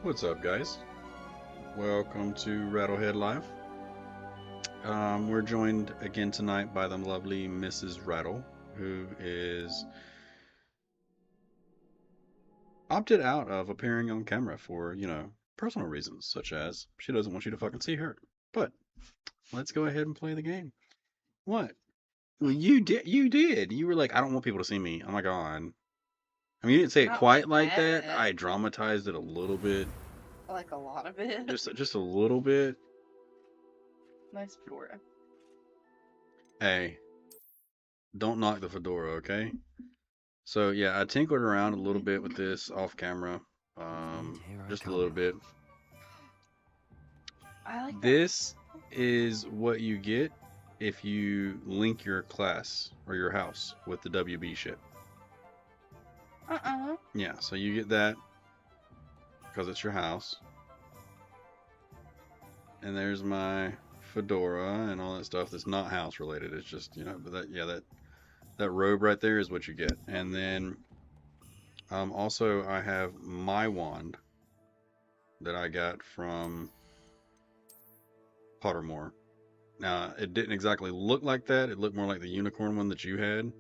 What's up, guys? Welcome to Rattlehead Live. We're joined again tonight by the lovely Mrs. Rattle, who is opted out of appearing on camera for, personal reasons, such as she doesn't want you to fucking see her. But let's go ahead and play the game. What? Well, you did. You did. You were like, I don't want people to see me. Oh my god. I mean, you didn't say it Not quite like like that. that. I dramatized it a little bit, Like a lot of it. just a little bit. Nice fedora. Hey, don't knock the fedora, okay? So yeah, I tinkered around a little bit with this off camera, just a little bit. I like that. This is what you get if you link your class or your house with the WB ship. Yeah, so you get that because it's your house. And there's my fedora and all that stuff that's not house related. It's just, but that robe right there is what you get. And then also I have my wand that I got from Pottermore. Now, it didn't exactly look like that. It looked more like the unicorn one that you had.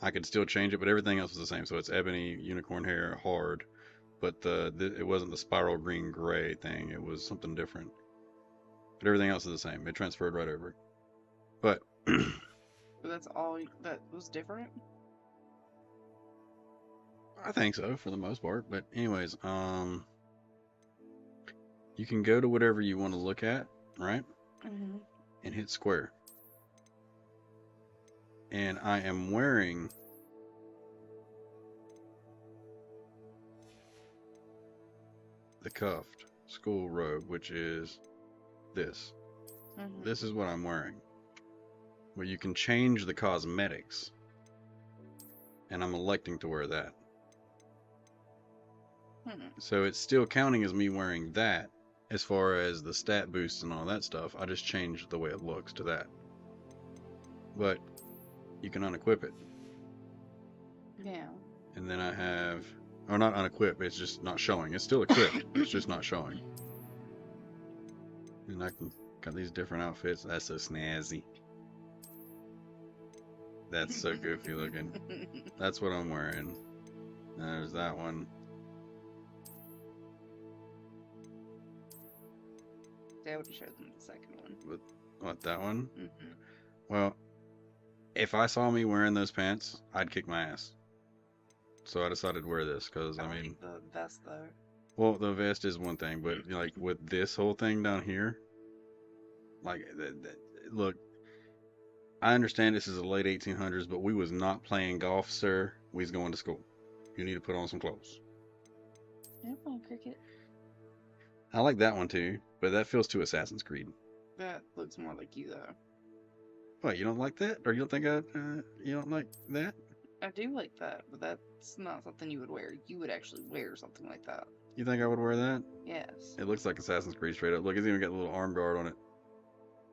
I could still change it, but everything else was the same. So it's ebony, unicorn hair, hard, but it wasn't the spiral green gray thing. It was something different. But everything else is the same. It transferred right over. But But that's all that was different. I think so for the most part. But anyways, you can go to whatever you want to look at, right? Mm-hmm. And hit square. And I am wearing the cuffed school robe, which is this. Mm-hmm. This is what I'm wearing. Well, you can change the cosmetics, and I'm electing to wear that. So it's still counting as me wearing that as far as the stat boosts and all that stuff. I just changed the way it looks to that. But you can unequip it. Yeah. And then I have, or not unequip, it's just not showing. It's still equipped, it's just not showing. And I can got these different outfits. That's so snazzy. That's so goofy looking. That's what I'm wearing. There's that one. I would have showed them the second one. What, that one? Mm-hmm. Well, if I saw me wearing those pants, I'd kick my ass. So I decided to wear this because, I mean, like the vest though. Well, the vest is one thing, but like with this whole thing down here, like, look, I understand this is the late 1800s, but we was not playing golf, sir. We was going to school. You need to put on some clothes. Yeah, fine, cricket. I like that one too, but that feels too Assassin's Creed. That looks more like you though. What, you don't like that, or you don't think you don't like that? I do like that, but that's not something you would wear. You would actually wear something like that. You think I would wear that? Yes. It looks like Assassin's Creed straight up. Look, it's even got a little arm guard on it.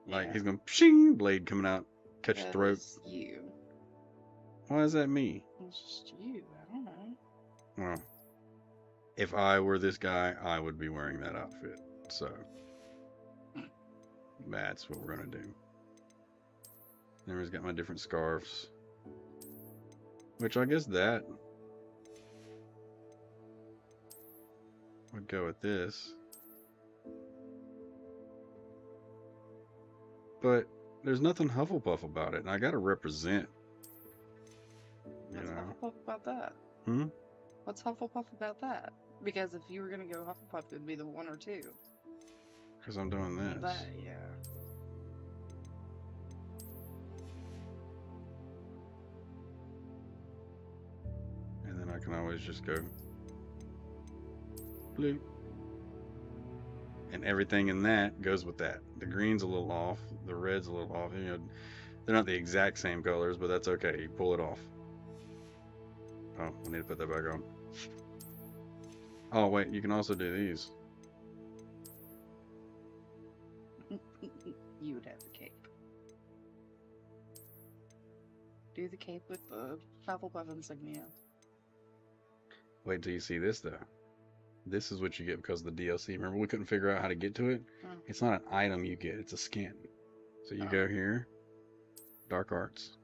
Like Yeah. he's going pshing, blade coming out, catch your That throat. is you. Why is that me? It's just you. I don't know. Well, if I were this guy, I would be wearing that outfit. So that's what we're gonna do. Then he's got my different scarves, which I guess that would go with this. But there's nothing Hufflepuff about it, and I gotta represent. What's Hufflepuff about that? Hmm? What's Hufflepuff about that? Because if you were gonna go Hufflepuff, it would be the one or two. Because I'm doing this. That, yeah. And then I can always just go blue. And everything in that goes with that. The green's a little off, the red's a little off. They're not the exact same colors, but that's okay. You pull it off. Oh, I need to put that back on. Oh, wait, you can also do these. You would have the cape. Do the cape with the Hufflepuff insignia. Wait till you see this, though. This is what you get because of the DLC. Remember, we couldn't figure out how to get to it? Mm. It's not an item you get, it's a skin. So you Oh. go here, Dark Arts.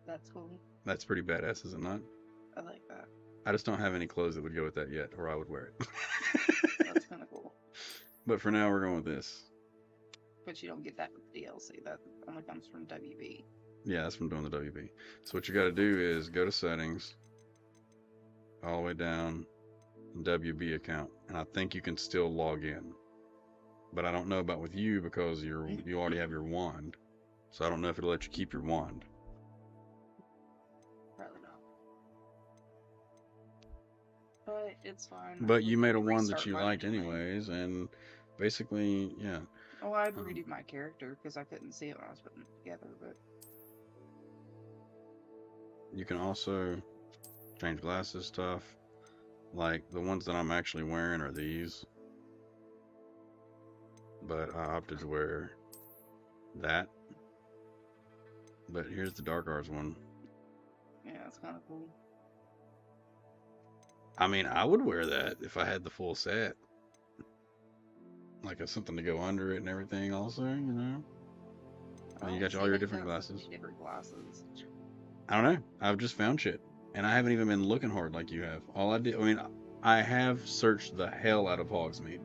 That's cool. That's pretty badass, is it not? I like that. I just don't have any clothes that would go with that yet, or I would wear it. That's kind of cool. But for now, we're going with this. But you don't get that with DLC. That only comes from WB. Yeah, that's from doing the WB. So what you got to do is go to settings, all the way down, WB account, and I think you can still log in. But I don't know about with you because you already have your wand, so I don't know if it'll let you keep your wand. Probably not. But it's fine. But you made a wand that Restart you mine liked anyway. anyways, and basically, yeah. Oh, I had to redo my character because I couldn't see it when I was putting it together. But You can also change glasses stuff. Like the ones that I'm actually wearing are these. But I opted to wear that. But here's the Dark Arts one. yeah, it's kind of cool. I mean, I would wear that if I had the full set. Like something to go under it and everything also, you know? And you got all your different glasses. Different glasses. I don't know. I've just found shit. And I haven't even been looking hard like you have. All I did, I mean, I have searched the hell out of Hogsmeade.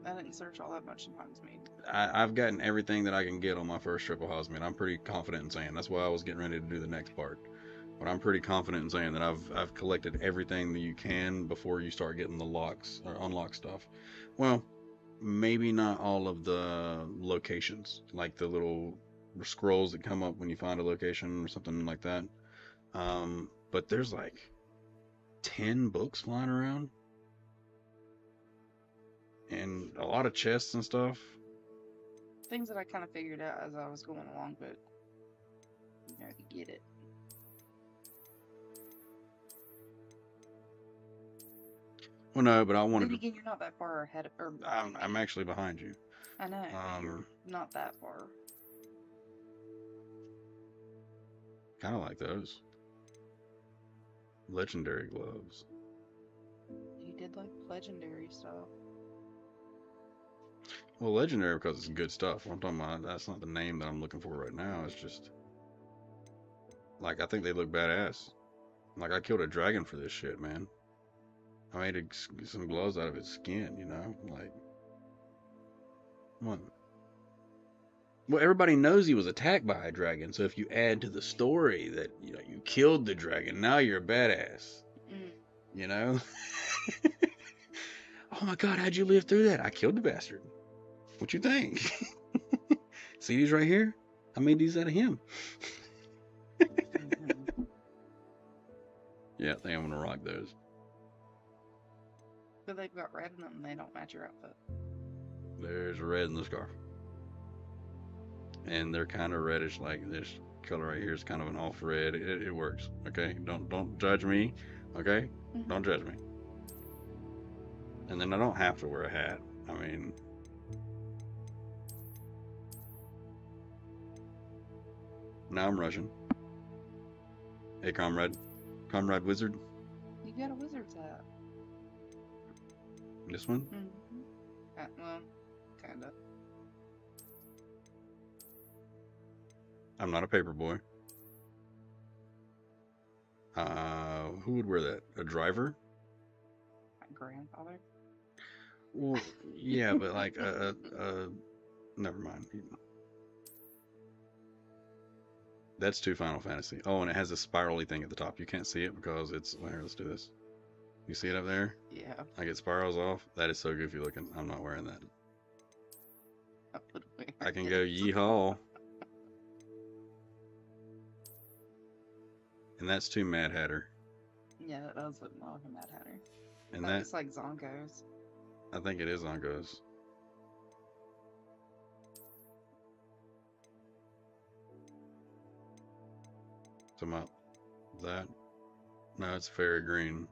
I didn't search all that much in Hogsmeade. I've gotten everything that I can get on my first trip of Hogsmeade. I'm pretty confident in saying. That's why I was getting ready to do the next part. But I'm pretty confident in saying that I've collected everything that you can before you start getting the locks or unlock stuff. Well, maybe not all of the locations, like the little scrolls that come up when you find a location or something like that. But there's like 10 books flying around and a lot of chests and stuff. Things that I kind of figured out as I was going along, but you know, you get it. Well, no, but I Then wanted to. again, you're not that far ahead of. Or I'm actually behind you. I know, but you're not that far. Kind of like those legendary gloves. You did like legendary stuff. Well, legendary because it's good stuff. I'm talking about, that's not the name that I'm looking for right now. It's just like I think they look badass. Like I killed a dragon for this shit, man. I made some gloves out of its skin, you know, like what? Well, everybody knows he was attacked by a dragon. So if you add to the story that you know you killed the dragon, now you're a badass. You know. Oh my God, how'd you live through that? I killed the bastard. What you think? See these right here? I made these out of him. Yeah, I think I'm gonna rock those. But they've got red in them and they don't match your outfit. There's red in the scarf. And they're kind of reddish, like this color right here is kind of an off red. It works. Okay, don't judge me. Okay, don't judge me. And then I don't have to wear a hat. I mean, now I'm rushing. Hey, comrade wizard. You got a wizard's hat. This one? Well, kinda. I'm not a paper boy. Who would wear that? A driver? My grandfather. Well, yeah, but like never mind. That's too Final Fantasy. Oh, and it has a spirally thing at the top. You can't see it because it's. Well, here, let's do this. You see it up there? Yeah. Like it spirals off. That is so goofy looking. I'm not wearing that. I can go yeehaw. And that's too Mad Hatter. Yeah, that does look more like a Mad Hatter. And that that looks like Zonko's. I think it is Ongo's. Talking about that? No, it's fairy green.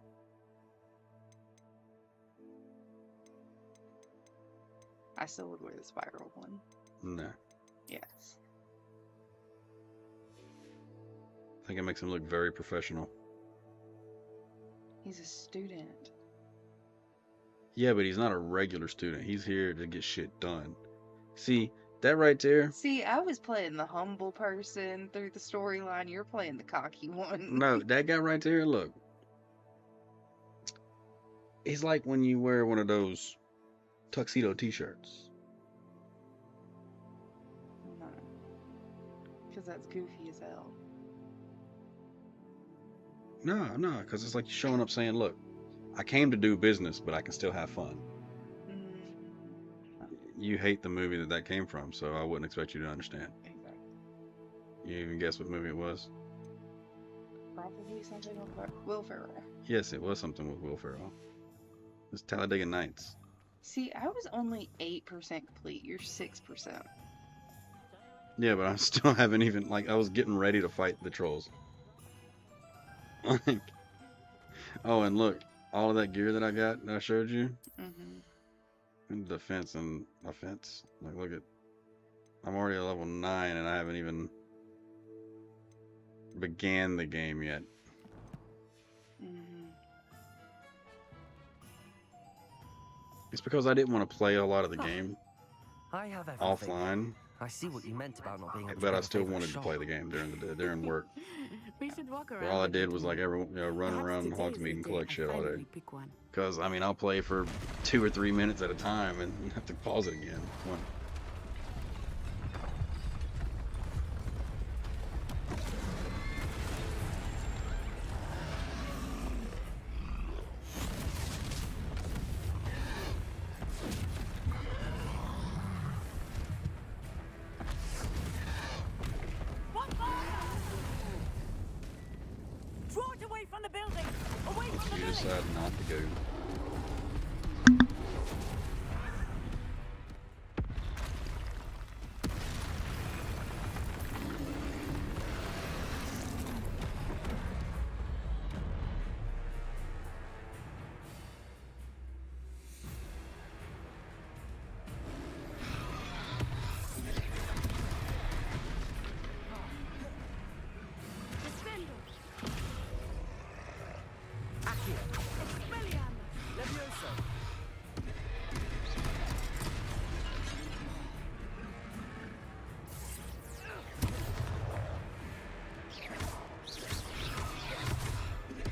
I still would wear the spiral one. No. Yes. I think it makes him look very professional. He's a student. Yeah, but he's not a regular student. He's here to get shit done. See, that right there? See, I was playing the humble person through the storyline. You're playing the cocky one. No, that guy right there, look. It's like when you wear one of those tuxedo t-shirts. Because that's goofy as hell. No, because it's like you're showing up saying, look, I came to do business, but I can still have fun. You hate the movie that came from, so I wouldn't expect you to understand. Exactly. You even guess what movie it was? Probably something with Will Ferrell. Yes, it was something with Will Ferrell. It's Talladega Nights. See, I was only 8% complete. You're 6%. Yeah, but I still haven't even, like, I was getting ready to fight the trolls. Like, oh, and look, all of that gear that I got that I showed you. Defense and offense. Like, look at, I'm already at level 9 and I haven't even began the game yet. It's because I didn't want to play a lot of the game offline. I see what you meant about not being able to but I still wanted to play the game during work. We should walk around. But all I did was like run around Hogsmeade and collect shit all day. Because I mean, I'll play for 2 or 3 minutes at a time and have to pause it again. You decide not to go.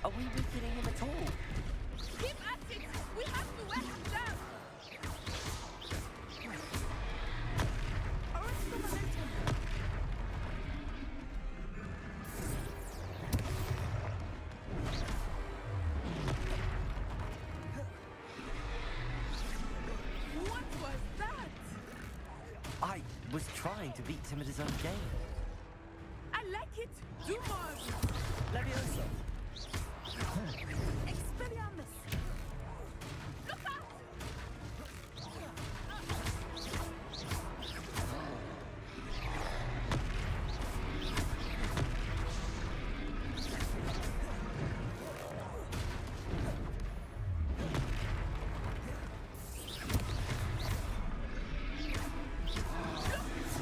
Are we weakening him at all? Keep at it! We have to wear him down! Arrest the momentum! What was that? I was trying to beat him at his own game. I like it! Do more! Levioso! Expelliarmus! Look out!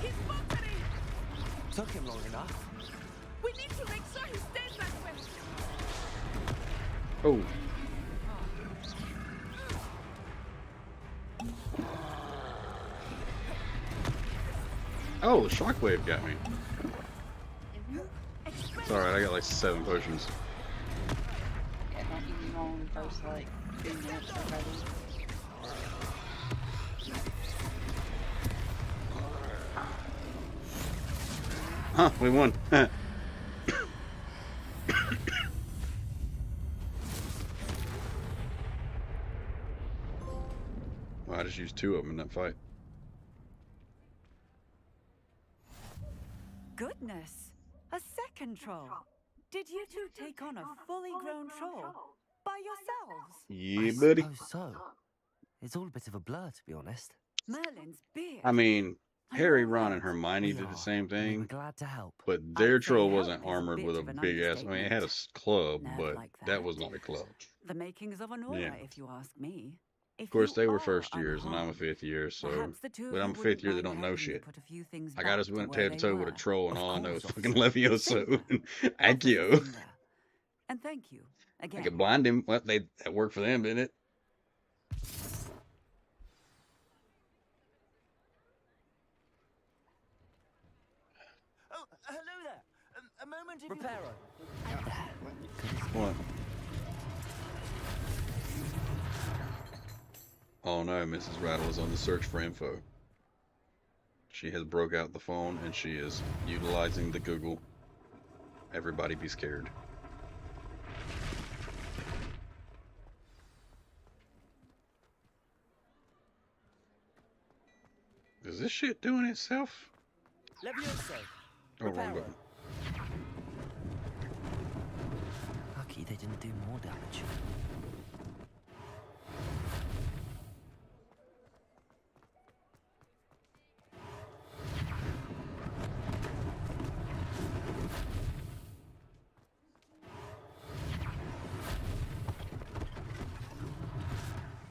He's faltering! Took him long enough. We need to make sure he stays that way! Oh. Oh, the shockwave got me. It's alright, I got like 7 potions. Yeah, don't give me long first, like, 2 minutes or whatever. Huh, we won. Well, I just used 2 of them in that fight. Goodness! A second troll! Did you two take on a fully grown troll? By yourselves? Yeah, I buddy. suppose so. It's all a bit of a blur, to be honest. Merlin's beard. I mean, Harry, Ron, and Hermione did the same We were thing, glad to help. but their I'd say troll help wasn't is a armored bit with a of an big ass. I mean, it had a club, Nerve but like that that. was not a club. The makings of an aura, Yeah. if you ask me. Of course, they were first years, and I'm a 5th year, so. But I'm a 5th year that don't know shit. Like, I just went head to toe with a troll, and all I know is fucking Levioso and Accio. And thank you I again. could blind him. Well, that worked for them, didn't it? Oh, hello there. A moment if Reparo. What? Oh no, Mrs. Rattle is on the search for info. She has broke out the phone and she is utilizing the Google. Everybody be scared. Is this shit doing itself? Levioso. Oh, wrong button. Lucky they didn't do more damage.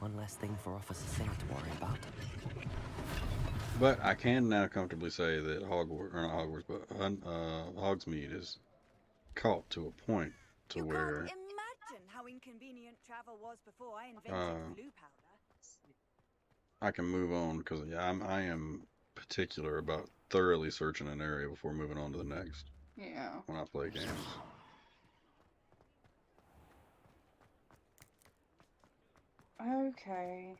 One less thing for Officer Singh to worry about. But I can now comfortably say that Hogwarts, or not Hogwarts, but Hogsmeade is caught to a point to You where can't imagine how inconvenient travel was before I invented blue powder. I can move on because I am particular about thoroughly searching an area before moving on to the next. Yeah. When I play games. Okay.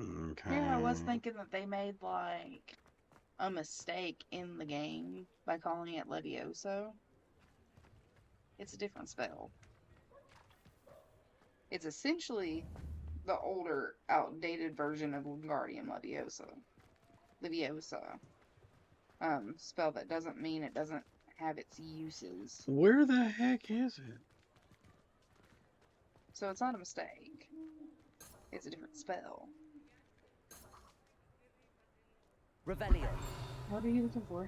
Okay. Yeah, I was thinking that they made like a mistake in the game by calling it Levioso. It's a different spell. It's essentially the older, outdated version of Wingardium Leviosa. Spell that doesn't mean it doesn't have its uses. Where the heck is it? So it's not a mistake. It's a different spell. Revelio. What are you looking for?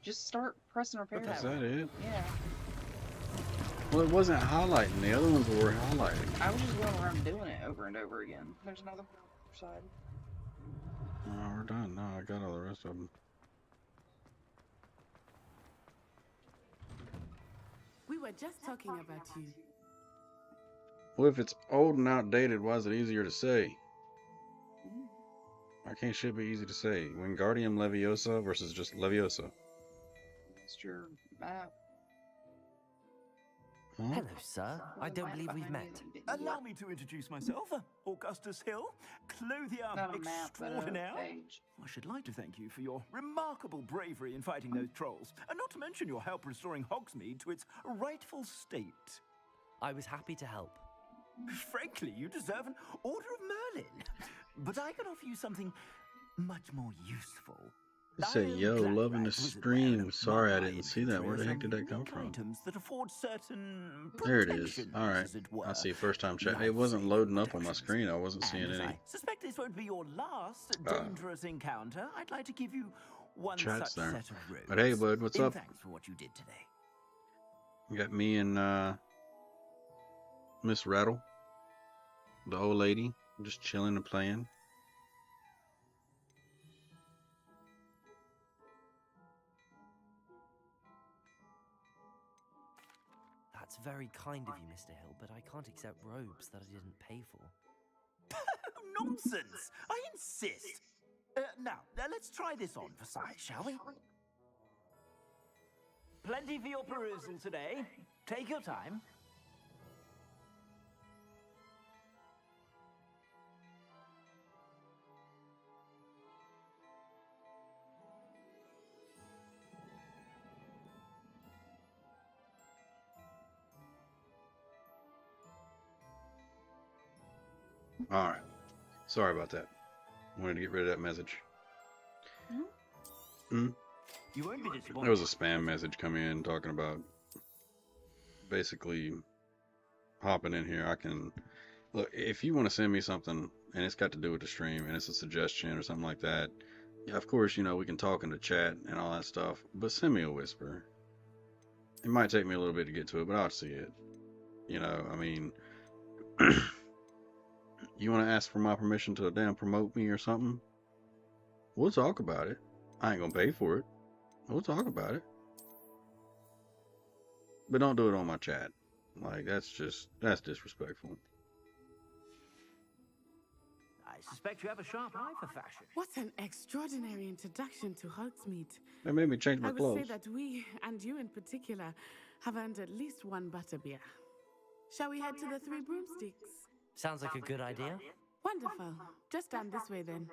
Just start pressing repair. Is that it? Yeah. Well, it wasn't highlighting. The other ones were highlighting. I was just going around doing it over and over again. There's another one on the other side. Oh, we're done. No, I got all the rest of them. We were just talking about you. Well, if it's old and outdated, why is it easier to say? Why can't shit be easy to say? Wingardium Leviosa versus just Leviosa. That's your map. Huh? Hello, sir. I don't believe we've met. Allow me to introduce myself, Augustus Hill, clothier Not a map, but a extraordinaire. page. I should like to thank you for your remarkable bravery in fighting those trolls, and not to mention your help restoring Hogsmeade to its rightful state. I was happy to help. Frankly, you deserve an Order of Merlin. But I can offer you something much more useful. It said, I am yo, glad loving the Rags was stream. aware Sorry, I my didn't see that. Where the heck did that come unique from? Items that afford certain There it is. protections, Alright. as it were. I see. First time chat. It wasn't loading up on my screen. I wasn't seeing And as any. I suspect this won't be your last dangerous encounter, I'd like to give you one Chats such there. set of robes. But hey, bud, what's in up? Thanks for what you did today. You got me and Miss Rattle, the old lady, just chilling and playing. That's very kind of you, Mr. Hill, but I can't accept robes that I didn't pay for. Nonsense! I insist. Now, let's try this on for size, shall we? Plenty for your perusal today. Take your time. Alright. Sorry about that. Wanted to get rid of that message. You won't be disappointed. There was a spam message coming in talking about basically hopping in here. I can look if you want to send me something and it's got to do with the stream and it's a suggestion or something like that. Yeah, of course, you know, we can talk in the chat and all that stuff, but send me a whisper. It might take me a little bit to get to it, but I'll see it. You know, I mean, you want to ask for my permission to damn promote me or something? We'll talk about it. I ain't gonna pay for it. We'll talk about it. but don't do it on my chat. Like that's disrespectful. I suspect you have a sharp eye for fashion. What an extraordinary introduction to Hogsmeade. They made me change my I would say clothes. that we, and you in particular, have earned at least one butterbeer. Shall we head to the Three Broomsticks? Sounds like a good idea. Wonderful. Just down this way then.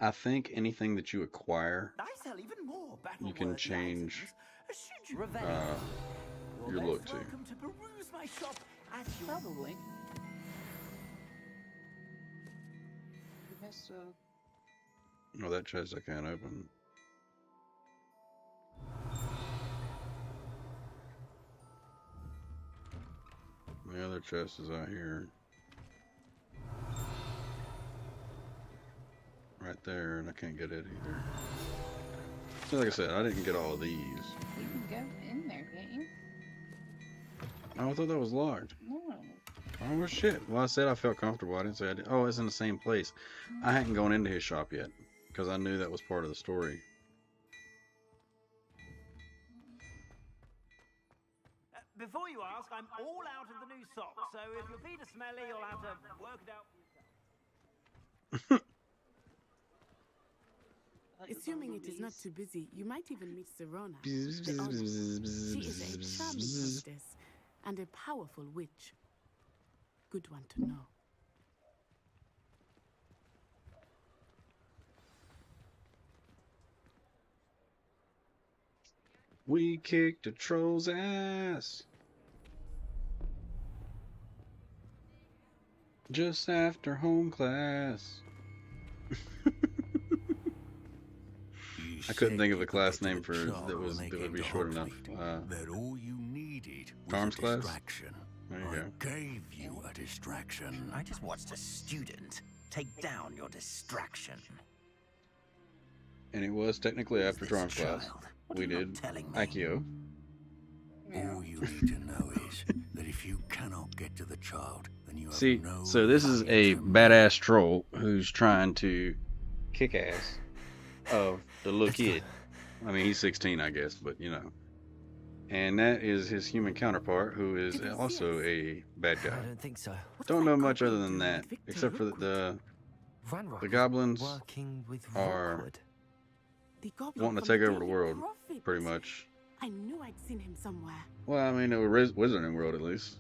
I think anything that you acquire, I sell even more you can change Should you Revenge. You're your most look too. welcome to peruse my shop at your Probably. You must have. Oh, that chest I can't open. The other chest is out here. Right there, and I can't get it either. So like I said, I didn't get all of these. You can go in there, can't you? Oh, I thought that was locked. No. Oh, well, shit. Well, I said I felt comfortable. I didn't say I did. Oh, it's in the same place. I hadn't gone into his shop yet because I knew that was part of the story. Before you ask, I'm all out of the new socks, so if your feet are smelly, you'll have to work it out for yourself. I like the Assuming it is not bumblebees. too busy, you might even meet Serona, the oldest. She is a charming hostess and a powerful witch. Good one to know. We kicked a troll's ass. Just after home class. I couldn't think of a class name for that would be short enough. That all you needed was Arms a class? distraction. There you I go. gave you a distraction. I just watched a student take down your distraction. And it was technically after This Charms class. child. What We are you did not telling me? Accio. Yeah. All you need to know is that if you cannot get to the child, then you have See, no so this is a right to badass troll who's trying to kick ass of the little kid. I mean, he's 16, I guess, but you know. And that is his human counterpart, who is Did they see also us? a bad I guy. don't think so. What Don't does know that much other goblin than do that, with Victor except for Rookwood? Ranrock the is goblins working with are Rookwood. The goblin wanting to from take the over the Daily world, Prophet. pretty much. I knew I'd seen him somewhere. Well, I mean, it was Wizarding World at least.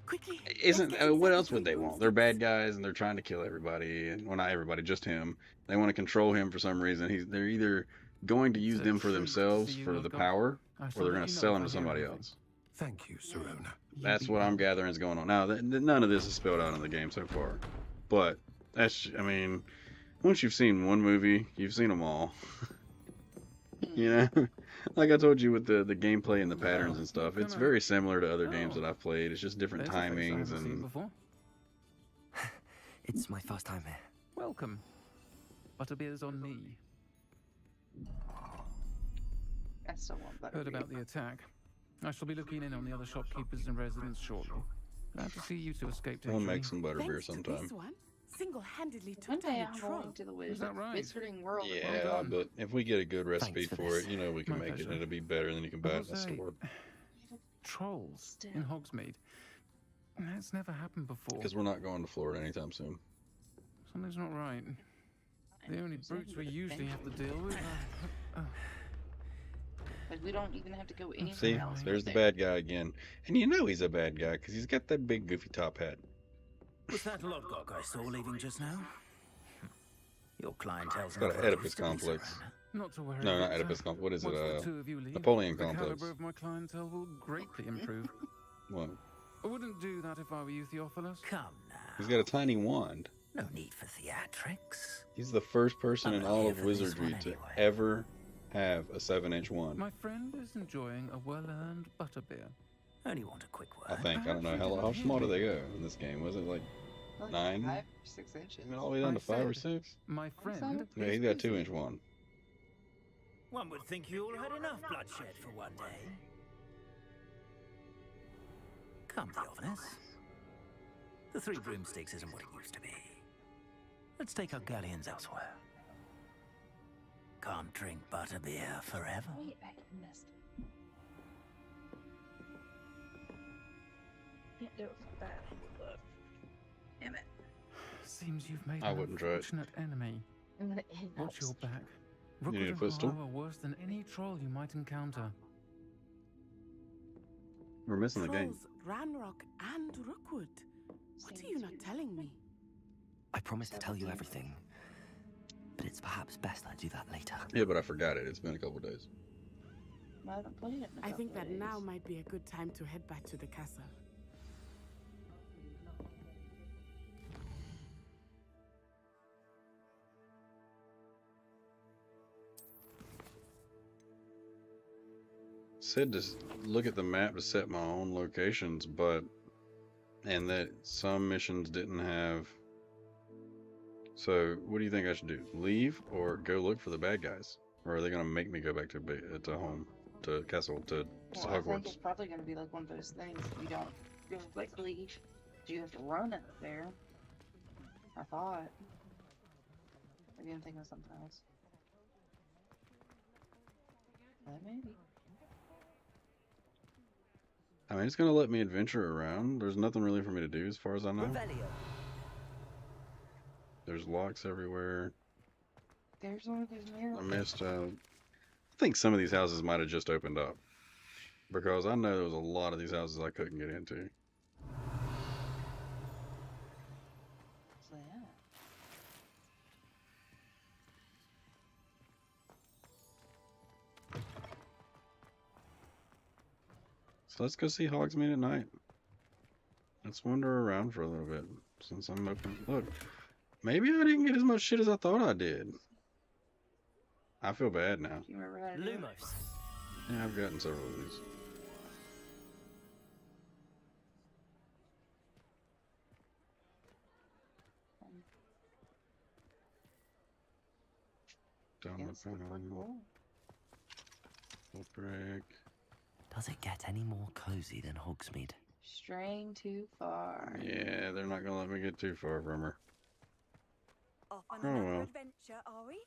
Quickly. Isn't let's get inside what the else would Three they want? They're Broomsticks. bad guys and they're trying to kill everybody. And well, not everybody, just him. They want to control him for some reason. They're either going to use So them for true themselves to you, for Lord the God. power, I or shall they're let going to you know sell if him I to hear somebody anything. else. Thank you, Serona. That's what I'm gathering is going on. Now, none of this is spelled out in the game so far, but I mean, once you've seen one movie, you've seen them all. You know, like I told you with the gameplay and the patterns and stuff, it's very similar to other games that I've played. It's just different There's a face I timings haven't seen and before. It's my first time here. Welcome. Butterbeer's on me. I still want that. Heard about the attack. I shall be looking in on the other shopkeepers and residents shortly. Glad to see you two escaped we'll actually. make some butterbeer Thanks to sometime. this one, single-handedly One took down day a I'm troll. going to the Is that right? Wizarding World. Yeah, done. but if we get a good recipe for for this. it, you know we can My make it. pleasure. It'll be better than you can buy it in the Jose, store. Trolls Still. in Hogsmeade. That's never happened before. Because we're not going to Florida anytime soon. Something's not right. The only brutes we usually have to deal with. Like, we don't even have to go anywhere See, else. but there's the there. bad guy again. And you know he's a bad guy because he's got that big goofy top hat. Was that Lodgok I saw leaving just now? Your clientele's Got not an very Oedipus used to this complex. around. Not to worry. No, not Victor. Oedipus complex. What is it? Once the two of you leave, Napoleon the complex. caliber of my clientele will greatly improve. Well, I wouldn't do that if I were you, Theophilus. Come now. he's got a tiny wand. No need for theatrics. He's the first person I'm in not all here of for this Wizardry one to anyway. ever have a 7-inch wand. My friend is enjoying a well-earned butterbeer. Only want a quick word. I think. I don't know. Perhaps you How didn't small do hear they me. go in this game? Was it like Like 9? 5 or 6 inches. Isn't it all the way down I to 5 or said- 6? My friend. sorry? Yeah, is he's got a busy. 2-inch wand. One would think you all had enough bloodshed for one day. Come, Theophilus. The Three Broomsticks isn't what it used to be. Let's take our galleons elsewhere. Can't drink butterbeer forever. Wait, I missed. can't do it from that angle, but damn it. Seems you've made I an wouldn't try it. unfortunate enemy. I'm gonna end Watch your back. You need Rookwood a and pistol? Har are worse than any troll you might encounter. We're missing the game. Trolls, Ranrock, and Rookwood. What are you not telling me? I promise to tell you everything, but it's perhaps best I do that later. Yeah, but I forgot it. It's been a couple days. I haven't played it in a I think couple that now days. might be a good time to head back to the castle. Said to look at the map to set my own locations, and that some missions didn't have. So, what do you think I should do? Leave or go look for the bad guys? Or are they going to make me go back to home, to castle, to Well, I think Hogwarts? it's probably gonna be like one of those things. If you don't go quickly, you have to run up there. I thought. I didn't think of something else. But maybe. I mean, it's going to let me adventure around. There's nothing really for me to do as far as I know. Revelio. There's locks everywhere. There's one of those mirrors. I missed. I think some of these houses might have just opened up, because I know there was a lot of these houses I couldn't get into. So, yeah. So let's go see Hogsmeade at night. Let's wander around for a little bit since I'm open. Look, maybe I didn't get as much shit as I thought I did. I feel bad now. Do you remember how to do it? Lumos. Yeah, I've gotten several of these. Down Yes, the panel. cool. Full break. Does it get any more cozy than Hogsmeade? Straying too far. Yeah, they're not gonna let me get too far from her. Off on Oh, another well. adventure, are we?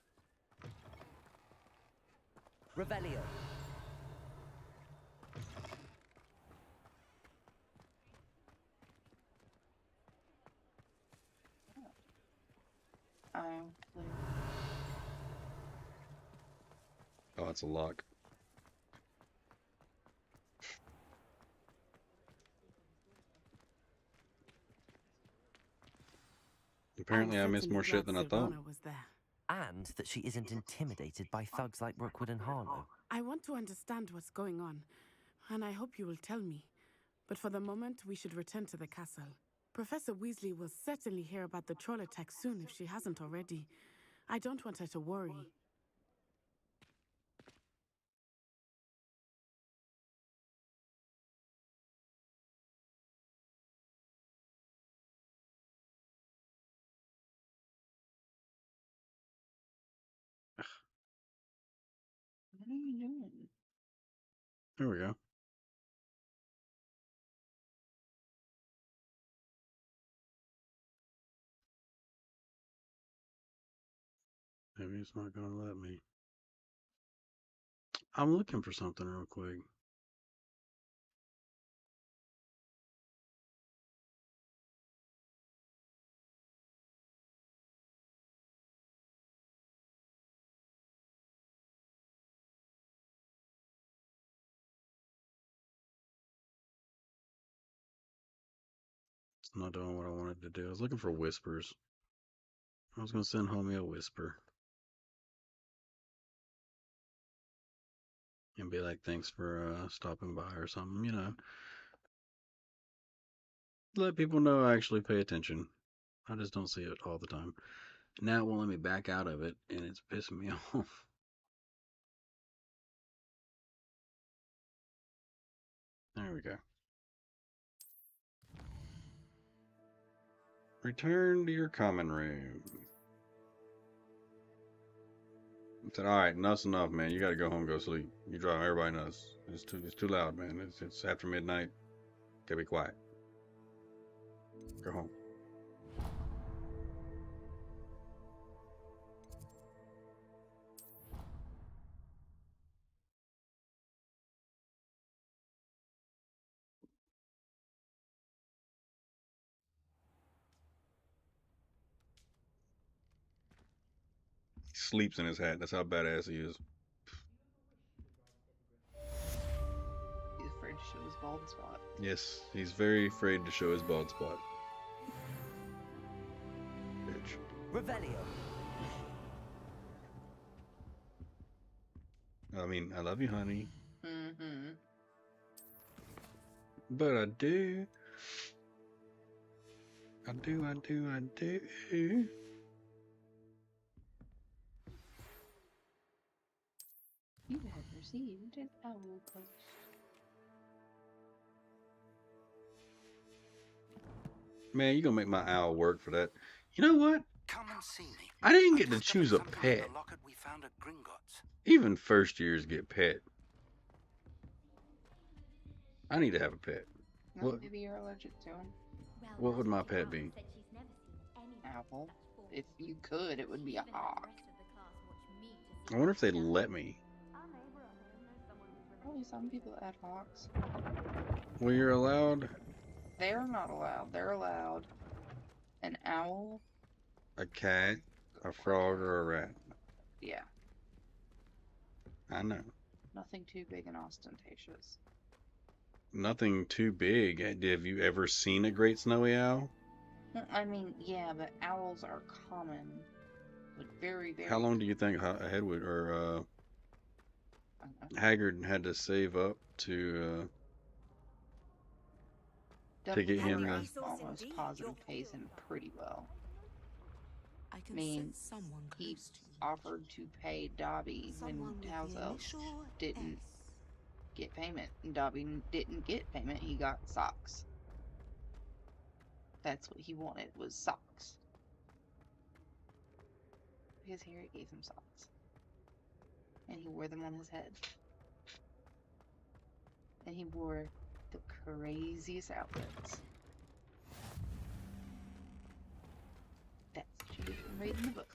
Revelio. Oh, Oh, it's a lock. Apparently, I missed certainly more shit glad than I thought. Sylvana was there. And that she isn't intimidated by thugs like Rookwood and Harlow. I want to understand what's going on, and I hope you will tell me. But for the moment, we should return to the castle. Professor Weasley will certainly hear about the troll attack soon if she hasn't already. I don't want her to worry. what are you doing? There we go. Maybe it's not gonna let me. I'm looking for something real quick. It's not doing what I wanted to do. I was looking for whispers. I was gonna send homie a whisper. And be like, thanks for stopping by or something, you know. Let people know I actually pay attention. I just don't see it all the time. Now it won't let me back out of it, and it's pissing me off. There we go. Return to your common room. I said, all right, enough's enough, man. You gotta go home, go sleep. You drive everybody nuts. It's too loud, man. It's after midnight. Gotta be quiet. Go home. sleeps in his hat. That's how badass he is. He's afraid to show his bald spot. Yes, he's very afraid to show his bald spot. Bitch. Revelio. I mean, I love you, honey. Mm-hmm. But I do. I do. You have received an owl post. Man, you gonna make my owl work for that. You know what? Come and see me. I didn't I get to discovered choose a something in pet. the locket we found at Gringotts. Even first years get pet. I need to have a pet. No, What? maybe you're allergic to him. What would my pet be? Owl. If you could, it would be a hawk. I wonder if they'd let me. Probably some people add hawks. Well, you're allowed They're not allowed. They're allowed an owl. a cat, a frog, or a rat. Yeah, I know. nothing too big and ostentatious. Nothing too big. Have you ever seen a great snowy owl? I mean, yeah, but owls are common. Like very, very. How long do you think Hedwig or I don't know. Haggard had to save up to get him Dumbledore to... almost positive pays him pretty well. I I mean, someone he offered to pay Dobby when House Elves didn't get payment, and Dobby didn't get payment. He got socks. That's what he wanted, was socks. Because Harry gave him socks. And he wore them on his head. And he wore the craziest outfits. That's what you get from reading the book.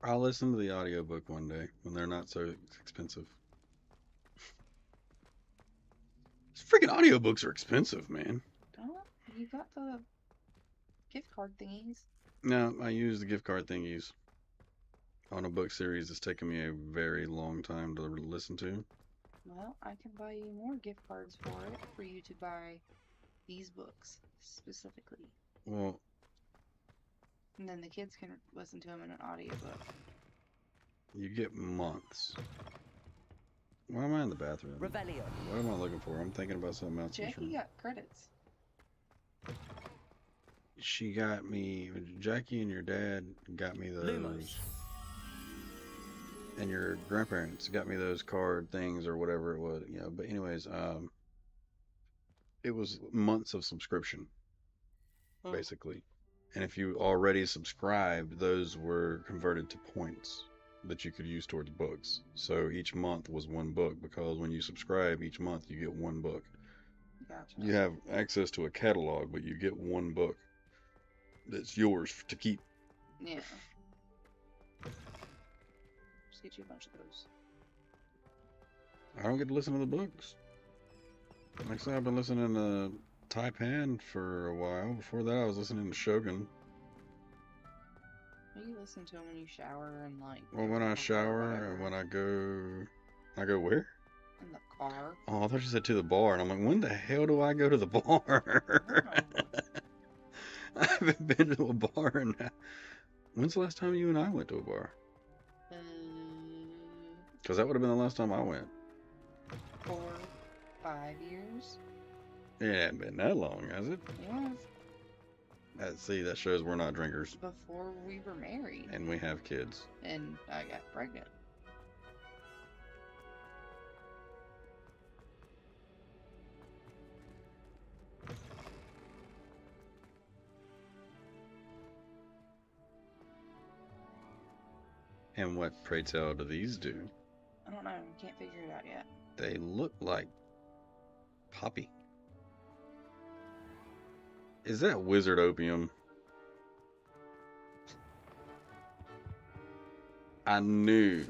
I'll listen to the audiobook one day when they're not so expensive. These freaking audiobooks are expensive, man. Oh, you got the gift card thingies. No, I use the gift card thingies on a book series that's taken me a very long time to listen to. Well, I can buy you more gift cards for it, for you to buy these books specifically. Well, And then the kids can listen to them in an audiobook. you get months. Why am I in the bathroom? Revelio. What am I looking for? I'm thinking about something else. Jackie got credits. She got me, Jackie and your dad got me those, Lumos. and your grandparents got me those card things or whatever it was, you know. But anyways, it was months of subscription, basically. And if you already subscribed, those were converted to points that you could use towards books. So each month was one book, because when you subscribe each month, you get one book. Gotcha. You have access to a catalog, but you get one book that's yours to keep. Yeah. Just get you a bunch of those. I don't get to listen to the books. Like I said, I've been listening to Taipan for a while. Before that, I was listening to Shogun. You listen to them when you shower and like. Well, when I shower and when I go where? In the car. Oh, I thought you said to the bar, and I'm like, when the hell do I go to the bar? I haven't been to a bar in. When's the last time you and I went to a bar? Because that would have been the last time I went. 4, 5 years. It hasn't been that long, has it? Yeah. See, that shows we're not drinkers. Before we were married. And we have kids. And I got pregnant. And what, pray tell, do these do? I don't know. Can't figure it out yet. They look like poppy. Is that wizard opium? I knew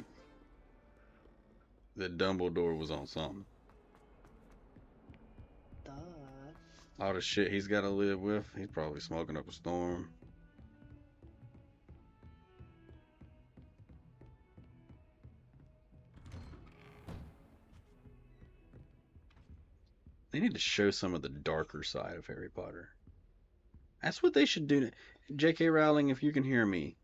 that Dumbledore was on something. Duh. All the shit he's got to live with, he's probably smoking up a storm. They need to show some of the darker side of Harry Potter. That's what they should do. J.K. Rowling, if you can hear me,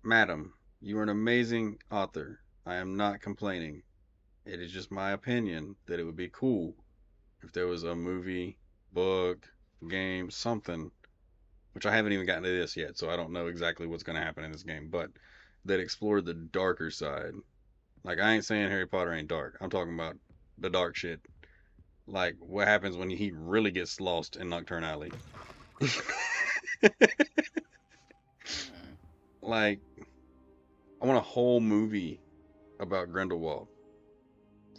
madam, you are an amazing author. I am not complaining. It is just my opinion that it would be cool if there was a movie, book, game, something, which I haven't even gotten to this yet, so I don't know exactly what's going to happen in this game, but that explored the darker side. Like, I ain't saying Harry Potter ain't dark. I'm talking about the dark shit. Like, what happens when he really gets lost in Nocturne Alley? Like, I want a whole movie about Grindelwald.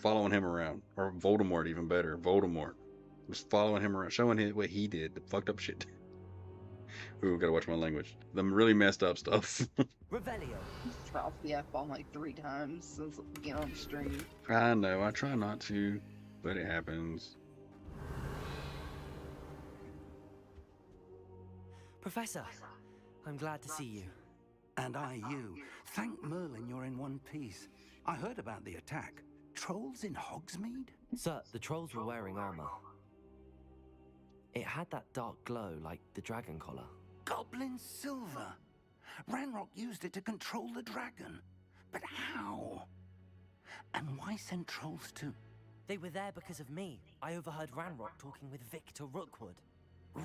Following him around. Or Voldemort, even better. Voldemort. Just following him around. Showing him what he did. The fucked up shit. Ooh, gotta watch my language. The really messed up stuff. Revelio. Dropped the F-bomb like 3 times since being on the stream. I know. I try not to. But it happens. Professor, I'm glad to see you. And I you. Thank Merlin you're in one piece. I heard about the attack. Trolls in Hogsmeade? Sir, the trolls were wearing armor. It had that dark glow like the dragon collar. Goblin silver. Ranrock used it to control the dragon. But how? And why send trolls to... They were there because of me. I overheard Ranrock talking with Victor Rookwood.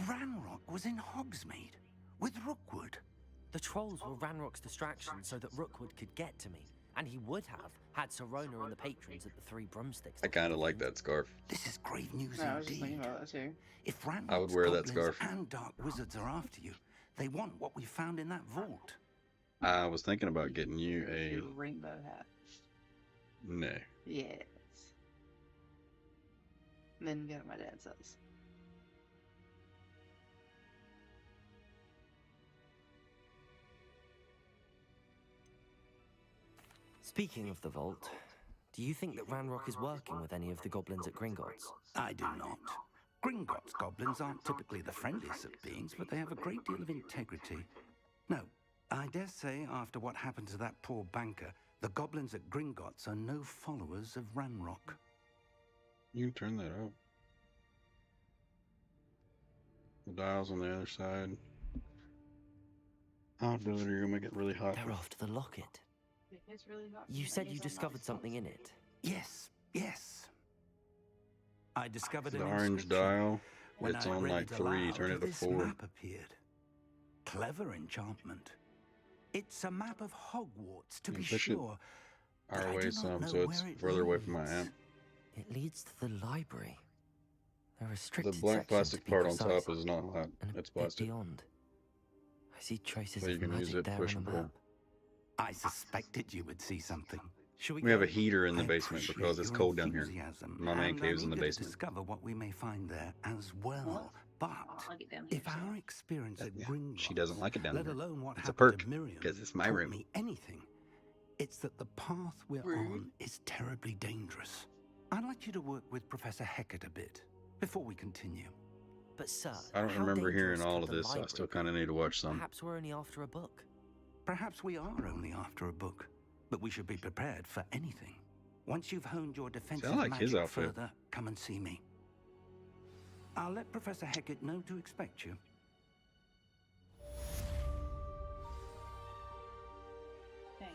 Ranrock was in Hogsmeade with Rookwood. The trolls were Ranrock's distraction so that Rookwood could get to me. And he would have had Serona and the patrons at the Three Broomsticks. I kind of like that scarf. This is grave news No, I was just thinking indeed. about that too. If Ranrock's I would wear that goblins scarf. and dark wizards are after you, they want what we found in that vault. I was thinking about getting you a... Rainbow hat. No. Yes. And then get what my dad says. Speaking of the vault, do you think that Ranrock is working with any of the goblins at Gringotts? I do not. Gringotts goblins aren't typically the friendliest of beings, but they have a great deal of integrity. No, I dare say after what happened to that poor banker, the goblins at Gringotts are no followers of Ranrock. You can turn that up. The dial's on the other side. I'll do it or you're gonna make it really hot. They're after the locket. It's really hot. You said you discovered something in it. Yes, yes. I discovered The an orange inscription. dial, When it's I on read like it 3, aloud, turn it to this 4. map appeared. Clever enchantment. It's a map of Hogwarts, to You be push it sure. our but I way do not some, know so it's where it further away from my leads. amp. It leads to the library. A The restricted black section, plastic to be part on precise, top is not hot. and a It's bit plastic. beyond. I see traces So you of can use magic it, there push on and the pull. map. I suspected you would see something. Shall We have a go? heater in the I basement appreciate because it's your cold down here. enthusiasm, My man and cave's I'm in the eager to basement. discover what we may find there as well. But I'll get down here. if our experience at Yeah, Gringotts, she doesn't like it down let here. alone what It's a happened perk, to Miriam, 'cause it's my taught room. me anything, it's that the path we're Rude. on is terribly dangerous. I'd like you to work with Professor Hecat a bit before we continue. But sir, I don't how remember hearing dangerous all could of the this. I library still be? kind of need to watch some. Perhaps we're only after a book. Perhaps we are only after a book, but we should be prepared for anything. Once you've honed your defensive like his magic outfit. further, come and see me. I'll let Professor Hecat know to expect you. Okay.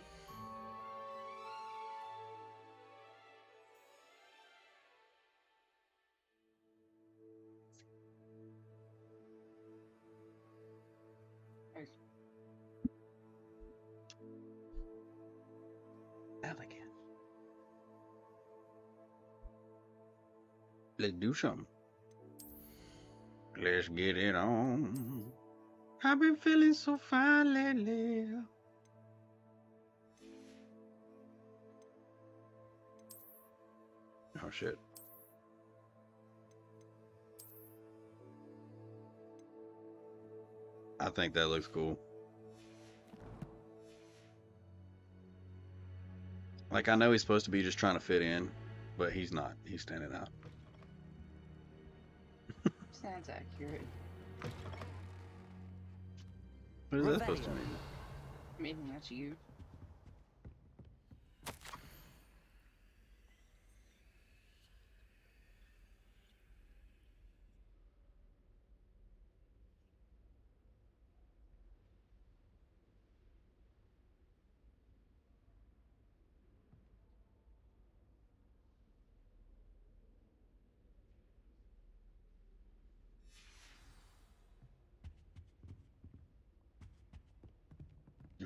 Elegant. Let's do something. Let's get it on. I've been feeling so fine lately. Oh shit. I think that looks cool. Like, I know he's supposed to be just trying to fit in, but he's not. He's standing out. Sounds accurate. What is that supposed to Revelio. mean? Maybe that's you.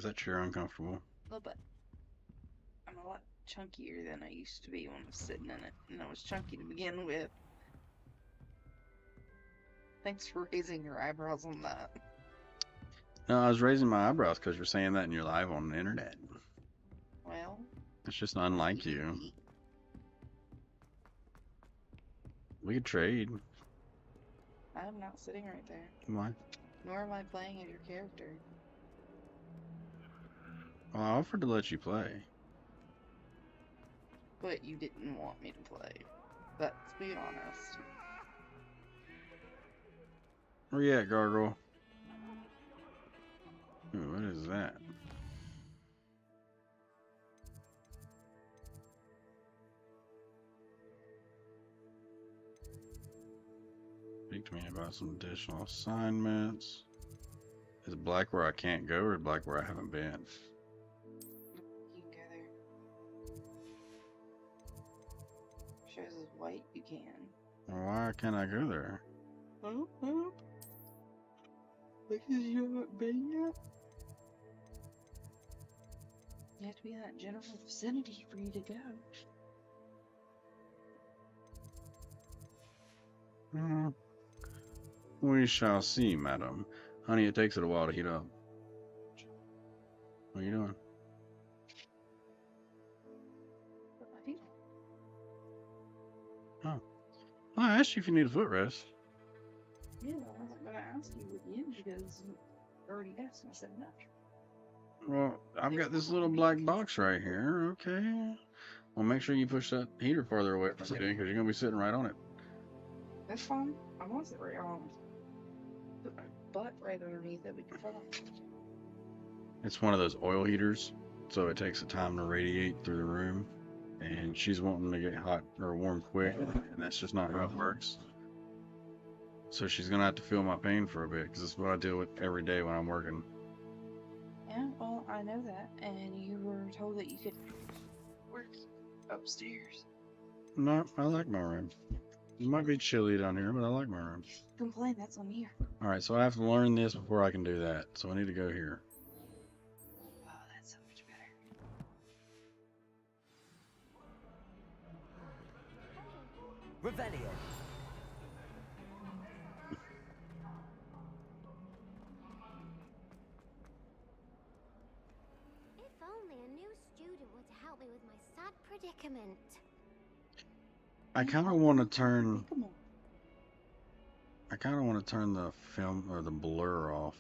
Is that chair uncomfortable? A little bit. I'm a lot chunkier than I used to be when I was sitting in it, and I was chunky to begin with. Thanks for raising your eyebrows on that. No, I was raising my eyebrows because you're saying that and you're live on the internet. Well, It's just unlike you. We could trade. I'm not sitting right there. Why? Nor am I playing as your character. Well, I offered to let you play. But you didn't want me to play. Let's be honest. Where you at, Gargoyle? Ooh, what is that? Speak to me about some additional assignments. Is black where I can't go or black where I haven't been? You can go there. Shows as white, you can. Why can't I go there? Oh, because you haven't been yet? You have to be in that general vicinity for you to go. We shall see, madam. Honey, it takes it a while to heat up. What are you doing? Oh. Well, I asked you if you need a footrest. Yeah, I wasn't going to ask you with you because you already asked and I said no. Well, I've got this little black box right here, okay? Well, make sure you push that heater farther away from sitting because you're going to be sitting right on it. That's fine. I want to sit right on. Put my butt right underneath it, we can fall. It's one of those oil heaters, so it takes the time to radiate through the room. And she's wanting to get hot or warm quick, and that's just not how it works. So she's going to have to feel my pain for a bit because this is what I deal with every day when I'm working. Yeah, well, I know that, and you were told that you could work upstairs. No, I like my room. It might be chilly down here, but I like my room. Complain, that's on you. Alright, so I have to learn this before I can do that. So I need to go here. Oh, that's so much better. Revelio. If only a new student were to help me with my sad predicament. I kind of want to turn... I kind of want to turn the film or the blur off.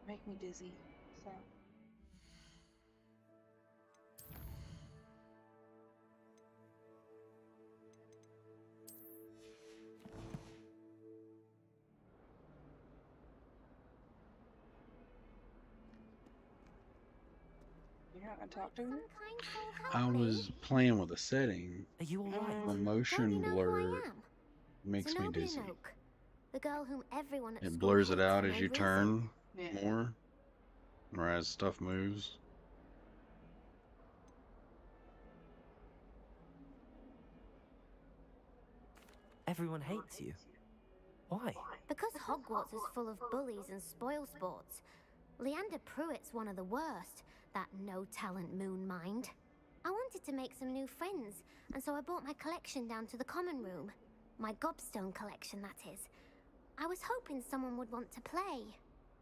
Make me dizzy. So. You're not gonna talk to her? I was playing with a setting. Are you alright? The motion blur makes me Zenobia dizzy. Noak, the girl whom everyone at It school blurs it hates out for as no you reason. turn Yeah. more, or as stuff moves. Everyone hates you. Why? Because Hogwarts is full of bullies and spoil sports. Leander Pruitt's one of the worst, that no-talent moon mind. I wanted to make some new friends, and so I brought my collection down to the common room. My gobstone collection, that is. I was hoping someone would want to play.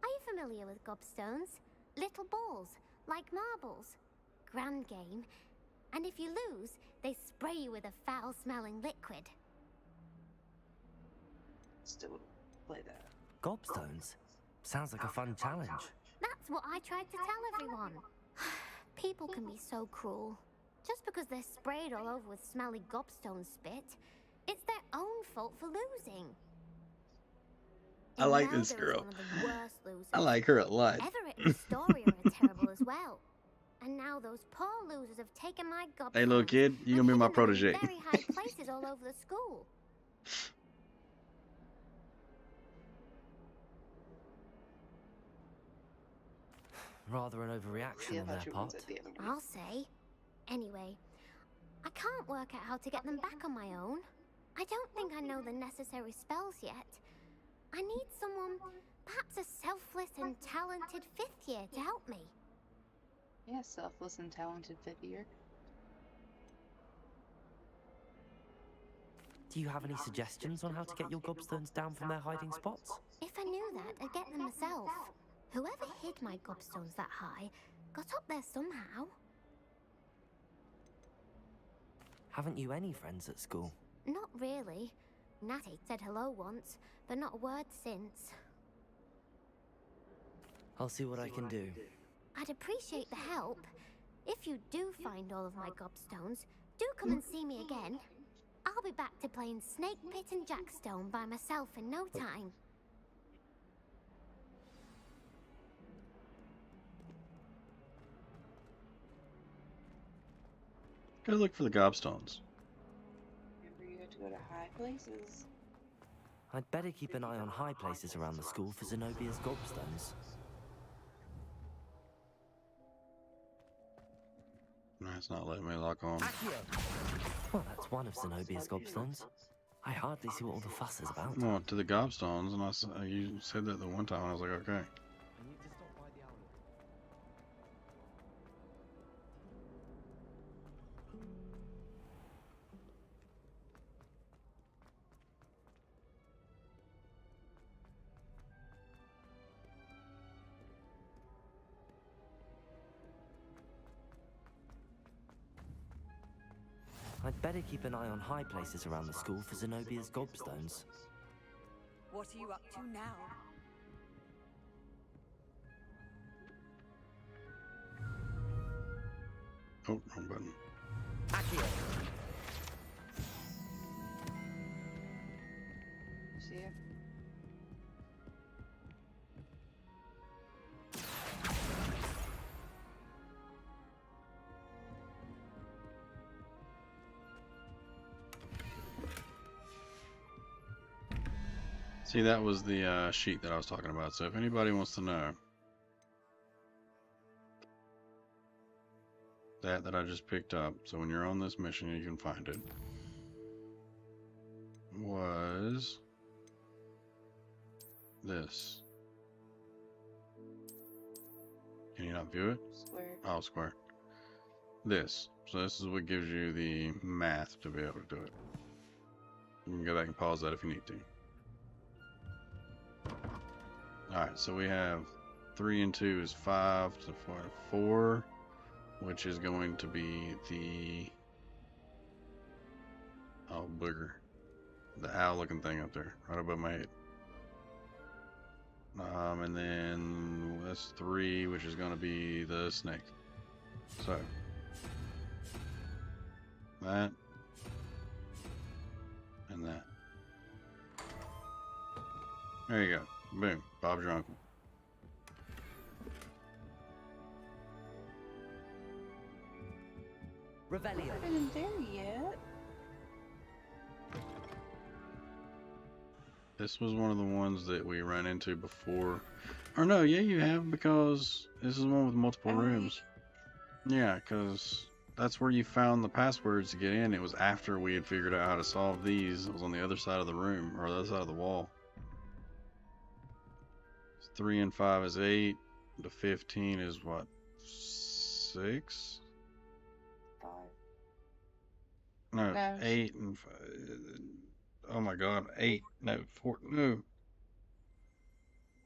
Are you familiar with gobstones? Little balls, like marbles. Grand game. And if you lose, they spray you with a foul-smelling liquid. Still play that. Gobstones? Sounds like a fun challenge. That's what I tried to tell everyone. People can be so cruel. Just because they're sprayed all over with smelly gobstone spit, it's their own fault for losing. I like Imelda this is girl. one of the worst losers. I like her a lot. Everett and Astoria are terrible as well. And now those poor losers have taken my gobstones. Hey, little kid, you gonna be my protege. Very high places all over the school. Rather an overreaction on their part. I'll say. Anyway, I can't work out how to get them back on my own. I don't think I know the necessary spells yet. I need someone, perhaps a selfless and talented 5th year to help me. Yeah, selfless and talented 5th year. Do you have any suggestions on how to get your gobstones down from their hiding spots? If I knew that, I'd get them myself. Whoever hid my gobstones that high got up there somehow. Haven't you any friends at school? Not really. Natty said hello once, but not a word since. I'll see what I can do. I'd appreciate the help. If you do find all of my gobstones, do come and see me again. I'll be back to playing Snake Pit and Jackstone by myself in no time. Go look for the gobstones. Remember, you have to go to high places. I'd better keep an eye on high places around the school for Zenobia's gobstones. No, it's not letting me lock on. Well, that's one of Zenobia's gobstones. I hardly see what all the fuss is about. Well, to the gobstones, and you said that the one time, and I was like, okay. I'd better keep an eye on high places around the school for Zenobia's gobstones. What are you up to now? Oh, wrong button. See it? See, that was the sheet that I was talking about. So if anybody wants to know, that I just picked up. So when you're on this mission, you can find it. Was this? Can you not view it? Square. Oh, square. This. So this is what gives you the math to be able to do it. You can go back and pause that if you need to. Alright, so we have 3 and 2 is 5 to 4, which is going to be the booger. The owl looking thing up there, right above my head. And then that's 3, which is going to be the snake. So that and that. There you go. Boom. Bob's your uncle. Revelio. I isn't there yet. This was one of the ones that we ran into before. Or no, yeah, you have, because this is one with multiple rooms. Yeah, because that's where you found the passwords to get in. It was after we had figured out how to solve these. It was on the other side of the room, or the other side of the wall. 3 and 5 is 8. The 15 is what? 6? 5. No, No. 8 and 5. Oh my god, 8. No, 4. No.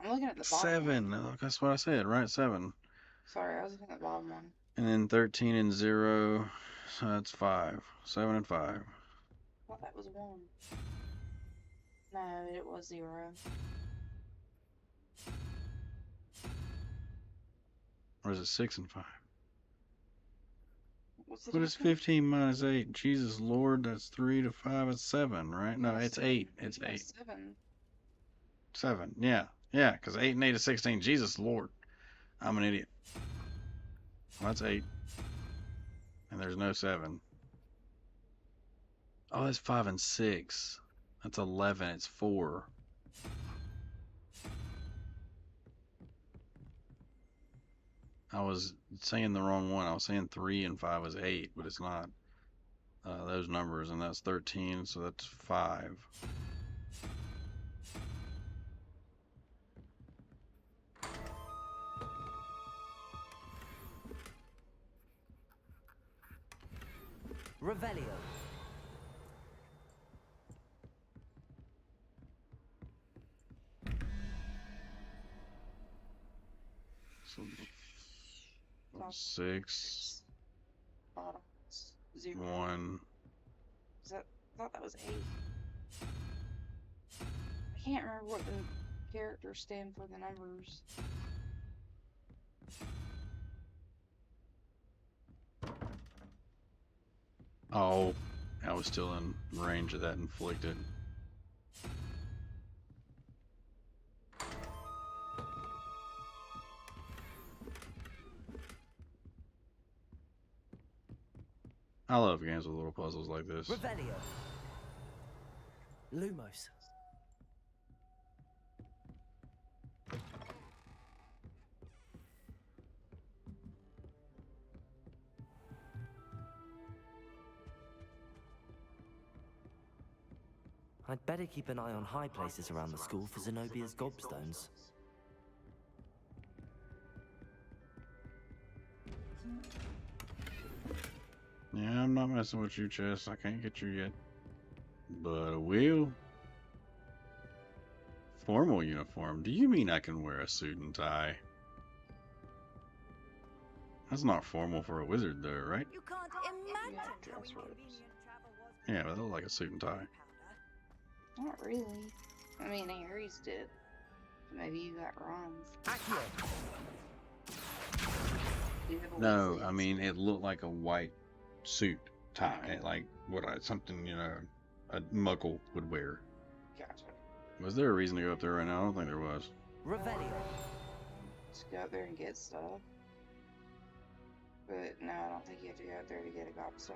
I'm looking at the bottom 7. one. No, that's what I said, right? 7. Sorry, I was looking at the bottom one. And then 13 and 0. So that's 5. 7 and 5. I thought that was 1. No, it was 0. Or is it 6 and 5? What's the What is difference? 15 minus 8? Jesus Lord, that's 3 to 5. It's 7, right? No, it's 8. It's Yeah, 8. 7. 7. Yeah. Yeah, because 8 and 8 is 16. Jesus Lord. I'm an idiot. Well, that's 8. And there's no 7. Oh, that's 5 and 6. That's 11. It's 4. I was saying the wrong one. I was saying 3 and 5 is 8, but it's not those numbers. And that's 13, so that's 5. Revelio. So, 6, Bottoms. 0. 1. I thought that was 8. I can't remember what the characters stand for the numbers. Oh, I was still in range of that inflicted. I love games with little puzzles like this. Revelio. Lumos. I'd better keep an eye on high places around the school for Zenobia's gobstones. Yeah, I'm not messing with you, Chess. I can't get you yet. But I will. Formal uniform? Do you mean I can wear a suit and tie? That's not formal for a wizard, though, right? You can't imagine how dress robes. inconvenient travel was. Yeah, but they look like a suit and tie. Not really. I mean, Aries did. Maybe you got Ron's. No, I mean, it looked like a white suit tie. Like something, a muggle would wear. Gotcha. Was there a reason to go up there right now? I don't think there was. Revelio. Just go up there and get stuff. But no, I don't think you have to go out there to get a gobstone.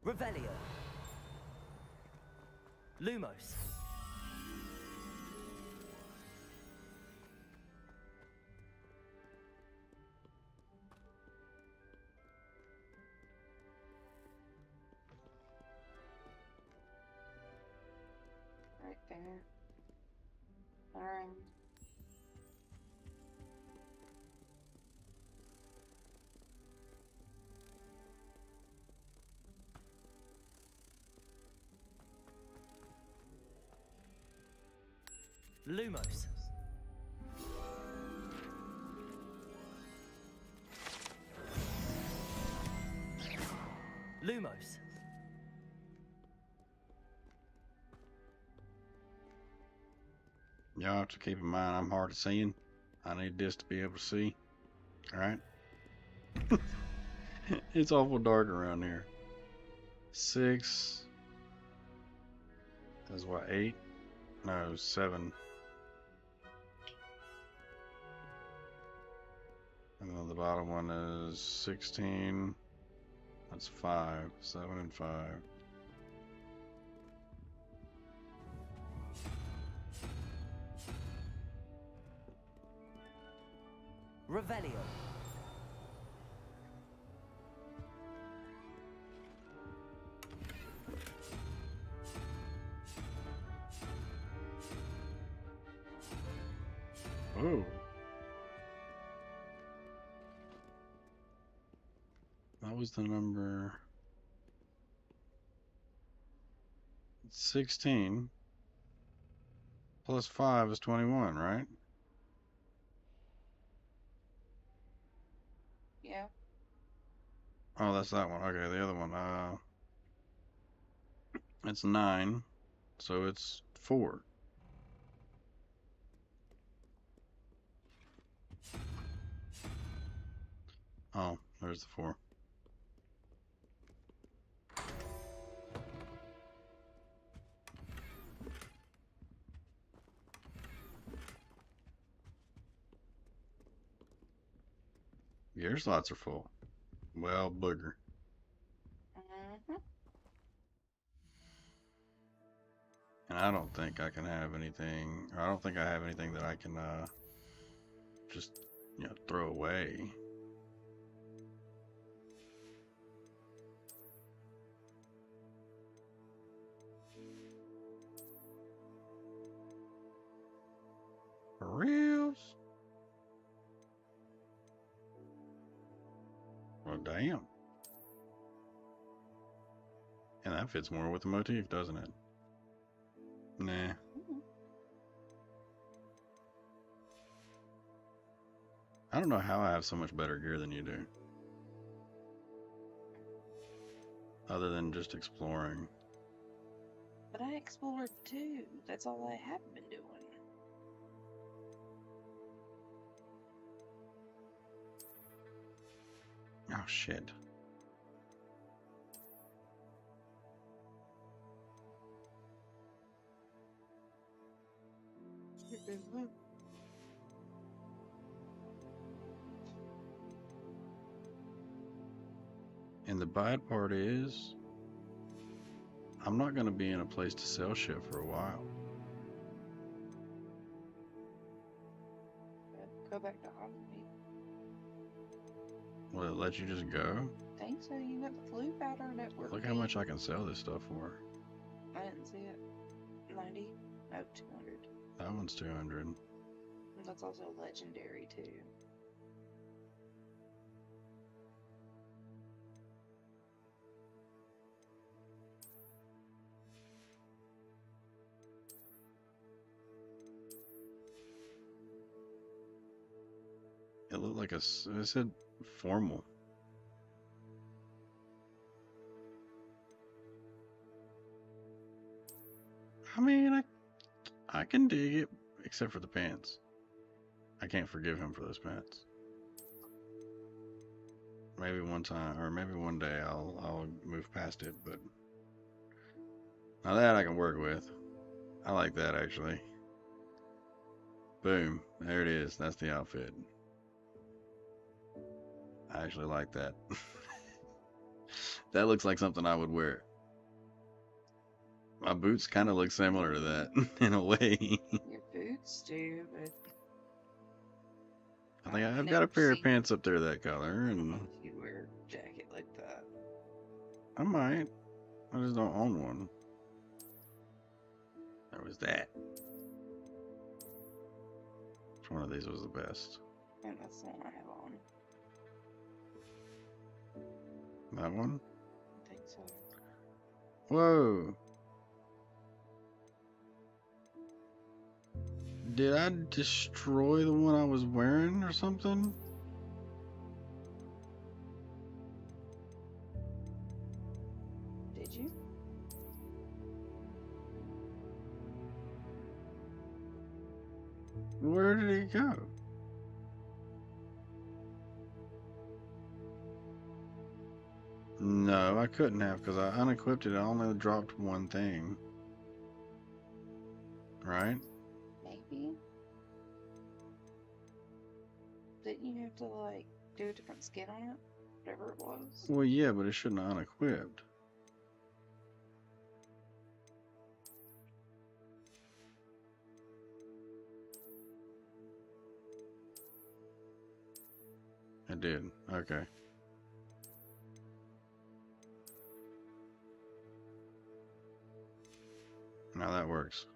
Revelio. Lumos. Right there. Alright. Lumos. Lumos. Y'all have to keep in mind I'm hard of seeing. I need this to be able to see. Alright? It's awful dark around here. 6. That's what, 8? No, 7. And then the bottom one is 16. That's 5. 7 and 5. Revelio. Oh. That was the number 16 plus 5 is 21, right? Yeah. Oh, that's that one. Okay, the other one. It's 9, so it's 4. Oh, there's the 4. gear slots are full. Well, booger. And I don't think I can have anything, or I don't think I have anything that I can just, throw away. For reals? Well, damn. And that fits more with the motif, doesn't it? Nah. I don't know how I have so much better gear than you do. Other than just exploring. But I explored too. That's all I have been doing. Oh, shit. And the bad part is, I'm not going to be in a place to sell shit for a while. Go back to Hogwarts. Will it let you just go? I think so. You got the flu powder network. Look how much I can sell this stuff for. I didn't see it. 90? No, 200. That one's 200. That's also legendary too. It looked like it said formal. I mean, I can dig it, except for the pants. I can't forgive him for those pants. Maybe one time, or maybe one day I'll move past it, but now that I can work with. I like that, actually. Boom. There it is. That's the outfit. I actually like that. That looks like something I would wear. My boots kind of look similar to that, in a way. Your boots do, but... I think I've got a pair of pants up there that color, and... if you wear a jacket like that. I might. I just don't own one. There was that. Which one of these was the best? And that's the one I have on. That one? I think so. Whoa. Did I destroy the one I was wearing or something? Did you? Where did he go? No, I couldn't have because I unequipped it. I only dropped one thing. Right? Maybe. Didn't you have to, like, do a different skin on it? Whatever it was? Well, yeah, but it shouldn't have unequipped. It did. Okay. Now that works.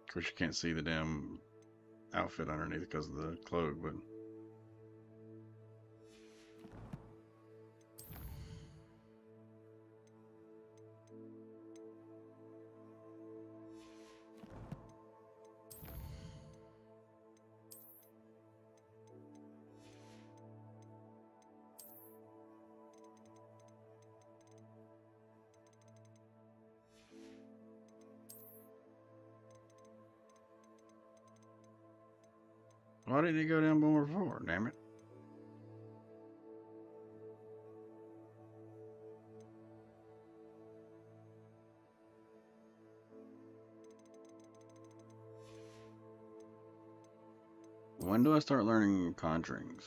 Of course, you can't see the damn outfit underneath because of the cloak, but... Why didn't he go down more before? Damn it. When do I start learning conjurings?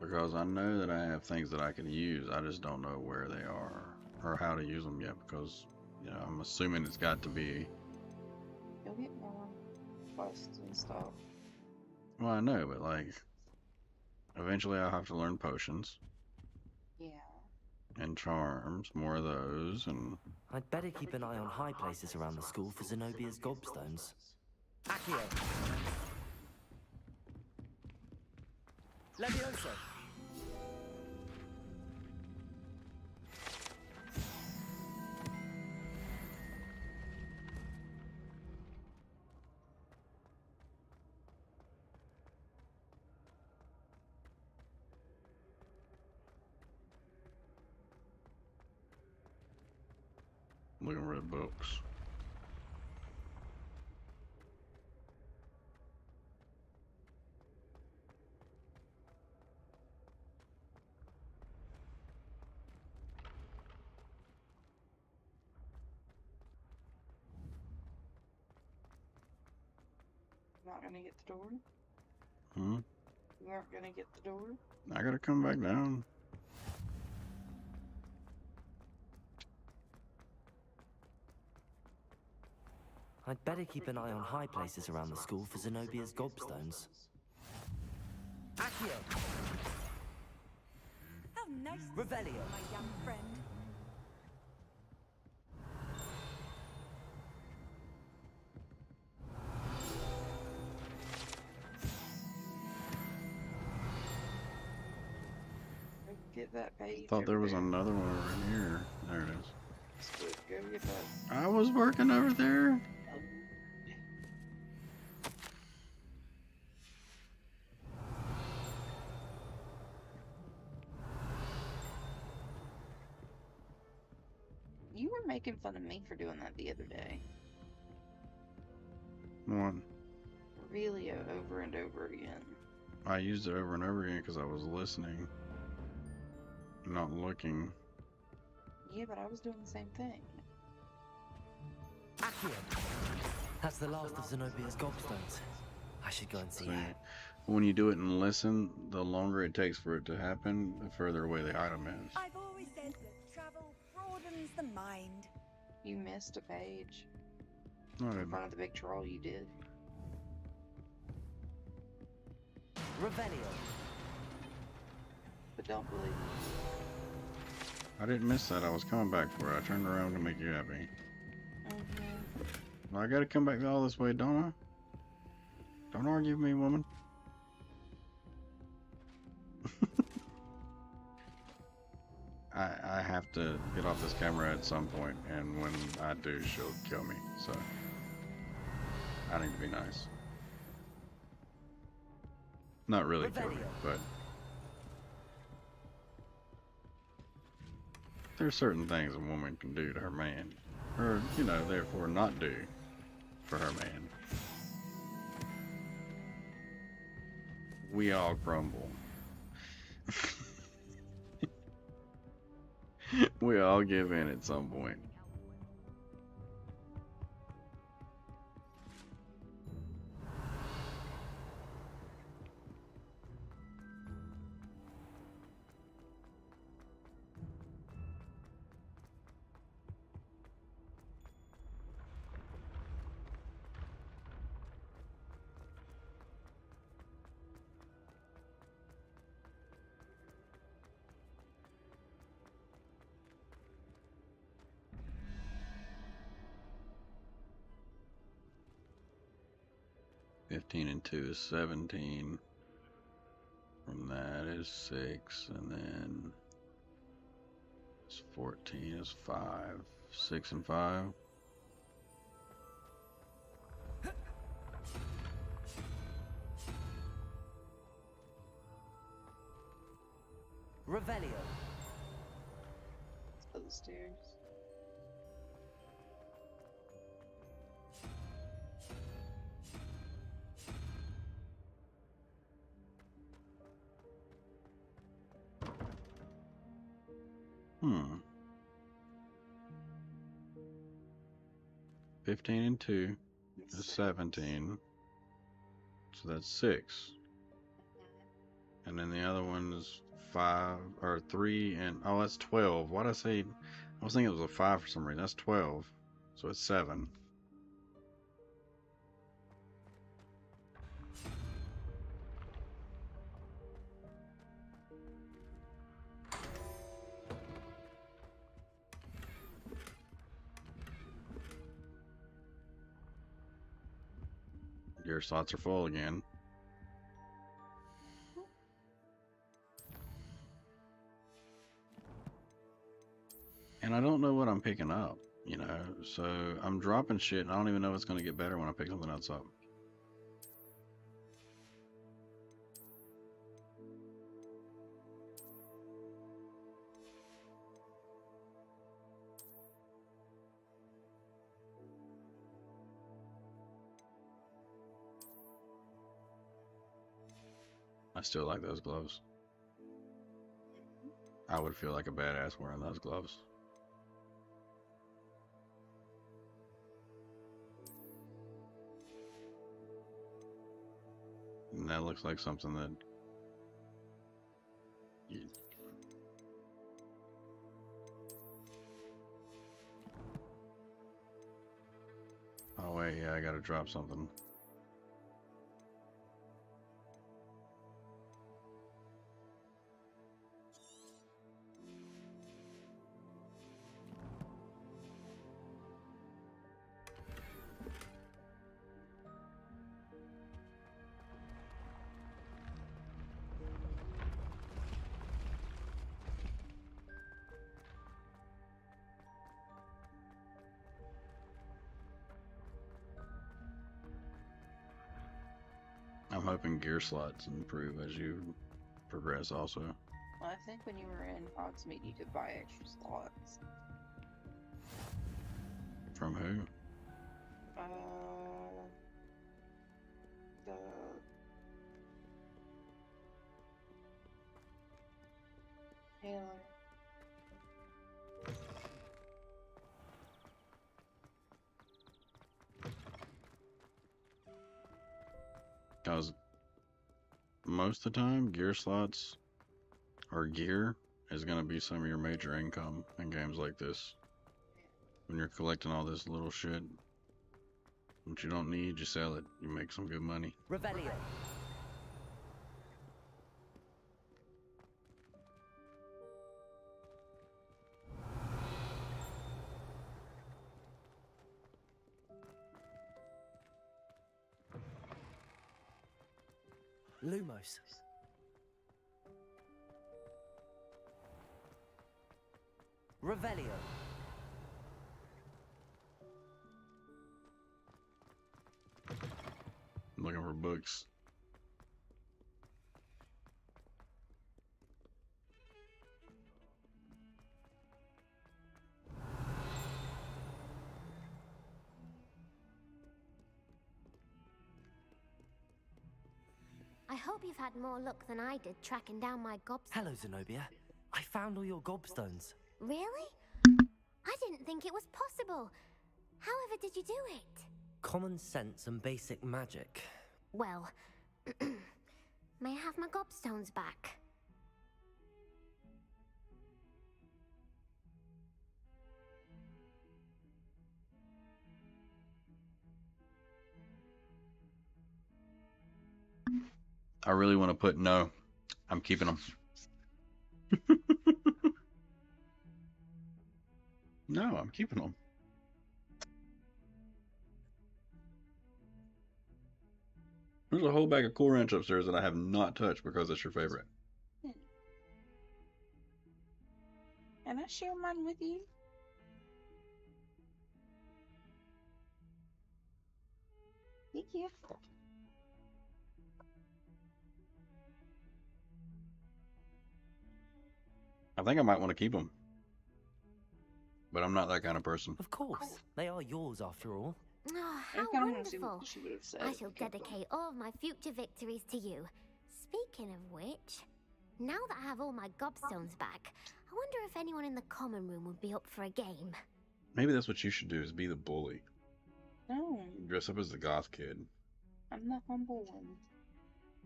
Because I know that I have things that I can use. I just don't know where they are or how to use them yet. Because, you know, I'm assuming it's got to be. You'll get more quests and stuff. Well, I know, but like, eventually I'll have to learn potions. Yeah. And charms, more of those, and... I'd better keep an eye on high places around the school for Zenobia's gobstones. Accio! Levioso! Looking for the books. Not gonna get the door? Hmm? You aren't gonna get the door? I gotta come back down. I'd better keep an eye on high places around the school for Zenobia's gobstones. Accio! How nice to Revelio. see you, my young friend. Get that page. Thought there over was there. another one over in here. There it is. Let's go get that. I was working over there. You were making fun of me for doing that the other day. One. Really over and over again. I used it over and over again because I was listening, not looking. Yeah, but I was doing the same thing. Accio! That's the last of Zenobia's gobstones. I should go and see So her. when you do it and listen, the longer it takes for it to happen, the further away the item is. I've always said that travel broadens the mind. You missed a page. No, I In didn't. front of the big troll, you did. Revelio. But don't believe me. I didn't miss that. I was coming back for it. I turned around to make you happy. Well, I gotta come back all this way, don't I? Don't argue with me, woman. I have to get off this camera at some point, and when I do, she'll kill me, so I need to be nice. Not really kill me, but there's certain things a woman can do to her man, or, you know, therefore not do for her man. We all crumble. We all give in at some point. Fifteen and 2 is 17. From that is 6, and then 14 is 5. 6 and 5. Revelio. Let's go the stairs. 15 and 2 is 17. So that's 6. And then the other one is 5 or 3 and oh, that's 12. Why did I say? I was thinking it was a 5 for some reason. That's 12. So it's 7. Your slots are full again. And I don't know what I'm picking up, you know, so I'm dropping shit and I don't even know if it's going to get better when I pick something else up. I still like those gloves. I would feel like a badass wearing those gloves. And that looks like something that oh wait, yeah, I gotta drop something. I'm hoping gear slots improve as you progress also. Well, I think when you were in Hogsmeade, you could buy extra slots. From who? The Taylor. Because most of the time, gear slots or gear is going to be some of your major income in games like this. When you're collecting all this little shit that you don't need, you sell it. You make some good money. Revelio. Lumos. Revelio. I'm looking for books. I hope you've had more luck than I did tracking down my gobstones. Hello, Zenobia. I found all your gobstones. Really? I didn't think it was possible. However did you do it? Common sense and basic magic. Well, may I have my gobstones back? I really want to put no. I'm keeping them. No, I'm keeping them. There's a whole bag of Cool Ranch upstairs that I have not touched because it's your favorite. Can I share mine with you? Thank you. I think I might want to keep them. But I'm not that kind of person. Of course. They are yours after all. Oh, I how kinda wanna see what wonderful. she would have said I if shall we kept them. dedicate all of my future victories to you. Speaking of which, now that I have all my gobstones back, I wonder if anyone in the common room would be up for a game. Maybe that's what you should do, is be the bully. No, Dress up as the goth kid. I'm the humble one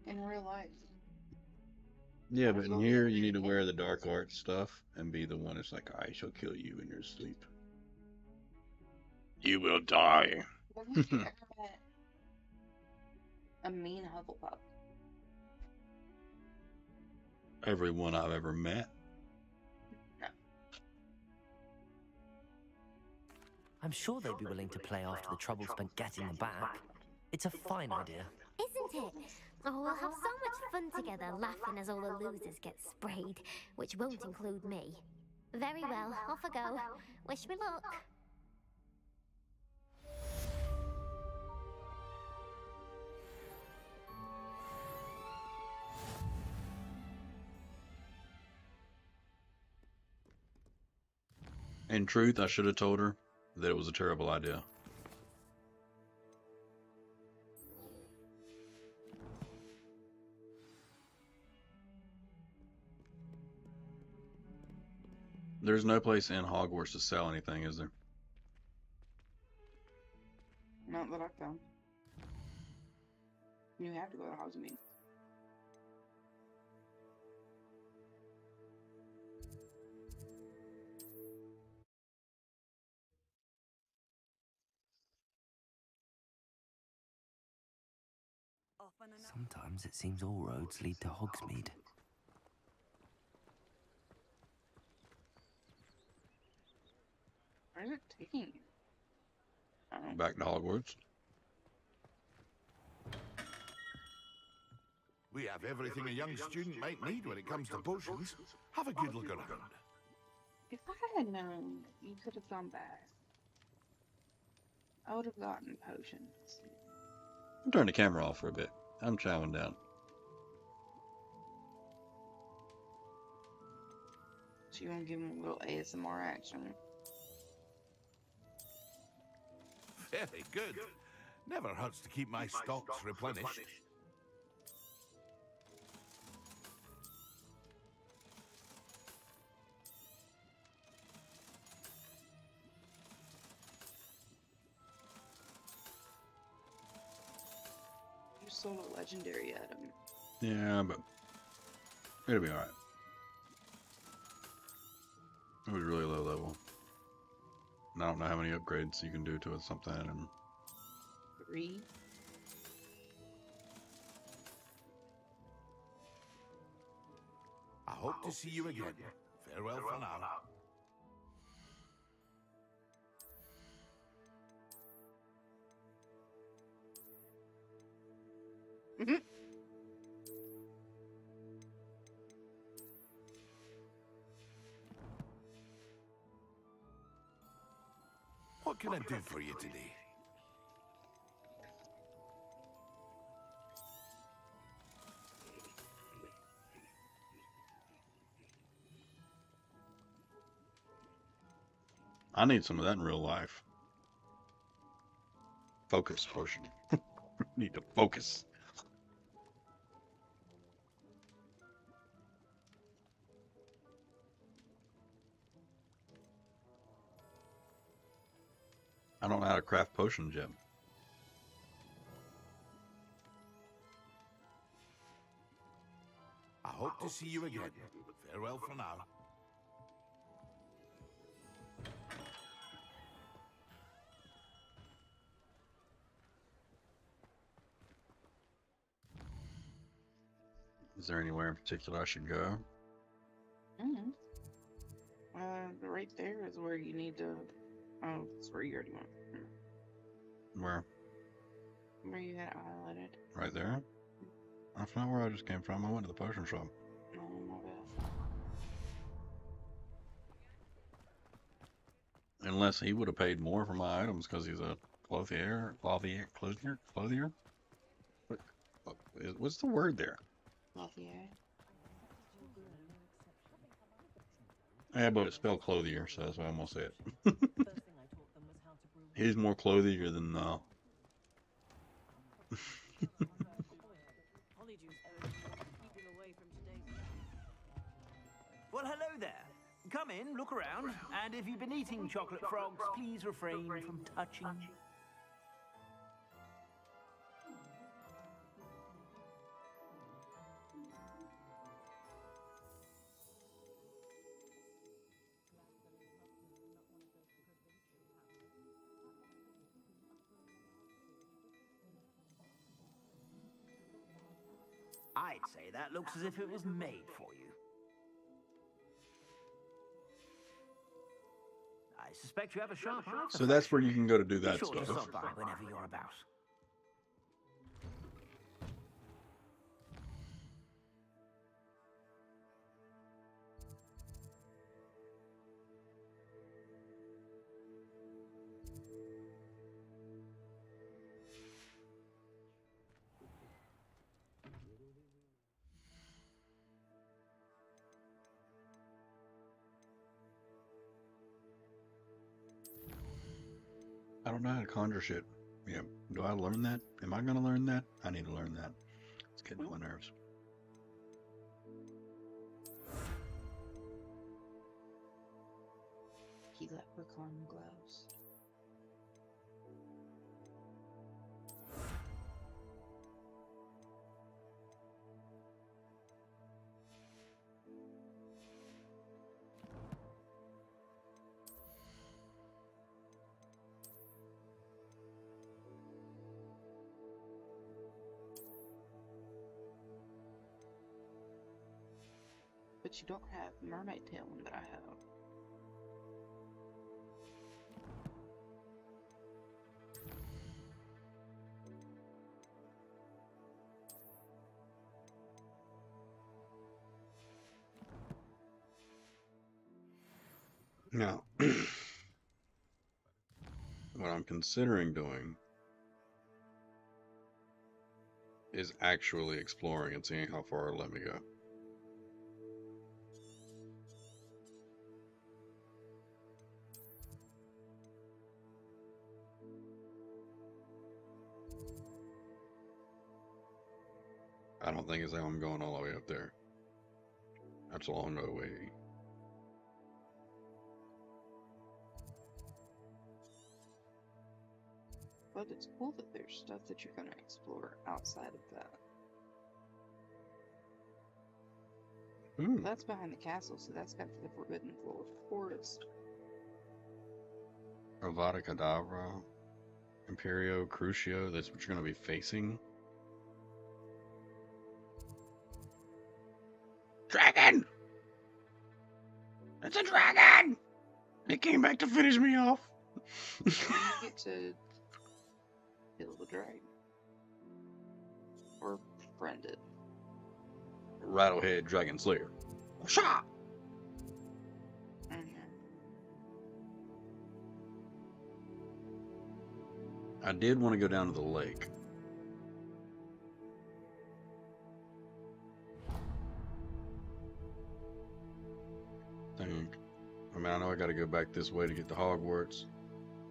in real life. Yeah, but in here you need to wear the dark arts stuff and be the one that's like, I shall kill you in your sleep. You will die. Have you ever met a mean Hufflepuff? Everyone I've ever met. No. I'm sure they'd be willing to play after the trouble spent getting them back. It's a fine idea. Isn't it? Oh, we'll have so much fun together laughing as all the losers get sprayed, which won't include me. Very well, off I go. Wish me luck. In truth, I should have told her that it was a terrible idea. There's no place in Hogwarts to sell anything, is there? Not that I found. You have to go to Hogsmeade. Sometimes it seems all roads lead to Hogsmeade. Where is it taking you? Back to Hogwarts. We have everything a young student might need when it comes to potions. Have a good look around. If I had known you could have gone back, I would have gotten potions. Turn the camera off for a bit. I'm chowing down. So you want to give him a little ASMR action? Very good. Never hurts to keep my stocks replenished. You sold a legendary item. Yeah, but it'll be alright. It was really low level. And I don't know how many upgrades you can do to it, something. And 3. I hope to see you again. Farewell for now. What can I do for you today? I need some of that in real life. Focus potion. Need to focus. I don't know how to craft potions yet. I hope to see you again. Farewell for now. Is there anywhere in particular I should go? Right there is where you need to. Oh, it's where you already went. Where? Where you had it highlighted. Right there? That's not where I just came from. I went to the potion shop. Oh, my bad. Unless he would have paid more for my items because he's a clothier. What's the word there? Clothier. Yeah, but it's spelled clothier, so that's why I'm gonna say it. He's more clothier than Well, hello there. Come in, look around, and if you've been eating chocolate frogs, please refrain from touching. I'd say that looks as if it was made for you. I suspect you have a sharp eye for So that's where fashion. you can go to do Be that sure to stuff. stop by whenever you're about. I don't know how to conjure shit. Yeah. Do I learn that? Am I going to learn that? I need to learn that. It's getting on my nerves. He leprechaun gloves. But you don't have mermaid tail one that I have. Now, what I'm considering doing is actually exploring and seeing how far it'll let me go. I don't think it's how I'm going all the way up there. That's a long way. But it's cool that there's stuff that you're going to explore outside of that. That's behind the castle, so that's got the Forbidden Forest. Avada Kedavra, Imperio, Crucio, that's what you're going to be facing. Dragon! It's a dragon! It came back to finish me off. You get to kill the dragon. Or friend it. Rattlehead Dragon Slayer. Shot! I did want to go down to the lake. I mean, I know I got to go back this way to get to Hogwarts.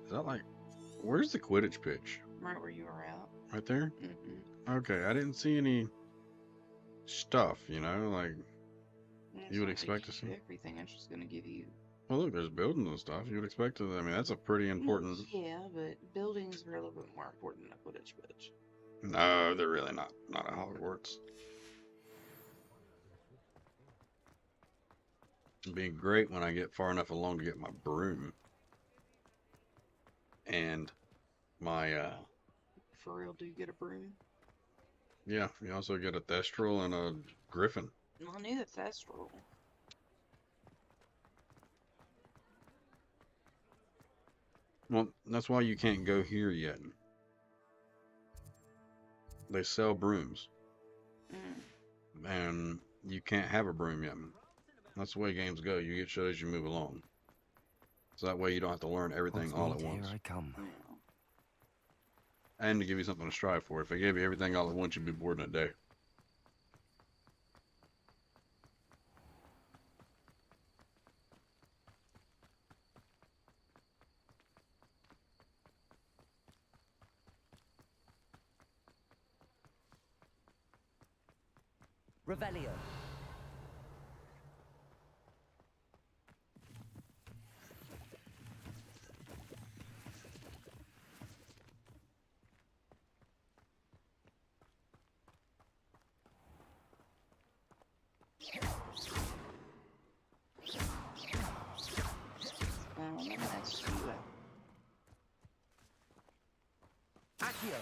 Is that like, where's the Quidditch pitch? Right where you were at. Right there? Mm-hmm. Okay, I didn't see any stuff, you know, like you would expect to see. Everything I'm just going to give you. Well, look, there's buildings and stuff. You would expect to, I mean, that's a pretty important. Yeah, but buildings are a little bit more important than a Quidditch pitch. No, they're really not. Not at Hogwarts. It'd be great when I get far enough along to get my broom. And my, For real, do you get a broom? yeah, you also get a Thestral and a Griffin. Well, I knew the Thestral. Well, that's why you can't go here yet. They sell brooms. And you can't have a broom yet. That's the way games go. You get shut as you move along. So that way you don't have to learn everything all at once. Here I come. And to give you something to strive for. If I gave you everything all at once, you'd be bored in a day. Revelio. That's Accio.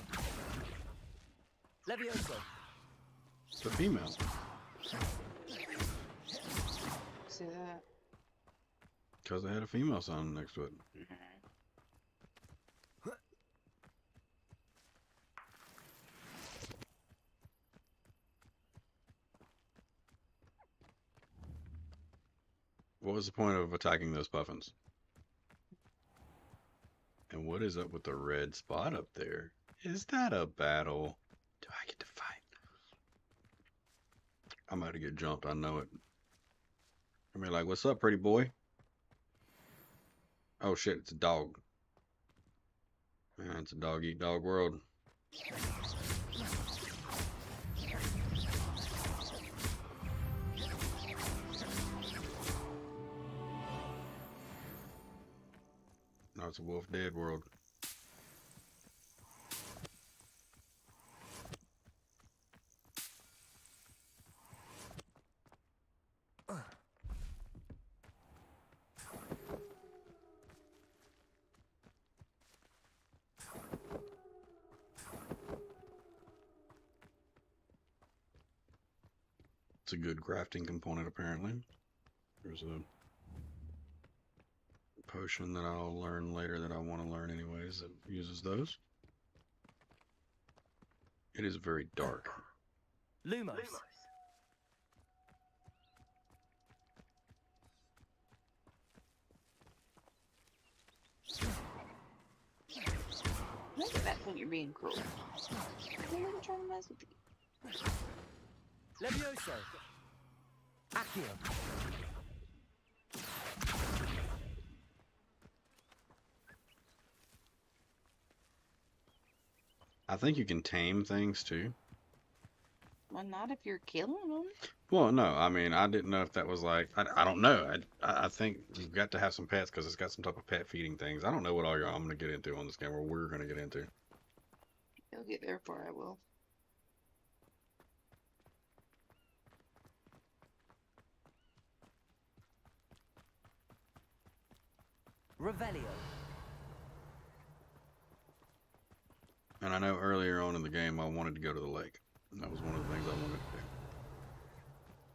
Levioso. It's a female. See that? Because they had a female sign next to it. What was the point of attacking those puffins? And what is up with the red spot up there? Is that a battle? Do I get to fight? I'm about to get jumped, I know it. I'm like, what's up, pretty boy? Oh shit, it's a dog. Man, it's a dog-eat-dog world. No, it's a wolf dead world. It's a good crafting component, apparently. There's a potion that I'll learn later that I want to learn anyways that uses those. It is very dark. Lumos. Look at that when you're being cruel. I'm not trying to mess with you. Levioso. Accio. I think you can tame things too. Well, not if you're killing them. Well, no, I mean, I didn't know if that was like, I don't know. I think you've got to have some pets because it's got some type of pet feeding things. I don't know what all I'm going to get into on this game, or we're going to get into. You'll get there before I will. Revelio. And I know earlier on in the game I wanted to go to the lake. That was one of the things I wanted to do.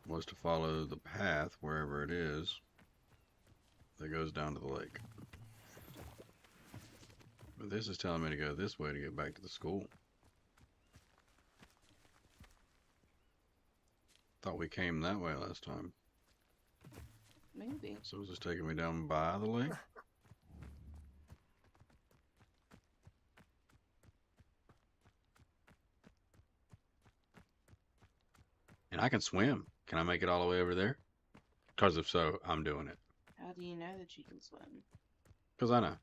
Was to follow the path wherever it is that goes down to the lake. But this is telling me to go this way to get back to the school. Thought we came that way last time. Maybe. So is this taking me down by the lake? And I can swim. Can I make it all the way over there? Because if so, I'm doing it. How do you know that you can swim? Because I know.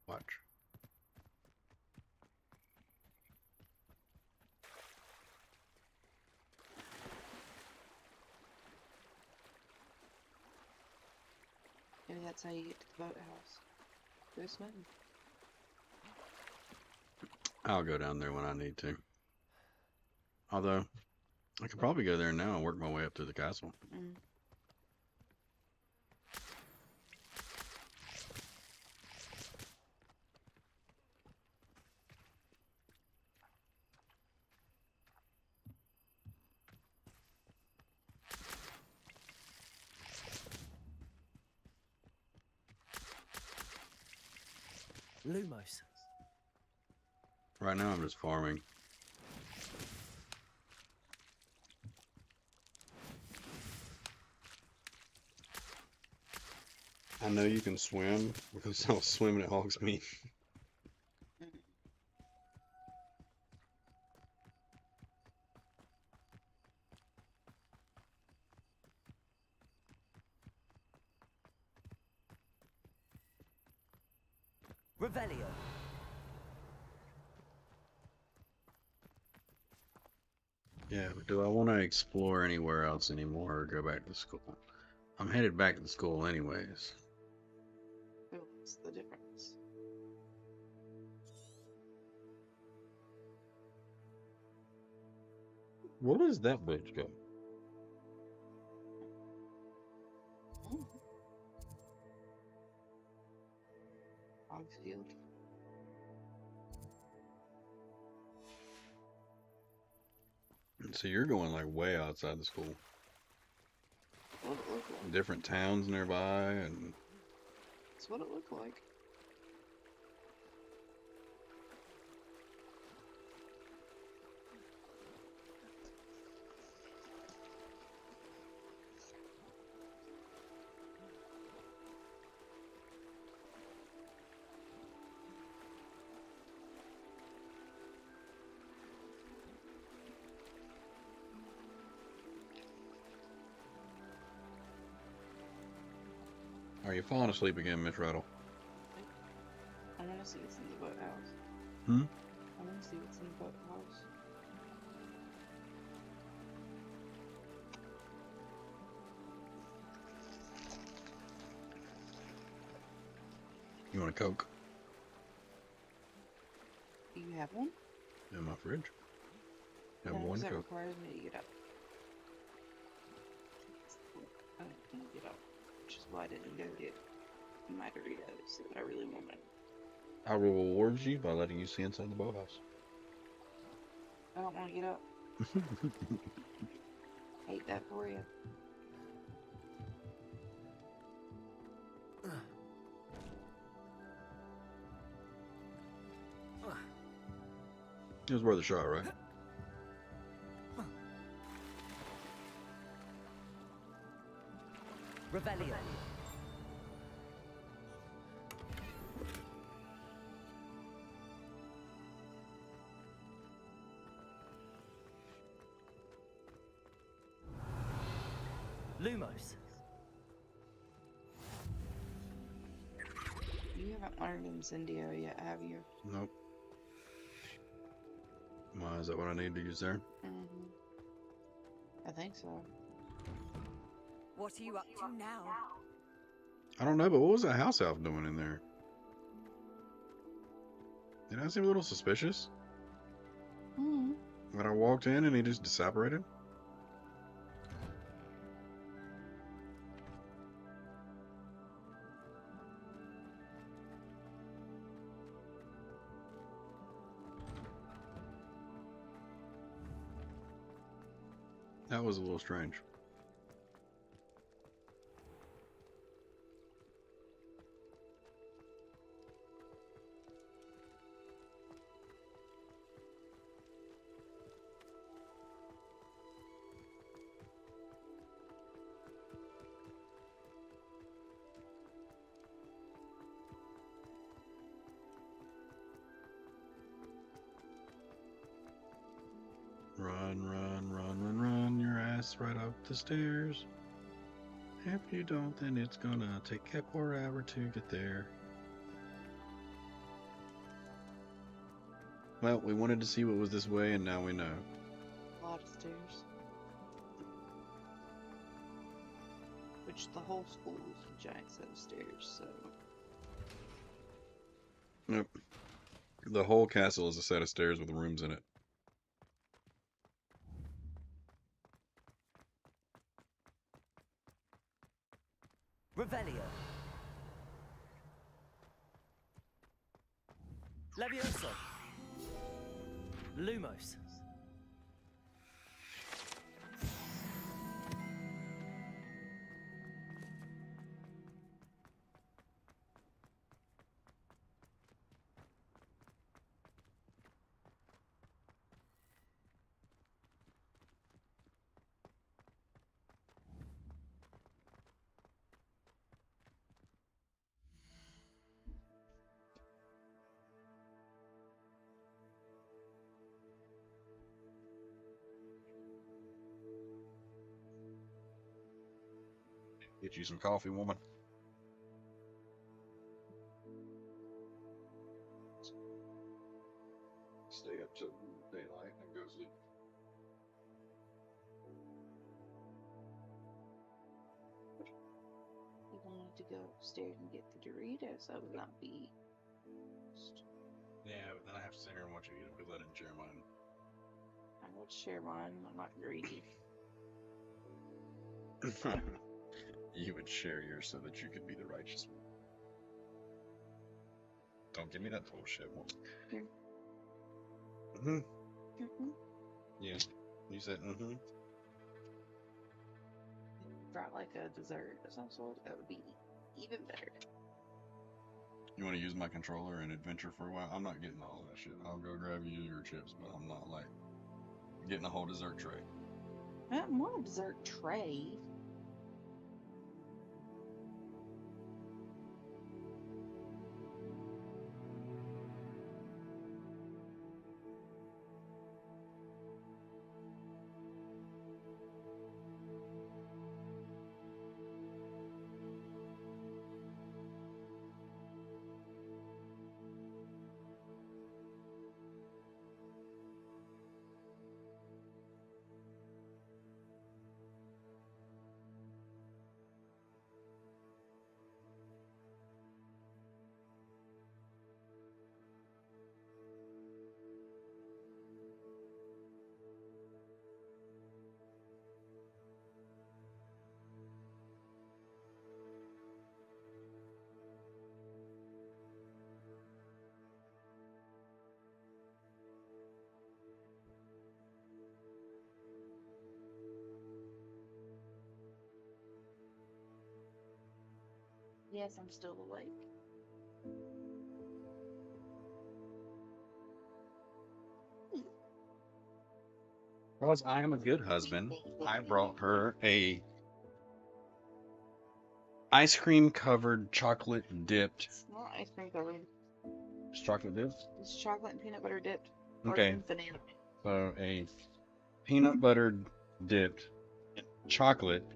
Watch. Maybe that's how you get to the boathouse. Go swimming. I'll go down there when I need to. Although, I could probably go there now and work my way up to the castle. Mm. Lumos. Right now I'm just farming. I know you can swim because I was swimming at Hogsmeade. Revelio. Yeah, but do I want to explore anywhere else anymore or go back to school? I'm headed back to the school anyways. What's the difference? Where does that bitch go? Oxfield. So you're going like way outside the school. What it look like? Different towns nearby, and That's what it looked like. are you falling asleep again, Miss Rattle? I want to see what's in the boathouse. Hmm? I want to see what's in the boathouse. You want a Coke? Do you have one? In my fridge. Have No, one 'cause that Coke. requires me to get up. I can't get up, which is why I didn't go get my Doritos that I really wanted. I will reward you by letting you see inside the boathouse. I don't want to get up. Hate that for you. It was worth a shot, right? Revelio. Lumos. You haven't learned Incendio yet, have you? Nope. Why, is that what I need to use there? I think so. What are you up to now? I don't know, but what was that house elf doing in there? Did I seem a little suspicious? Hmm. When I walked in and he just disapparated? That was a little strange. Run, run, run, run, run your ass right up the stairs. If you don't, then it's gonna take forever to get there. Well, we wanted to see what was this way, and now we know. A lot of stairs. Which the whole school is a giant set of stairs, so. Yep. The whole castle is a set of stairs with rooms in it. Revelio. Levioso. Lumos. Get you some coffee, woman. Stay up till daylight and go sleep. We wanted to go upstairs and get the Doritos. I would not be. Yeah, but then I have to sit here and watch you eat them because I didn't share mine. I would share mine. I'm not greedy. You would share yours so that you could be the righteous one. Don't give me that bullshit one. Yeah. You said Brought like a dessert of some sort, that would be even better. You want to use my controller and adventure for a while? I'm not getting all that shit. I'll go grab you your chips, but I'm not like getting a whole dessert tray. I don't want a dessert tray. Yes, I'm still awake. Because I am a good husband, I brought her a ice cream covered chocolate dipped. It's not ice cream covered. It's chocolate dipped? It's chocolate and peanut butter dipped. Okay. Banana. So a peanut butter dipped chocolate,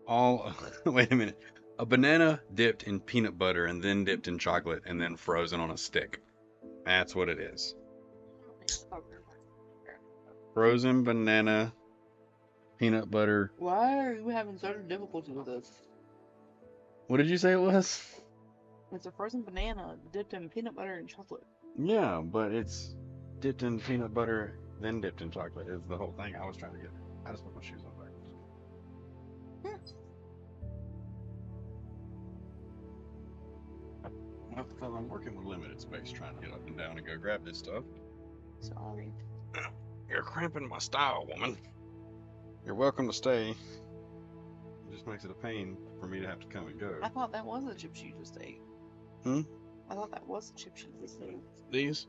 all wait a minute. A banana dipped in peanut butter and then dipped in chocolate and then frozen on a stick. That's what it is. Frozen banana, peanut butter. Why are you having such difficulty with this? What did you say it was? It's a frozen banana dipped in peanut butter and chocolate. Yeah, but it's dipped in peanut butter, then dipped in chocolate is the whole thing I was trying to get. I just put my shoes on backwards. Well, because I'm working with limited space trying to get up and down and go grab this stuff. Sorry. You're cramping my style, woman. You're welcome to stay. It just makes it a pain for me to have to come and go. I thought that was the chips you just ate. Hmm? I thought that was the chips you just ate. These?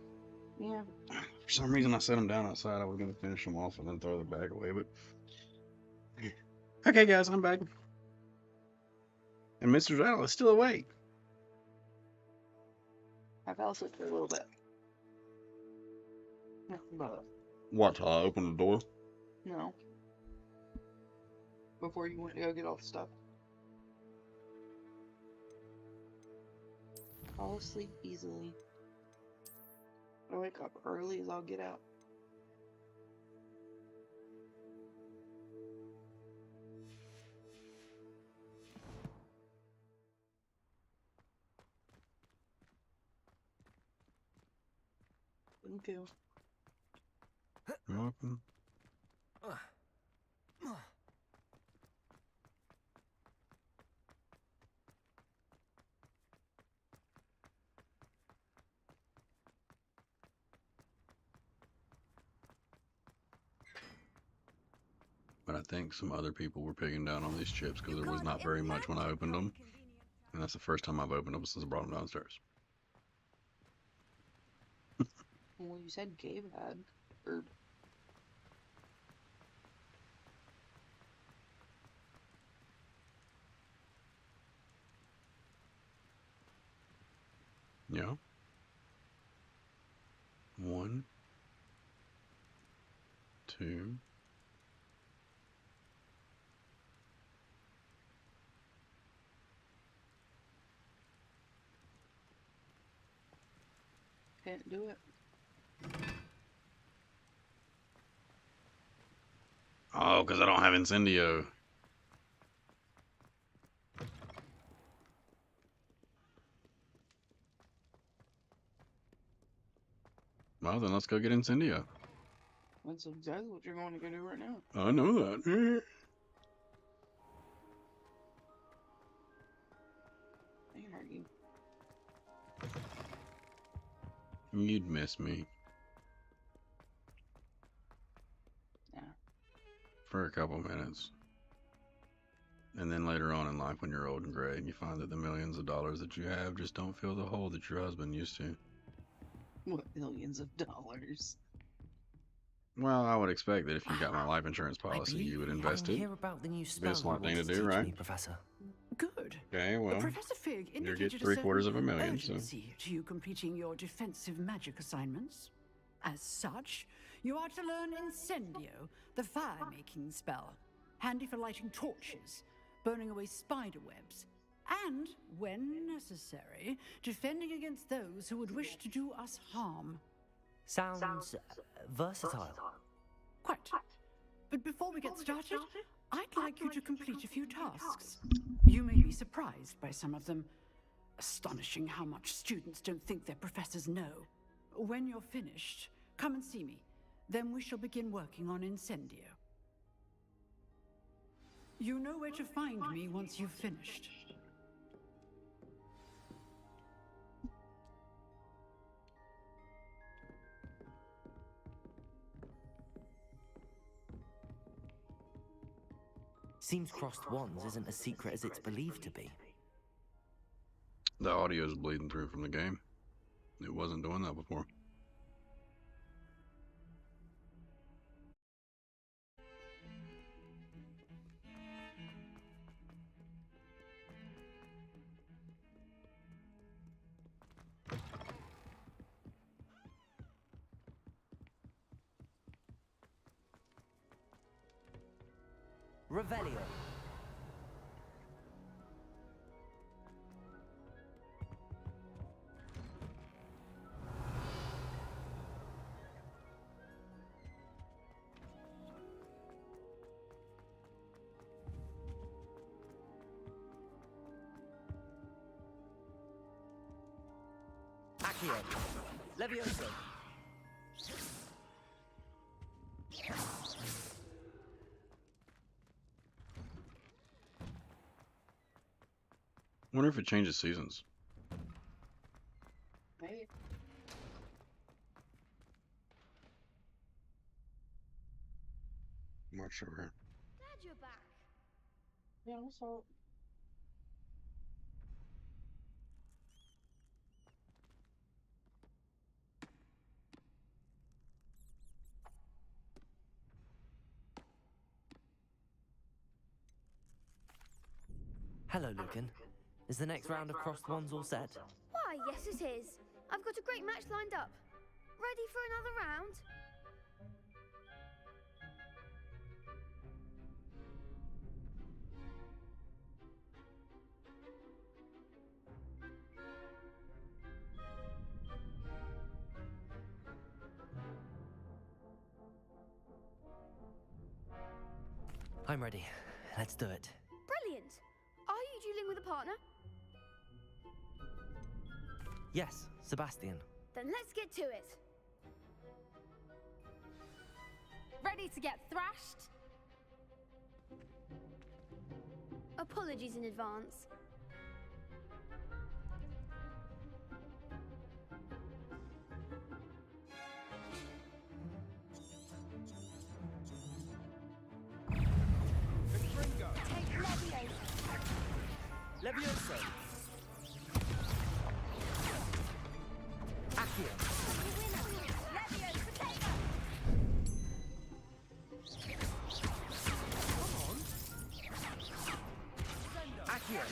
Yeah. For some reason, I set them down outside. I was going to finish them off and then throw the bag away, but... Okay, guys, I'm back. And Mr. Rattle is still awake. I fell asleep for a little bit. No, but What, till I open the door? no. Before you went to go get all the stuff. Fall asleep easily. I wake up early as I'll get out. Thank you. You're welcome. But I think some other people were picking down on these chips because there was not very much when I opened them. And that's the first time I've opened them since I brought them downstairs. Well, you said Gabe had. Or Yeah. 1, 2. can't do it. Oh, because I don't have Incendio. Well, then let's go get Incendio. That's exactly what you're going to go do right now. I know that. you. You'd miss me. Yeah. For a couple minutes. And then later on in life, when you're old and gray, and you find that the millions of dollars that you have just don't fill the hole that your husband used to. What millions of dollars? Well, I would expect that if you got my life insurance policy, you would invest it. Hear about the new It'd be a spell smart you thing to wanted do, teach right? me, Professor. Good. Okay, well, Professor Fig you indicated get a certain 750,000, so. urgency to you completing your defensive magic assignments. As such, you are to learn Incendio, the fire-making spell, handy for lighting torches, burning away spider webs, and, when necessary, defending against those who would wish to do us harm. Sounds versatile. Quite. But before we get started, I'd like you to complete a few tasks. You may be surprised by some of them. Astonishing how much students don't think their professors know. When you're finished, come and see me. Then we shall begin working on Incendio. You know where to find me once you've finished. Seems crossed wands isn't as secret as it's believed to be. The audio's bleeding through from the game. It wasn't doing that before. Revelio. Accio. Levioso. Wonder if it changes seasons. Maybe. I'm not sure. Glad you're back. Yeah, also. Hello, Lucan. Is the next round of crossed wands all set? Why, yes it is. I've got a great match lined up. Ready for another round? I'm ready. Let's do it. Brilliant. Are you dueling with a partner? Yes, Sebastian. Then let's get to it. Ready to get thrashed? Apologies in advance. Take Levioso. Levioso. Accio. Levioso, potato. Accio.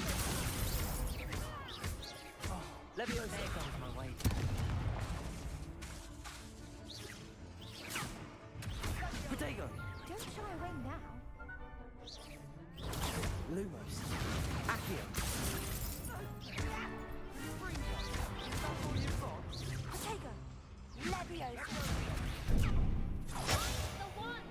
Levioso. There goes my way. Potato. Don't shy away now. Lumos. Accio. Potato. Levioso. The one.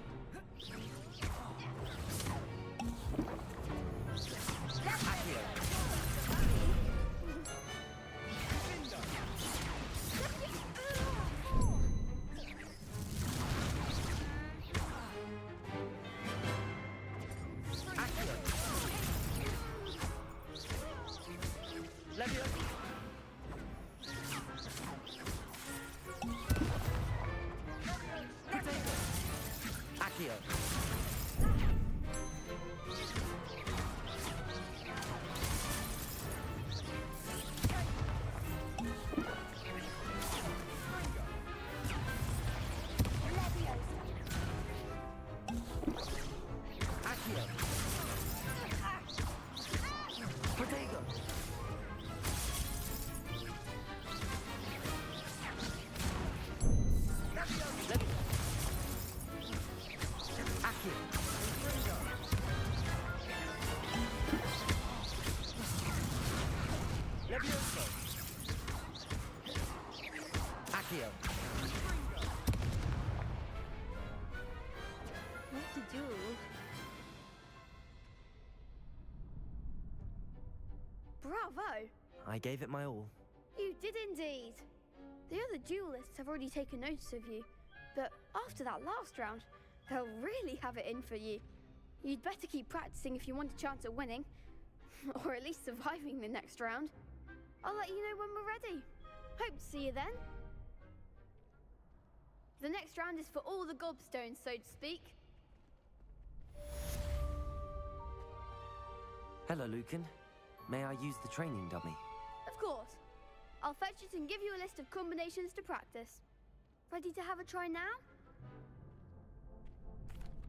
Accio. What to do? Bravo! I gave it my all. You did indeed. The other duelists have already taken notice of you, but after that last round, they'll really have it in for you. You'd better keep practicing if you want a chance at winning, or at least surviving the next round. I'll let you know when we're ready. Hope to see you then. The next round is for all the gobstones, so to speak. Hello, Lucan. May I use the training dummy? Of course. I'll fetch it and give you a list of combinations to practice. Ready to have a try now?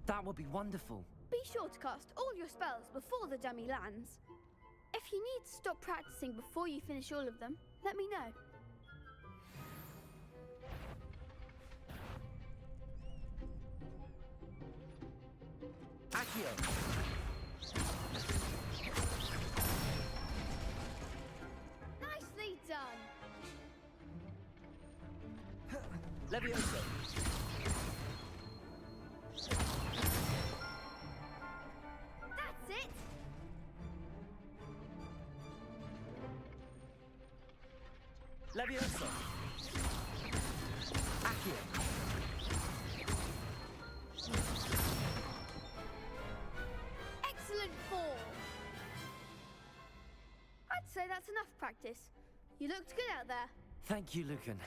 That would be wonderful. Be sure to cast all your spells before the dummy lands. If you need to stop practicing before you finish all of them, let me know. Accio. Nicely done. Levioso. That's it. Levioso. Accio. Excellent form. I'd say that's enough practice. You looked good out there. Thank you, Lucan.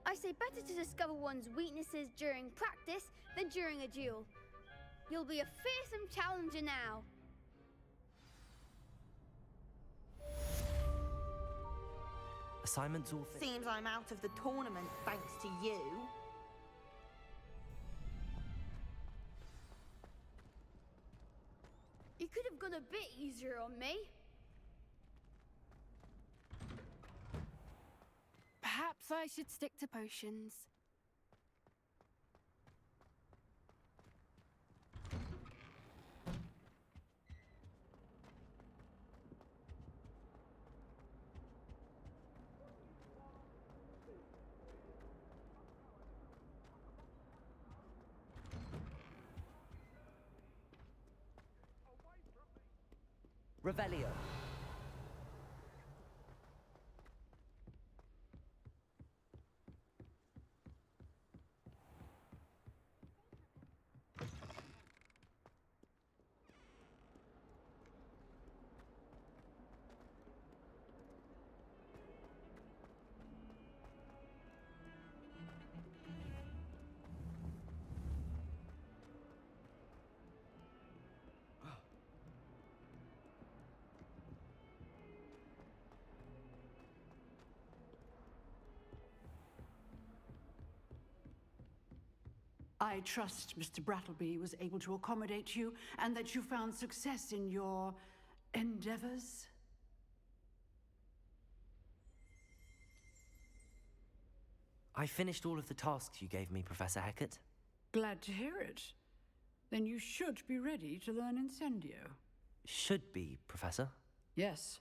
I say better to discover one's weaknesses during practice than during a duel. You'll be a fearsome challenger now. Assignments all Seems I'm out of the tournament thanks to you. You could have gone a bit easier on me. Perhaps I should stick to potions. Revelio. I trust Mr. Brattleby was able to accommodate you and that you found success in your endeavors. I finished all of the tasks you gave me, Professor Hecat. Glad to hear it. Then you should be ready to learn Incendio. Should be, Professor. Yes.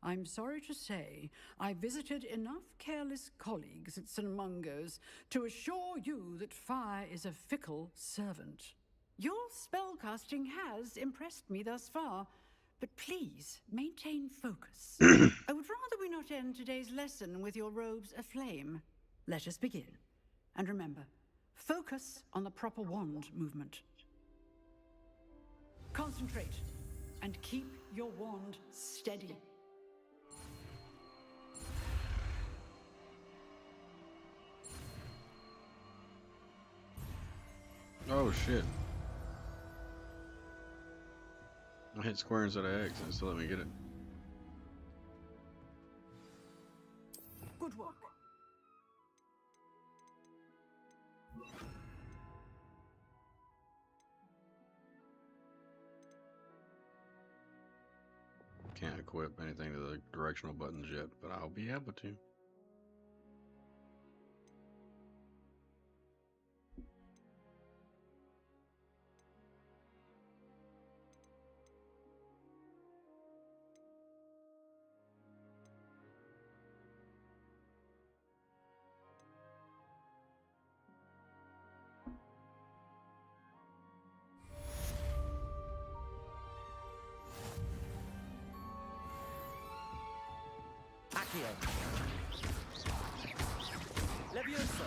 I'm sorry to say, I visited enough careless colleagues at St. Mungo's to assure you that fire is a fickle servant. Your spellcasting has impressed me thus far, but please maintain focus. I would rather we not end today's lesson with your robes aflame. Let us begin. And remember, focus on the proper wand movement. Concentrate and keep your wand steady. Oh shit. I hit square instead of X and it still let me get it. Good work. Can't equip anything to the directional buttons yet, but I'll be able to. Accio. Levioso.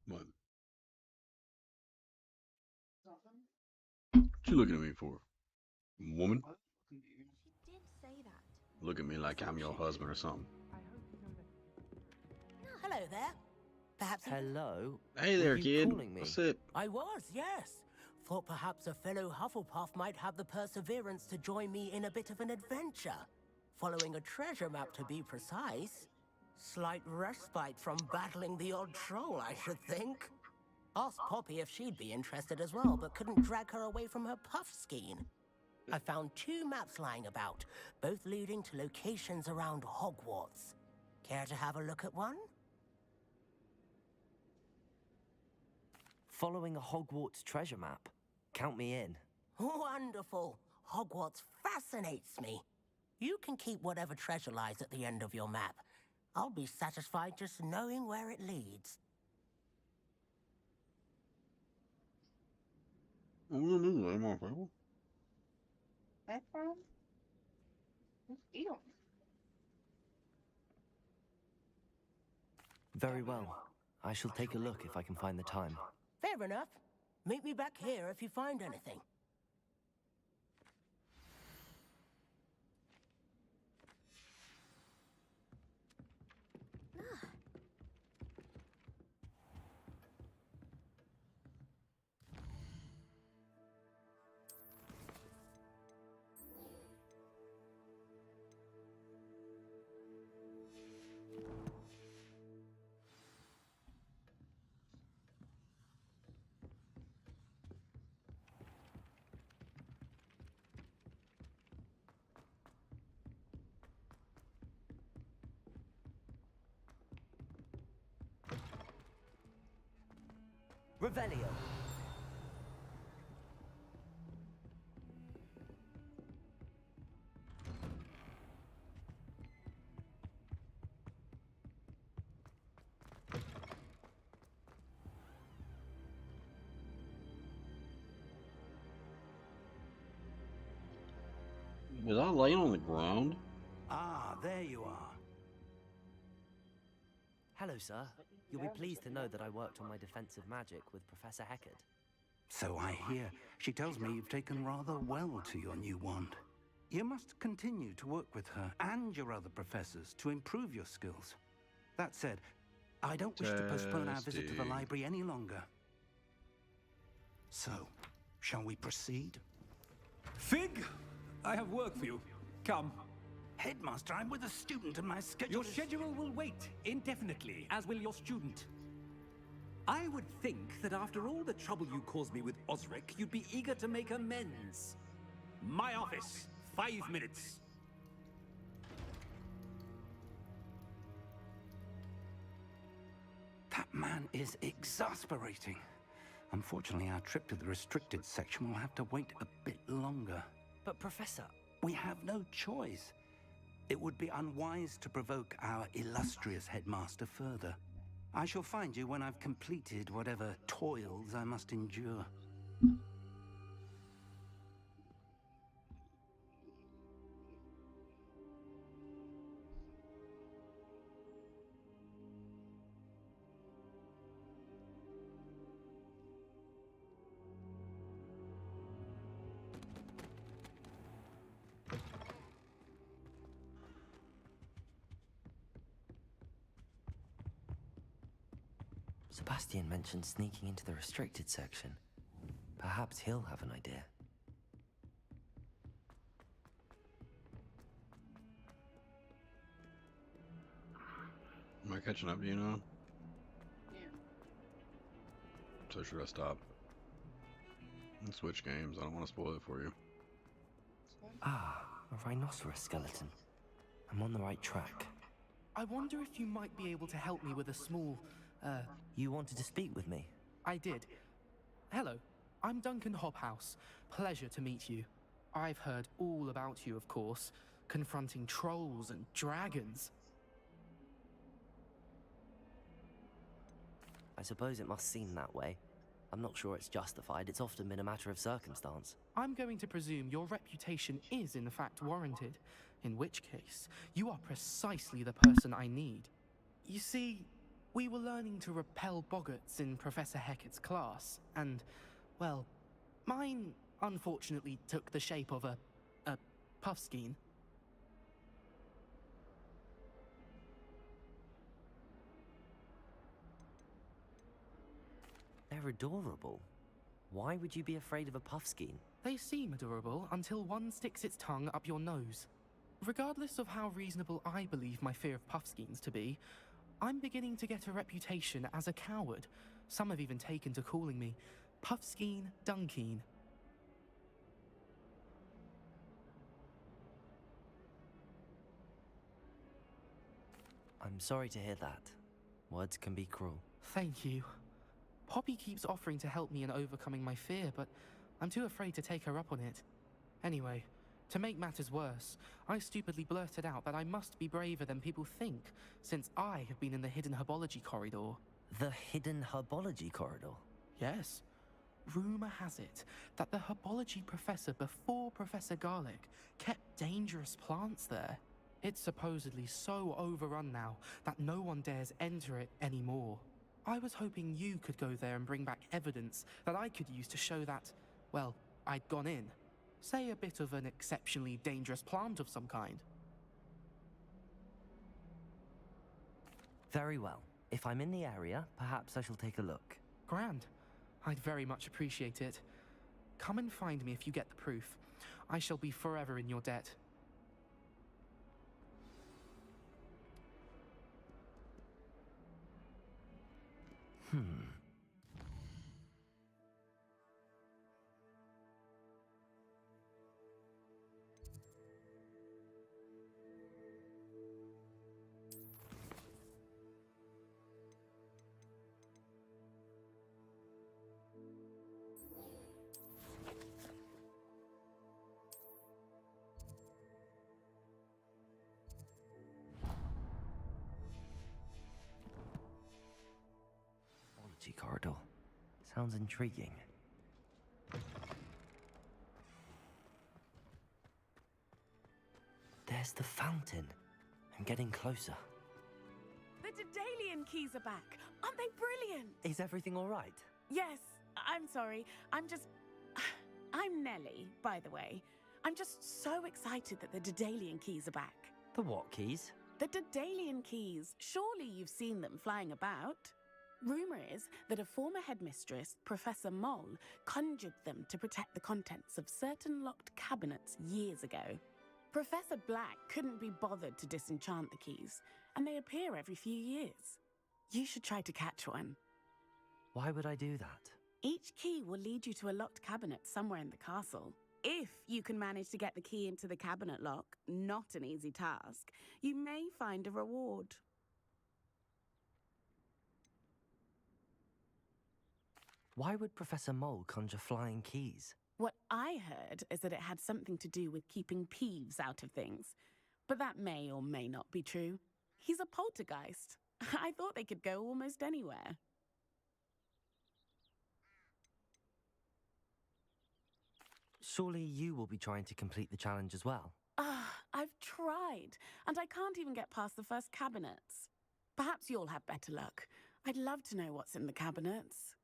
What? What you looking at me for? Woman? She did say that. Look at me like I'm your husband or something. Hello there. Perhaps. Hello. Hey Were there, you kid. calling me? What's up? I was, yes. Thought perhaps a fellow Hufflepuff might have the perseverance to join me in a bit of an adventure. Following a treasure map, to be precise. Slight respite from battling the odd troll, I should think. Asked Poppy if she'd be interested as well, but couldn't drag her away from her puff skein. I found 2 maps lying about, both leading to locations around Hogwarts. Care to have a look at one? Following a Hogwarts treasure map. Count me in. Wonderful. Hogwarts fascinates me. You can keep whatever treasure lies at the end of your map. I'll be satisfied just knowing where it leads. Background? Ew. Very well. I shall take a look if I can find the time. Fair enough. Meet me back here if you find anything. Revelio. Was I laying on the ground? Ah, there you are. Hello, sir. You'll be pleased to know that I worked on my defensive magic with Professor Heckard. So I hear. She tells me you've taken rather well to your new wand. You must continue to work with her and your other professors to improve your skills. That said, I don't wish to postpone our visit to the library any longer. So, shall we proceed? Fig, I have work for you. Come. Headmaster, I'm with a student and my schedule Your schedule will wait indefinitely, as will your student. I would think that after all the trouble you caused me with Osric, you'd be eager to make amends. My office, 5 minutes. That man is exasperating. Unfortunately, our trip to the restricted section will have to wait a bit longer. But, Professor... We have no choice. It would be unwise to provoke our illustrious headmaster further. I shall find you when I've completed whatever toils I must endure. Sebastian mentioned sneaking into the restricted section. Perhaps he'll have an idea. Am I catching up, do you know? Yeah. So should I stop? And switch games. I don't want to spoil it for you. Ah, a rhinoceros skeleton. I'm on the right track. I wonder if you might be able to help me with a small, You wanted to speak with me? I did. Hello, I'm Duncan Hobhouse. Pleasure to meet you. I've heard all about you, of course, confronting trolls and dragons. I suppose it must seem that way. I'm not sure it's justified. It's often been a matter of circumstance. I'm going to presume your reputation is in fact warranted, in which case, you are precisely the person I need. You see, we were learning to repel boggarts in Professor Hecat's class, and, well, mine unfortunately took the shape of a puffskein. They're adorable. Why would you be afraid of a puffskein? They seem adorable until one sticks its tongue up your nose. Regardless of how reasonable I believe my fear of puffskeins to be, I'm beginning to get a reputation as a coward. Some have even taken to calling me Puffskein Dunkeen. I'm sorry to hear that. Words can be cruel. Thank you. Poppy keeps offering to help me in overcoming my fear, but I'm too afraid to take her up on it. Anyway, to make matters worse, I stupidly blurted out that I must be braver than people think, since I have been in the hidden herbology corridor. The hidden herbology corridor? Yes. Rumor has it that the herbology professor before Professor Garlic kept dangerous plants there. It's supposedly so overrun now that no one dares enter it anymore. I was hoping you could go there and bring back evidence that I could use to show that, well, I'd gone in. Say a bit of an exceptionally dangerous plant of some kind. Very well. If I'm in the area, perhaps I shall take a look. Grand. I'd very much appreciate it. Come and find me if you get the proof. I shall be forever in your debt. Herbology corridor. Sounds intriguing. There's the fountain. I'm getting closer. The Daedalian keys are back. Aren't they brilliant? Is everything all right? Yes. I'm sorry. I'm Nellie, by the way. I'm just so excited that the Daedalian keys are back. The what keys? The Daedalian keys. Surely you've seen them flying about. Rumour is that a former headmistress, Professor Moll, conjured them to protect the contents of certain locked cabinets years ago. Professor Black couldn't be bothered to disenchant the keys, and they appear every few years. You should try to catch one. Why would I do that? Each key will lead you to a locked cabinet somewhere in the castle. If you can manage to get the key into the cabinet lock, not an easy task, you may find a reward. Why would Professor Mole conjure flying keys? What I heard is that it had something to do with keeping Peeves out of things. But that may or may not be true. He's a poltergeist, I thought they could go almost anywhere. Surely you will be trying to complete the challenge as well. I've tried, and I can't even get past the first cabinets. Perhaps you'll have better luck. I'd love to know what's in the cabinets.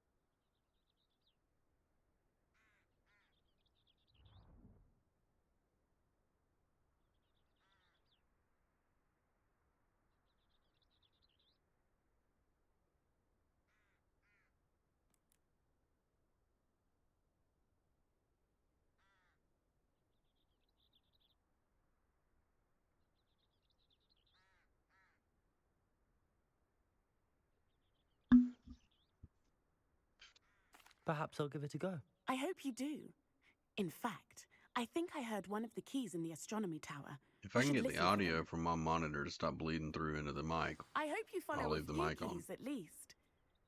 Perhaps I'll give it a go. I hope you do. In fact, I think I heard one of the keys in the astronomy tower. If I You can should get the listen for audio them. from my monitor to stop bleeding through into the mic, I hope you follow I'll a leave the few mic on. keys at least.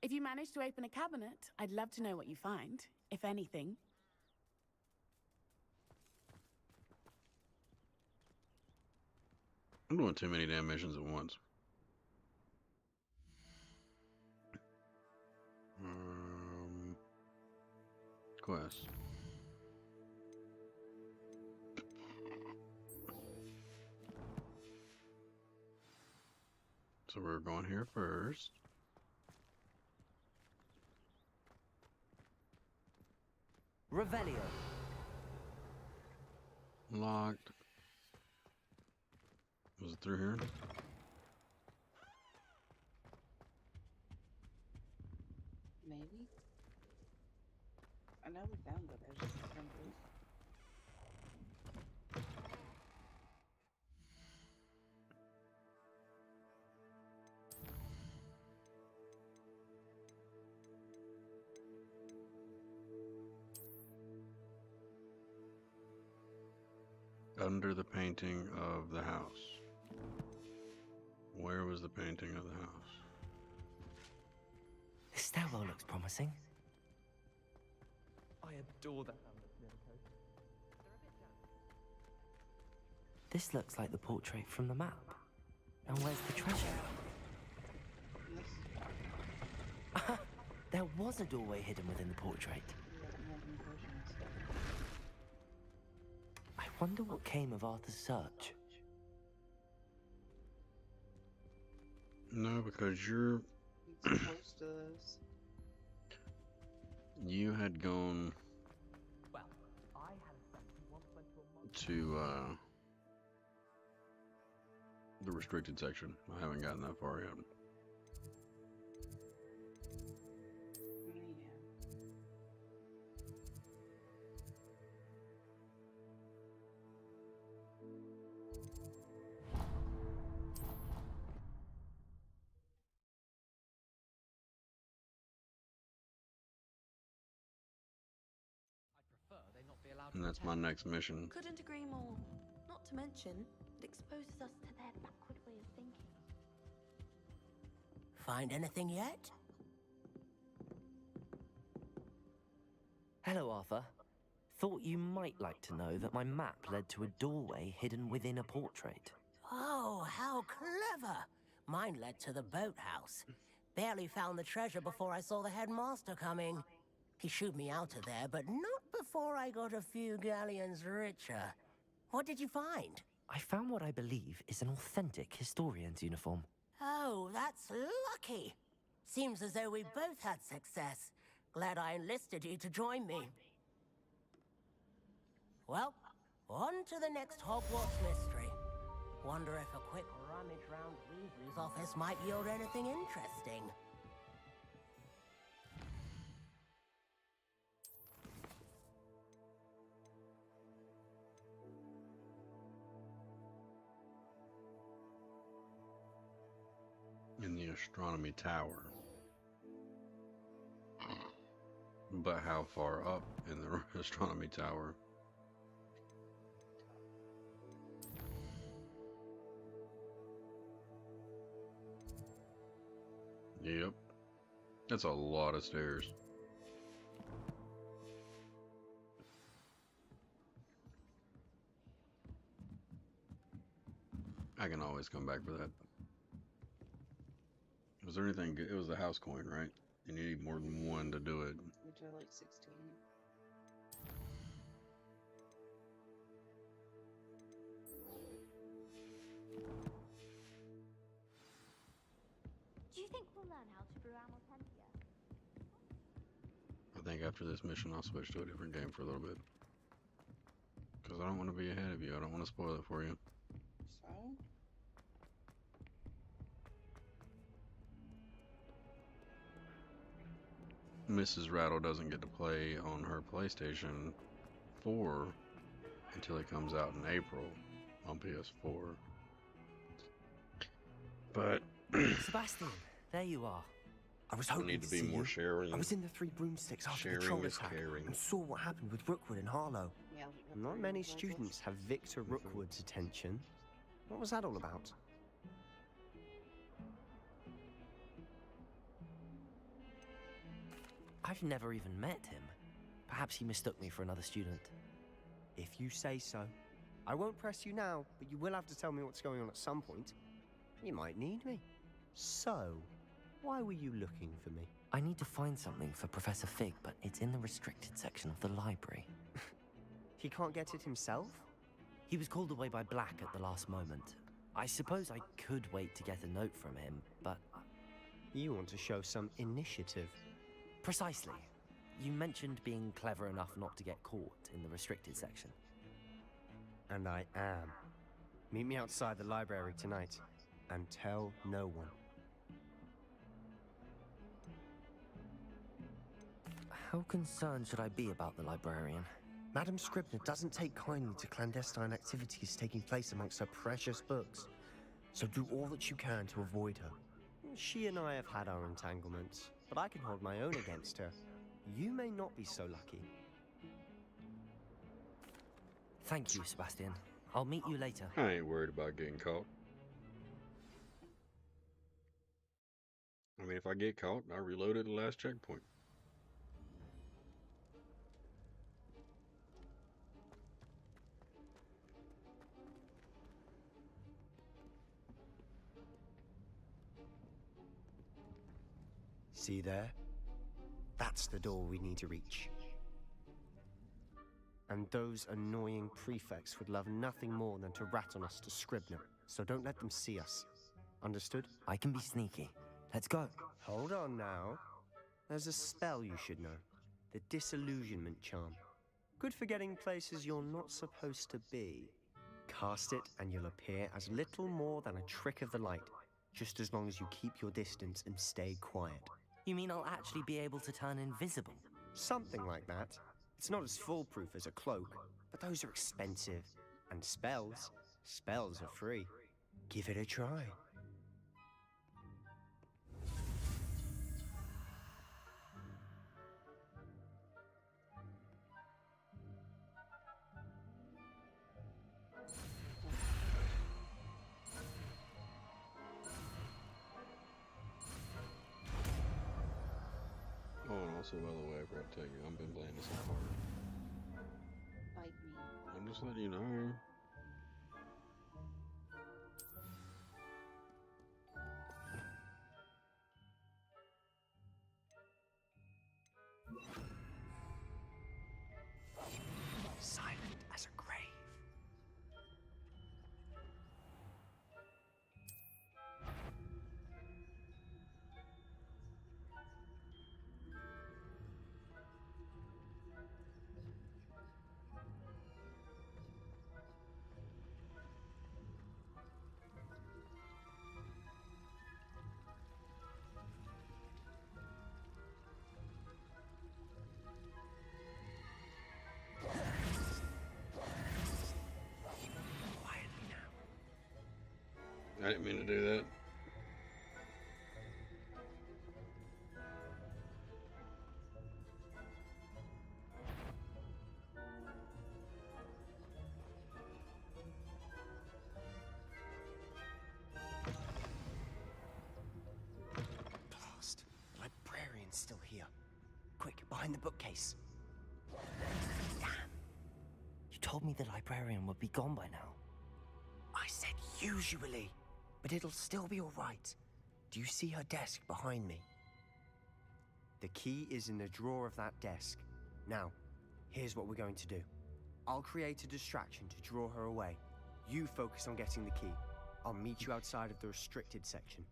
If you manage to open a cabinet, I'd love to know what you find, if anything. I'm doing too many damn missions at once. Quest. So we're going here first. Revelio. Locked. Was it through here? Maybe. I know we found it. I just don't know. Under the painting of the house. Where was the painting of the house? This stairwell looks promising. I adore that. This looks like the portrait from the map. And where's the treasure? There was a doorway hidden within the portrait. I wonder what came of Arthur's search. No, because you're... It's close to us. You had gone Well, I had a friend who once went to a to the restricted section. I haven't gotten that far yet. And that's my next mission. Couldn't agree more. Not to mention, it exposes us to their backward way of thinking. Find anything yet? Hello, Arthur. Thought you might like to know that my map led to a doorway hidden within a portrait. Oh, how clever! Mine led to the boathouse. Barely found the treasure before I saw the headmaster coming. He shooed me out of there, but not before I got a few galleons richer. What did you find? I found what I believe is an authentic historian's uniform. Oh, that's lucky. Seems as though we both had success. Glad I enlisted you to join me. Well, on to the next Hogwarts mystery. Wonder if a quick rummage round Weasley's office might yield anything interesting. In the astronomy tower. But how far up in the astronomy tower? Yep. That's a lot of stairs. I can always come back for that. Was there anything good? It was the house coin, right? And you need more than one to do it. Which are like 16. Do you think we'll learn how to brew Amaltentia? I think after this mission, I'll switch to a different game for a little bit. Because I don't want to be ahead of you. I don't want to spoil it for you. So? Mrs. Rattle doesn't get to play on her PlayStation 4 until it comes out in April on PS4. But Sebastian, there you are. I was I hoping need to be see more you. sharing. I was in the Three Broomsticks after the Sharing troll is attack caring. and saw what happened with Rookwood and Harlow. Yeah. Not many students have Victor Rookwood's attention. What was that all about? I've never even met him. Perhaps he mistook me for another student. If you say so. I won't press you now, but you will have to tell me what's going on at some point. You might need me. So, why were you looking for me? I need to find something for Professor Fig, but it's in the restricted section of the library. He can't get it himself? He was called away by Black at the last moment. I suppose I could wait to get a note from him, but... You want to show some initiative. Precisely. You mentioned being clever enough not to get caught in the restricted section. And I am. Meet me outside the library tonight, and tell no one. How concerned should I be about the librarian? Madam Scribner doesn't take kindly to clandestine activities taking place amongst her precious books, so do all that you can to avoid her. She and I have had our entanglements, but I can hold my own against her. You may not be so lucky. Thank you, Sebastian. I'll meet you later. I ain't worried about getting caught. I mean, if I get caught, I reload at the last checkpoint. See there? That's the door we need to reach. And those annoying prefects would love nothing more than to rat on us to Scribner, so don't let them see us. Understood? I can be sneaky. Let's go. Hold on now. There's a spell you should know. The Disillusionment Charm. Good for getting places you're not supposed to be. Cast it and you'll appear as little more than a trick of the light, just as long as you keep your distance and stay quiet. You mean I'll actually be able to turn invisible? Something like that. It's not as foolproof as a cloak, but those are expensive. And spells are free. Give it a try. Oh, and also, by the way, I forgot to tell you, I've been playing this on hard. Bite me. I'm just letting you know. Silent as a grave. I didn't mean to do that. Blast. The librarian's still here. Quick, behind the bookcase. Damn. You told me the librarian would be gone by now. I said usually, but it'll still be all right. Do you see her desk behind me? The key is in the drawer of that desk. Now, here's what we're going to do. I'll create a distraction to draw her away. You focus on getting the key. I'll meet you outside of the restricted section.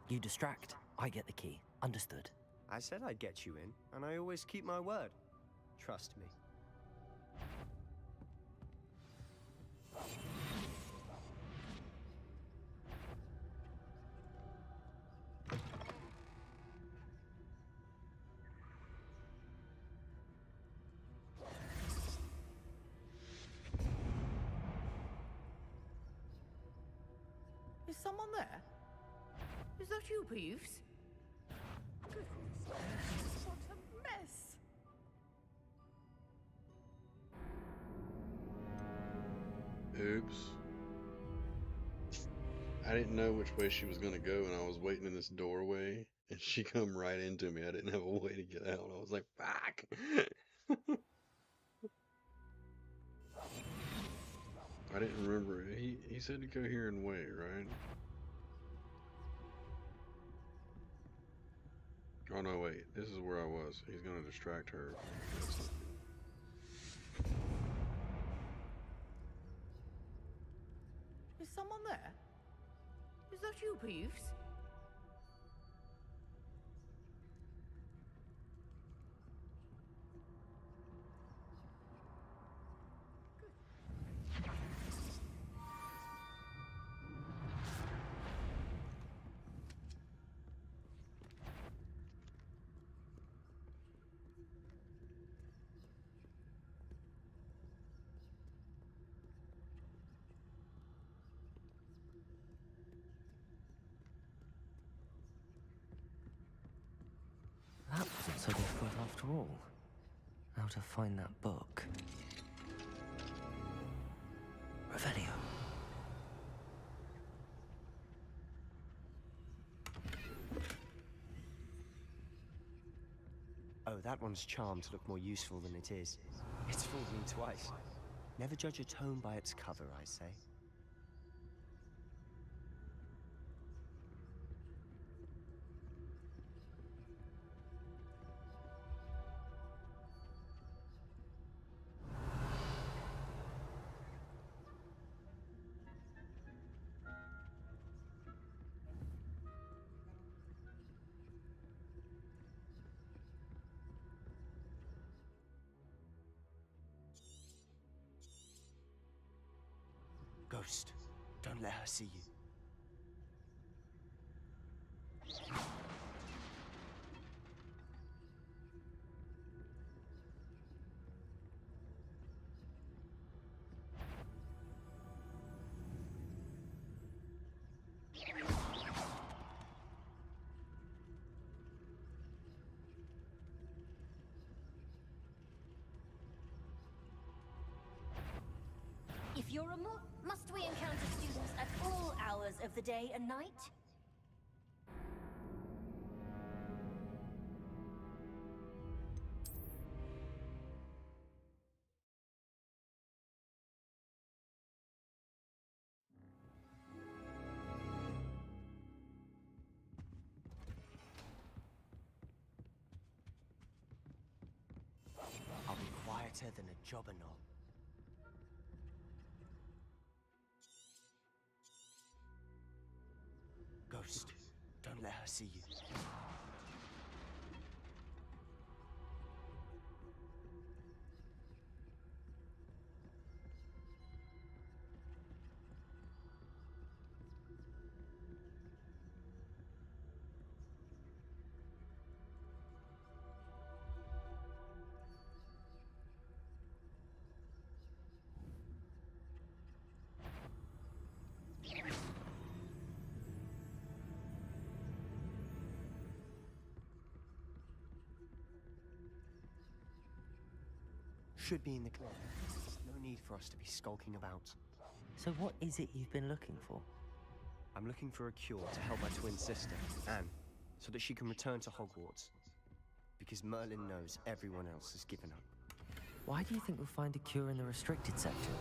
You distract, I get the key. Understood. I said I'd get you in, and I always keep my word. Trust me. Is someone there? Is that you, Peeves? What a mess! Oops. I didn't know which way she was gonna go, and I was waiting in this doorway, and she come right into me. I didn't have a way to get out. I was like, fuck! I didn't remember. He said to go here and wait, right? Oh no, wait. This is where I was. He's gonna distract her. Is someone there? Is that you, Peeves? That wasn't so difficult after all. How to find that book. Revelio. Oh, that one's charmed to look more useful than it is. It's fooled me twice. Never judge a tome by its cover, I say. Ghost, don't let her see you. If you're a must we encounter students at all hours of the day and night? I'll be quieter than a jobberknoll. Ghost, don't let her see you. Should be in the clear. No need for us to be skulking about. So what is it you've been looking for? I'm looking for a cure to help my twin sister, Anne, so that she can return to Hogwarts. Because Merlin knows everyone else has given up. Why do you think we'll find a cure in the restricted section?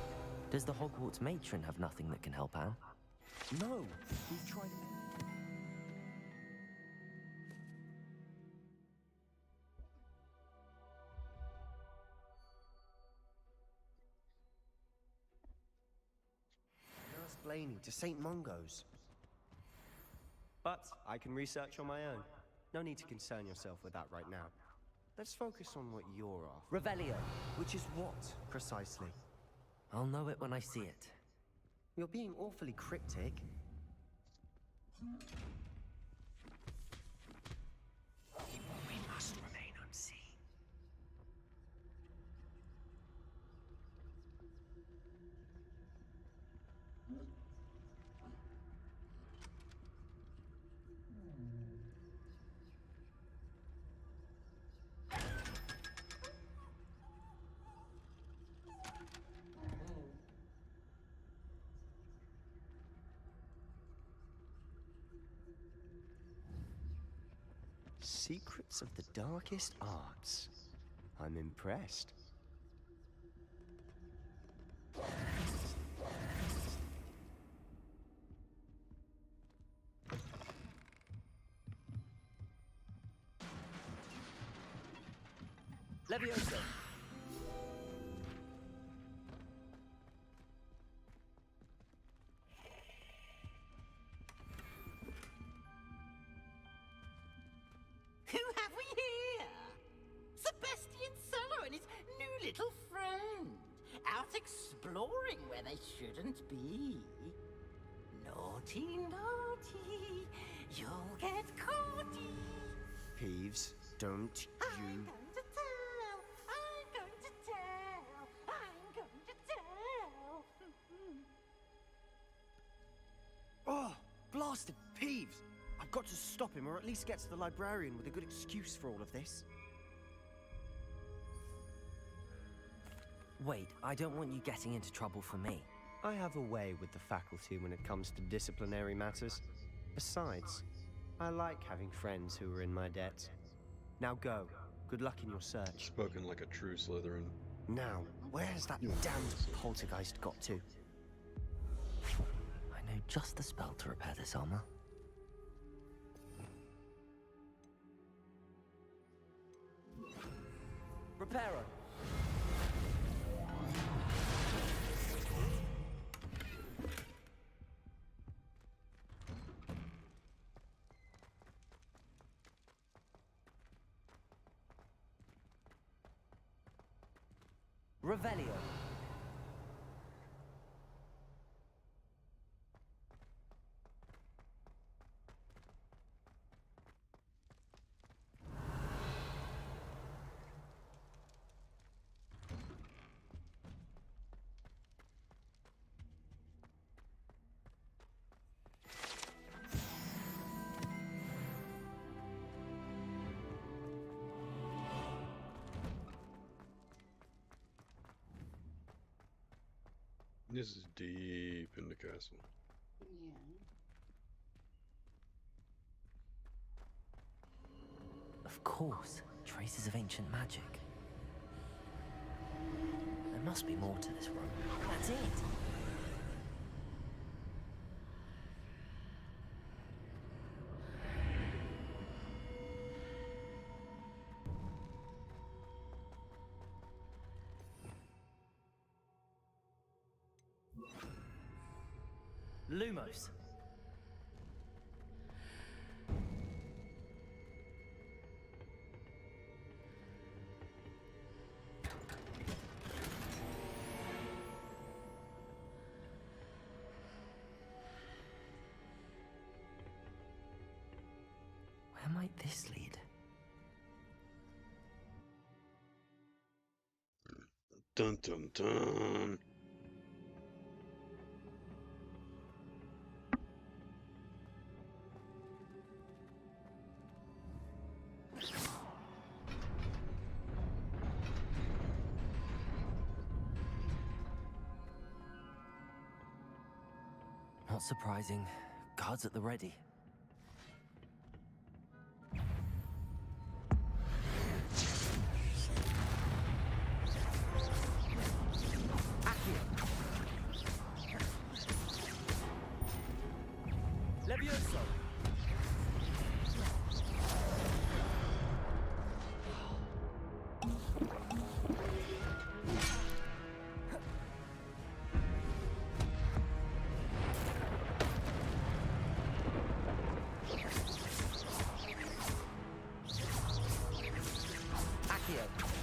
Does the Hogwarts matron have nothing that can help Anne? No, we've tried. Nurse Blaney to St. Mungo's. But I can research on my own. No need to concern yourself with that right now. Let's focus on what you're after. Revelio. Which is what, precisely? I'll know it when I see it. You're being awfully cryptic. We must remain unseen. Secrets of the darkest arts. I'm impressed. Leviosa. Who have we here? Sebastian Cello and his new little friend. Out exploring where they shouldn't be. Naughty, naughty. You'll get caughty. Peeves, don't you... I'm going to tell. I'm going to tell. I'm going to tell. Oh, blasted Peeves! I've got to stop him, or at least get to the librarian with a good excuse for all of this. Wait, I don't want you getting into trouble for me. I have a way with the faculty when it comes to disciplinary matters. Besides, I like having friends who are in my debt. Now go. Good luck in your search. Spoken like a true Slytherin. Now, where's that damned poltergeist got to? I know just the spell to repair this armor. Reparo. Revelio. This is deep in the castle. Yeah. Of course, traces of ancient magic. There must be more to this room. That's it! Lumos. Where might this lead? Dun dun dun. Not surprising. Guards at the ready. Accio.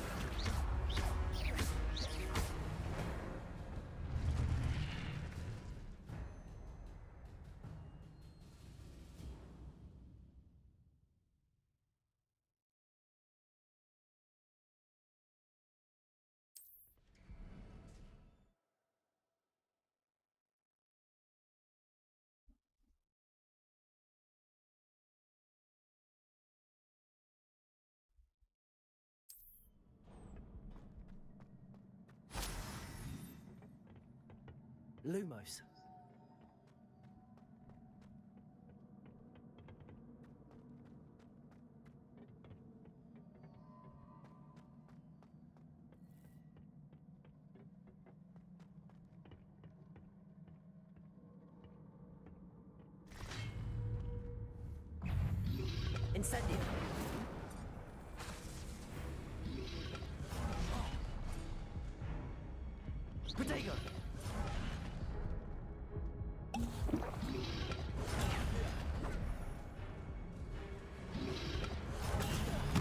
Lumos. Incendio. Protego.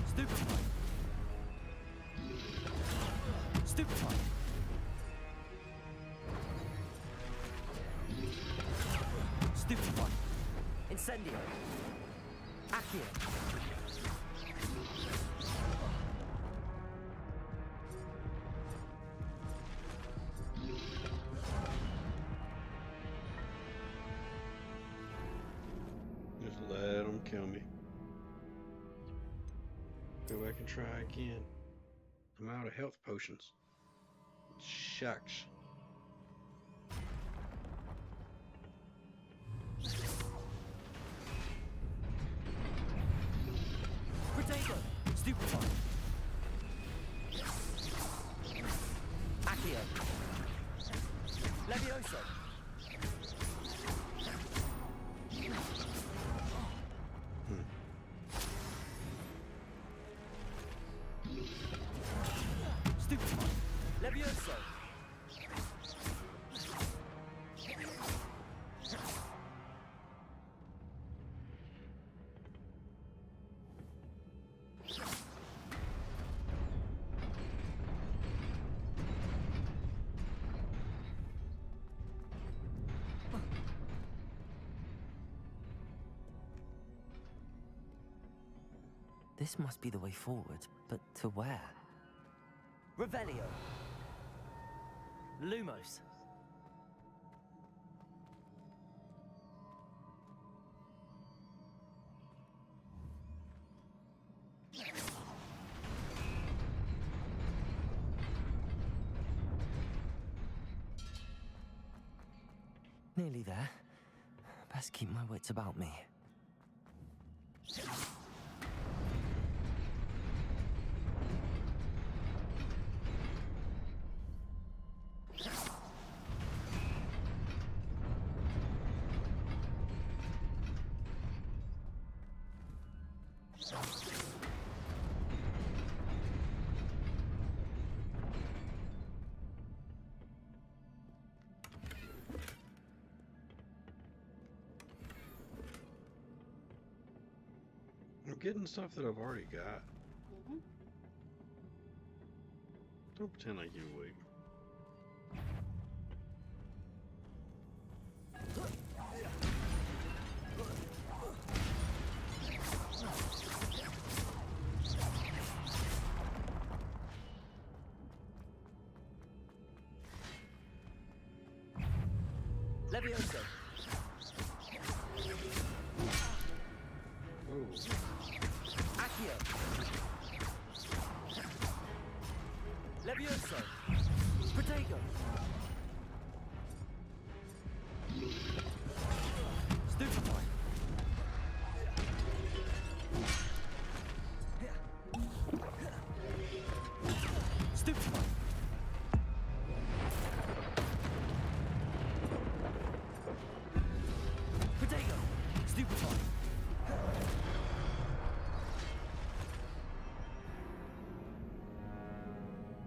Stupefy. Stupefy. Stupefy. Incendio. Accio. Just let them kill me. Go back and try again. I'm out of health potions. Shucks. Protego. Stupefy. Accio. Levioso. Stupefy. Levioso. This must be the way forward, but to where? Revelio. Lumos. Nearly there. Best keep my wits about me. I'm getting stuff that I've already got. Don't pretend like you're weak. Levioso. Accio. Levioso. Protego. Stupefy. Stupefy. Protego. Stupefy.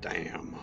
Damn.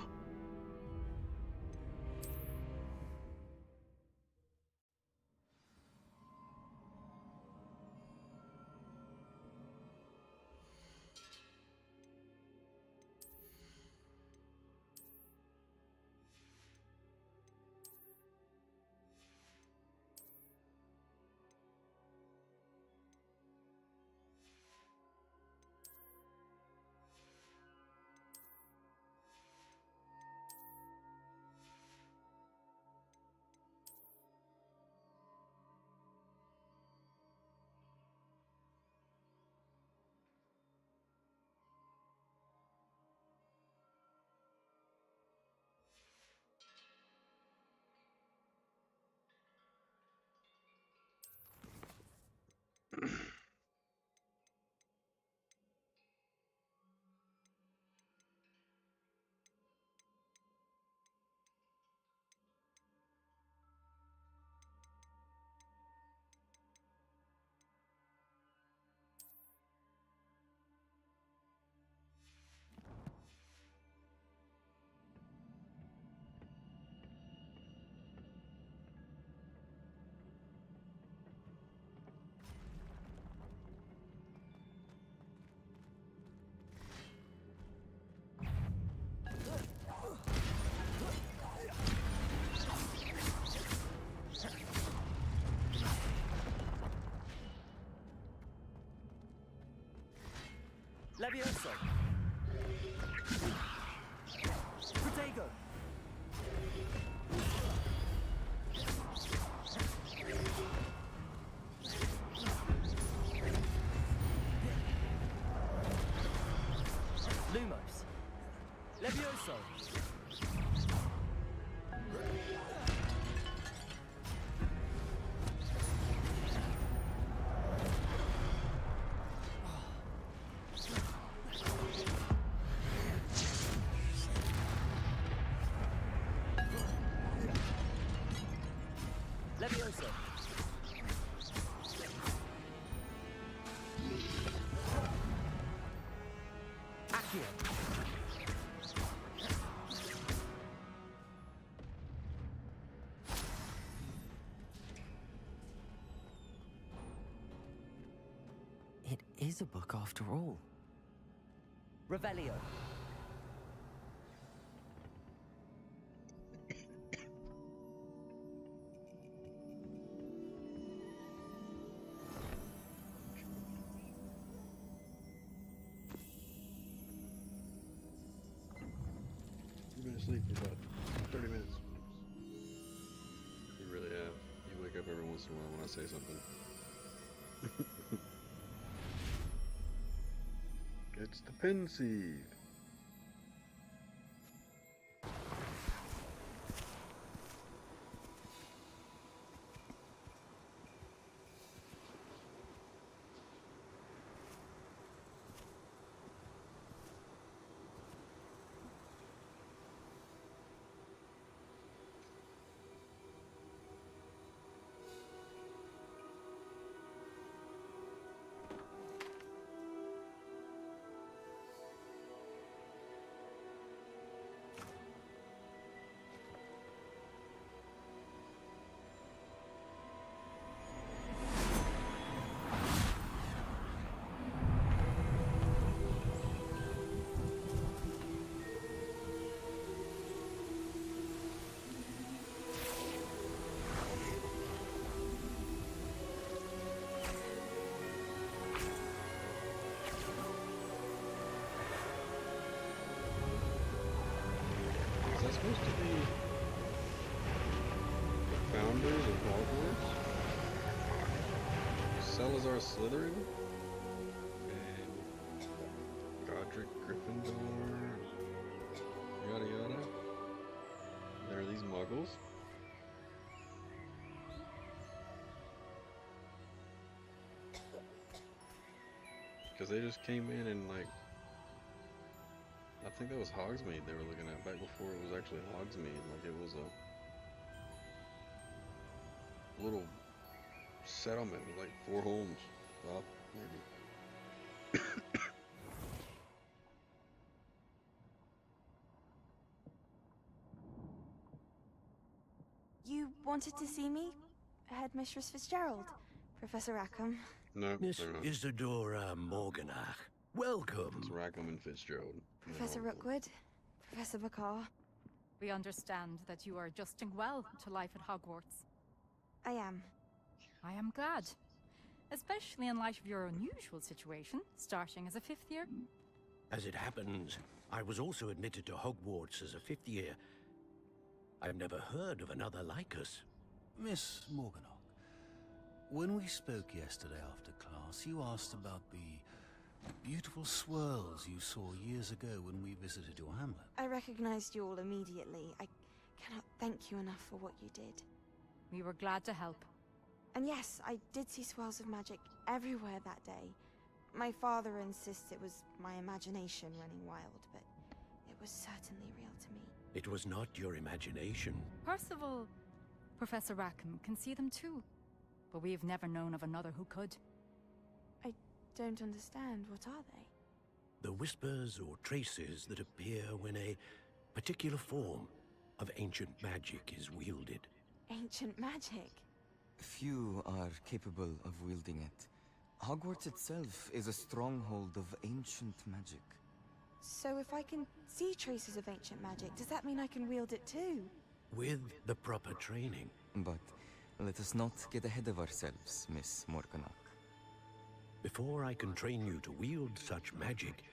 Levioso! Protego! Lumos! Levioso! Levioso! Accio! It is a book after all. Revelio! You've been asleep for about 30 minutes. You really have. You wake up every once in a while when I say something. It's the pin seed. Is that supposed to be the founders of Hogwarts? Salazar Slytherin? And Godric Gryffindor? Yada yada? There are these muggles? Because they just came in and like, I think that was Hogsmeade they were looking at back before it was actually Hogsmeade. Like it was a little settlement with like 4 homes. Well, maybe. You wanted to see me? Headmistress Fitzgerald? Professor Rackham? No, Miss they're not. Isadora Morganach, welcome. It's Rackham and Fitzgerald. Professor Rookwood? Professor Bakar? We understand that you are adjusting well to life at Hogwarts. I am. I am glad. Especially in light of your unusual situation, starting as a 5th year. As it happens, I was also admitted to Hogwarts as a 5th year. I've never heard of another like us. Miss Morganach, when we spoke yesterday after class, you asked about the beautiful swirls you saw years ago when we visited your hamlet. I recognized you all immediately. I cannot thank you enough for what you did. We were glad to help. And yes, I did see swirls of magic everywhere that day. My father insists it was my imagination running wild, but it was certainly real to me. It was not your imagination. Percival, Professor Rackham can see them too. But we've never known of another who could. I don't understand. What are they? The whispers or traces that appear when a particular form of ancient magic is wielded. Ancient magic? Few are capable of wielding it. Hogwarts itself is a stronghold of ancient magic. So if I can see traces of ancient magic, does that mean I can wield it too? With the proper training. But let us not get ahead of ourselves, Miss Morganach. Before I can train you to wield such magic,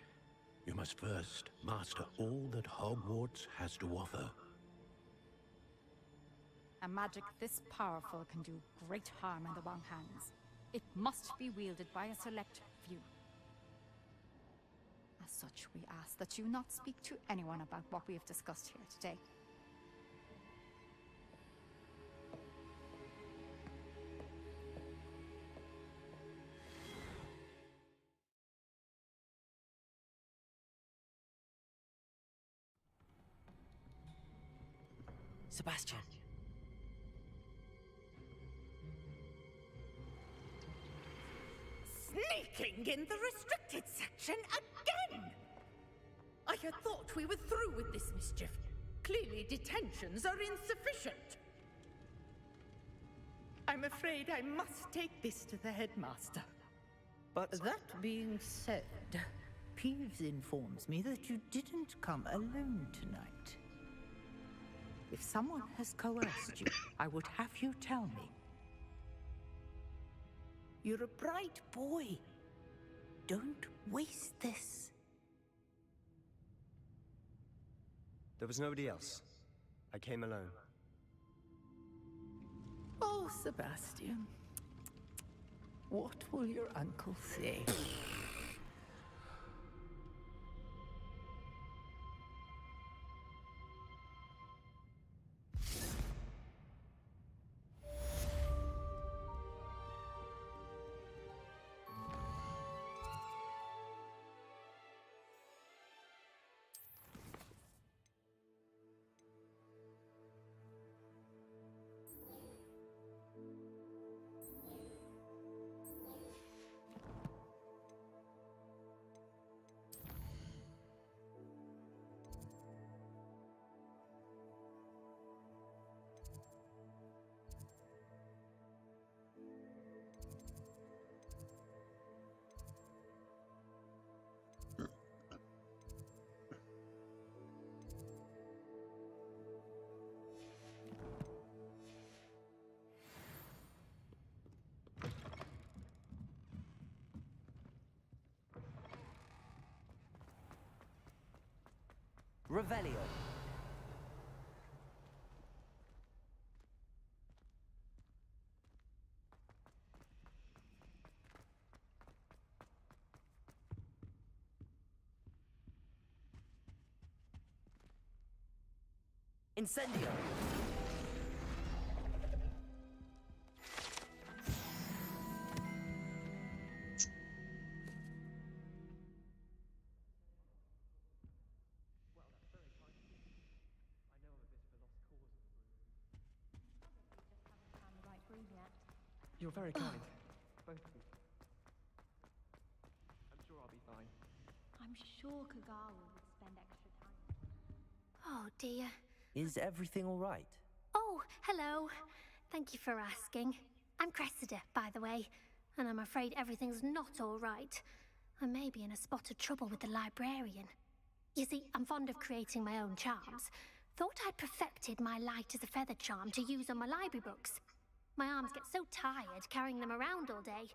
You must first master all that Hogwarts has to offer. A magic this powerful can do great harm in the wrong hands. It must be wielded by a select few. As such, we ask that you not speak to anyone about what we have discussed here today. Sebastian. Sneaking in the restricted section again! I had thought we were through with this mischief. Clearly detentions are insufficient. I'm afraid I must take this to the headmaster. But that being said, Peeves informs me that you didn't come alone tonight. If someone has coerced you, I would have you tell me. You're a bright boy. Don't waste this. There was nobody else. I came alone. Oh, Sebastian. What will your uncle say? Revelio. Incendio. You're very kind, both of you. I'm sure I'll be fine. I'm sure Kagawa would spend extra time. Oh dear. Is everything all right? Oh, hello. Thank you for asking. I'm Cressida, by the way, and I'm afraid everything's not all right. I may be in a spot of trouble with the librarian. You see, I'm fond of creating my own charms. Thought I'd perfected my light as a feather charm to use on my library books. My arms get so tired carrying them around all day.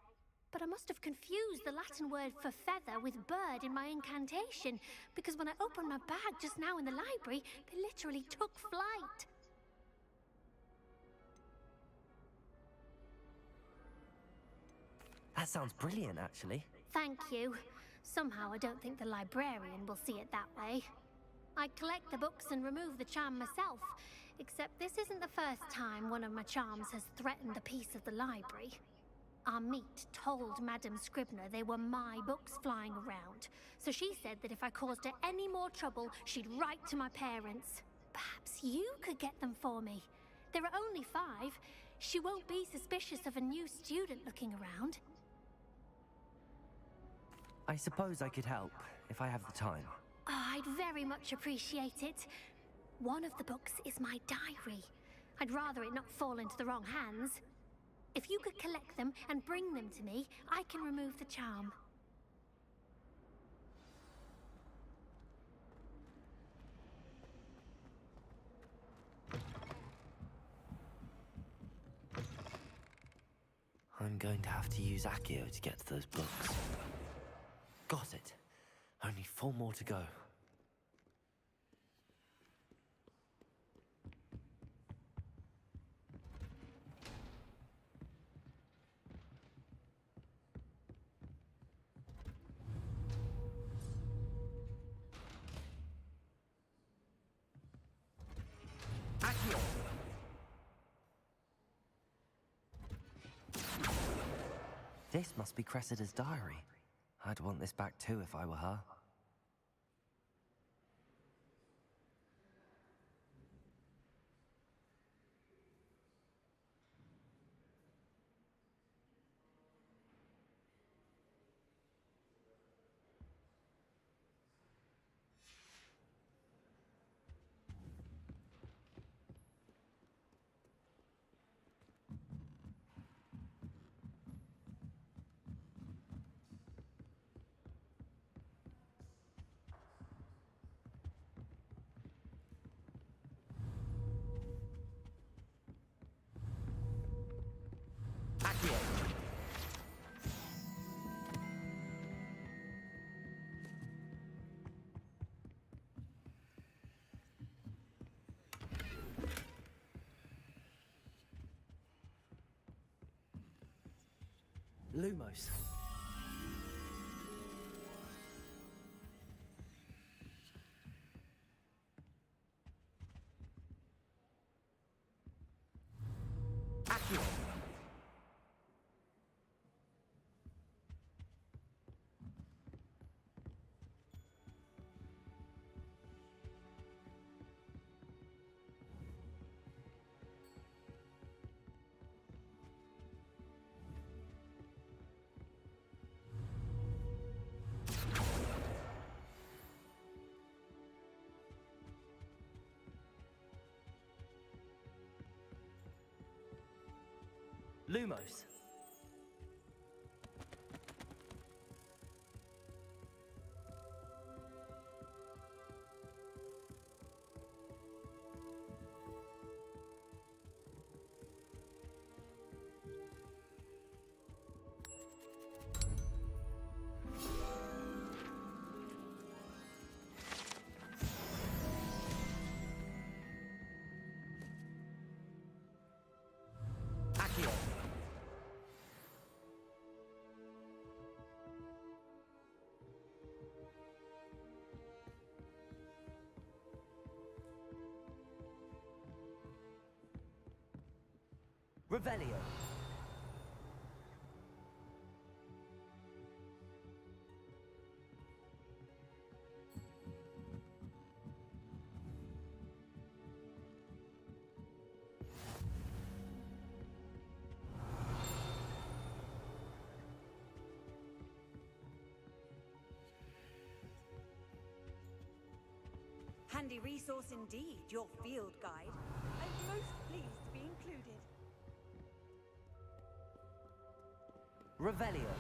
But I must have confused the Latin word for feather with bird in my incantation, because when I opened my bag just now in the library, they literally took flight. That sounds brilliant, actually. Thank you. Somehow I don't think the librarian will see it that way. I collect the books and remove the charm myself, except this isn't the first time one of my charms has threatened a piece of the library. Our meet told Madame Scribner they were my books flying around, so she said that if I caused her any more trouble, she'd write to my parents. Perhaps you could get them for me. There are only 5. She won't be suspicious of a new student looking around. I suppose I could help, if I have the time. Oh, I'd very much appreciate it. One of the books is my diary. I'd rather it not fall into the wrong hands. If you could collect them and bring them to me, I can remove the charm. I'm going to have to use Accio to get to those books. Got it. Only 4 more to go. This must be Cressida's diary. I'd want this back too if I were her. Lumos. Lumos. Revelio. Handy resource indeed, your field guide. I'm most pleased to be included. Revelio.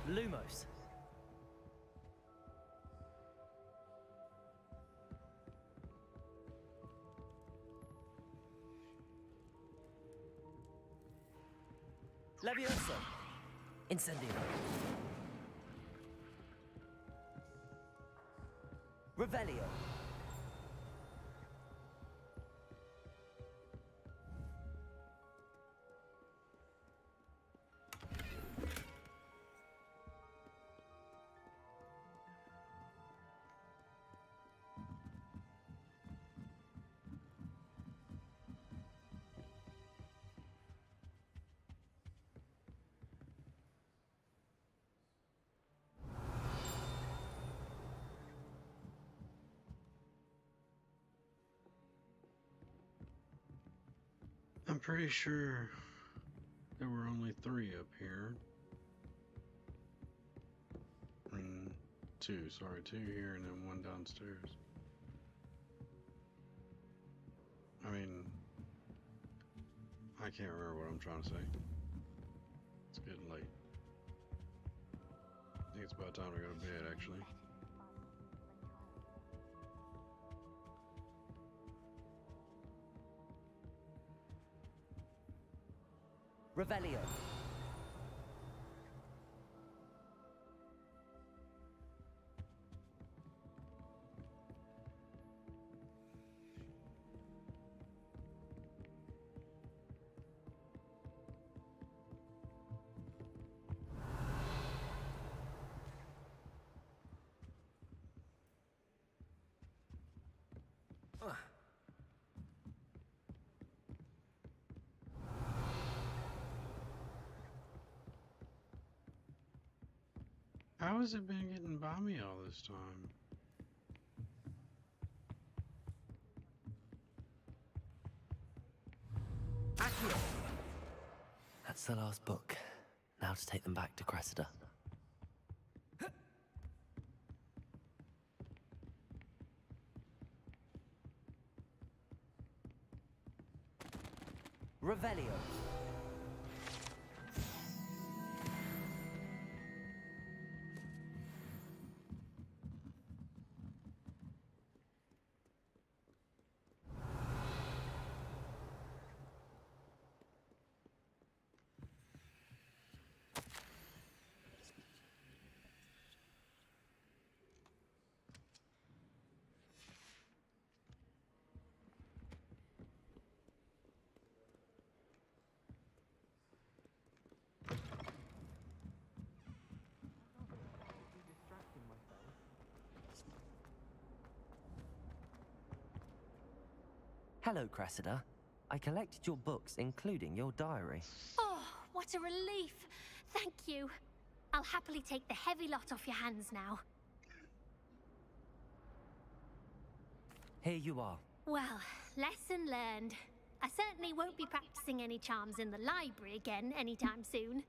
Lumos. Levioso. Incendio. Revelio. I'm pretty sure there were only 3 up here. Two, sorry, 2 here and then 1 downstairs. I mean, I can't remember what I'm trying to say. It's getting late. I think it's about time to go to bed, actually. Revelio. How has it been getting by me all this time? That's the last book. Now to take them back to Cressida. Revelio. Hello, Cressida. I collected your books, including your diary. Oh, what a relief. Thank you. I'll happily take the heavy lot off your hands now. Here you are. Well, lesson learned. I certainly won't be practicing any charms in the library again anytime soon.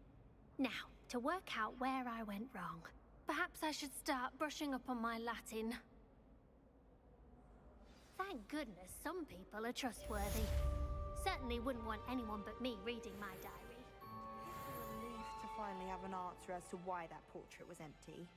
Now, to work out where I went wrong. Perhaps I should start brushing up on my Latin. Thank goodness some people are trustworthy. Certainly wouldn't want anyone but me reading my diary. It's a relief to finally have an answer as to why that portrait was empty.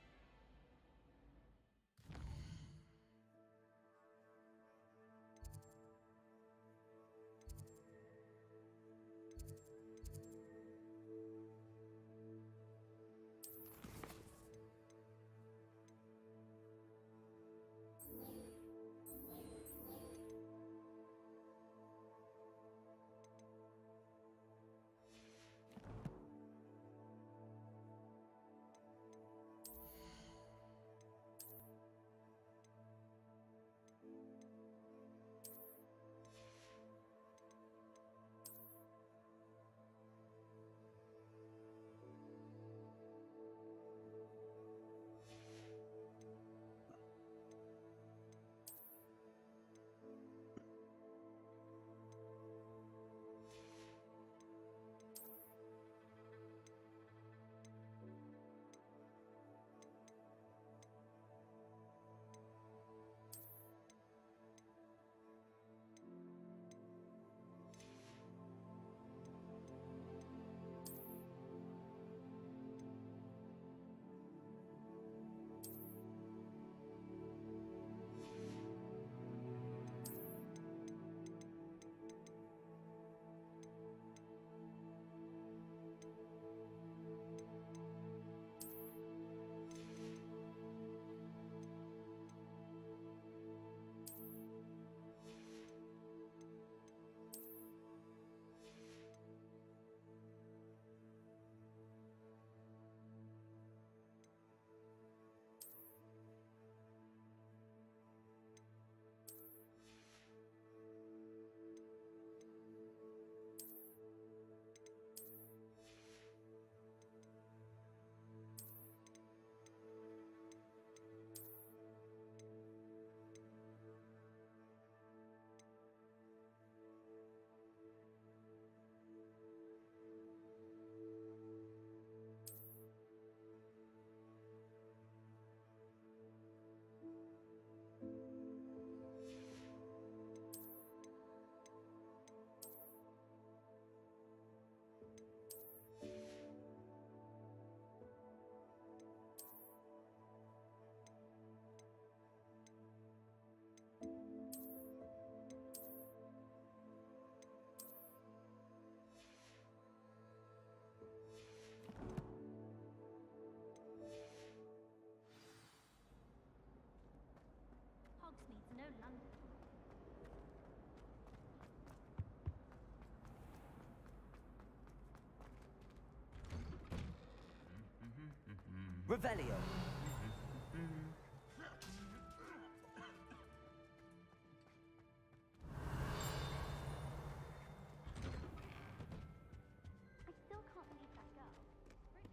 Revelio.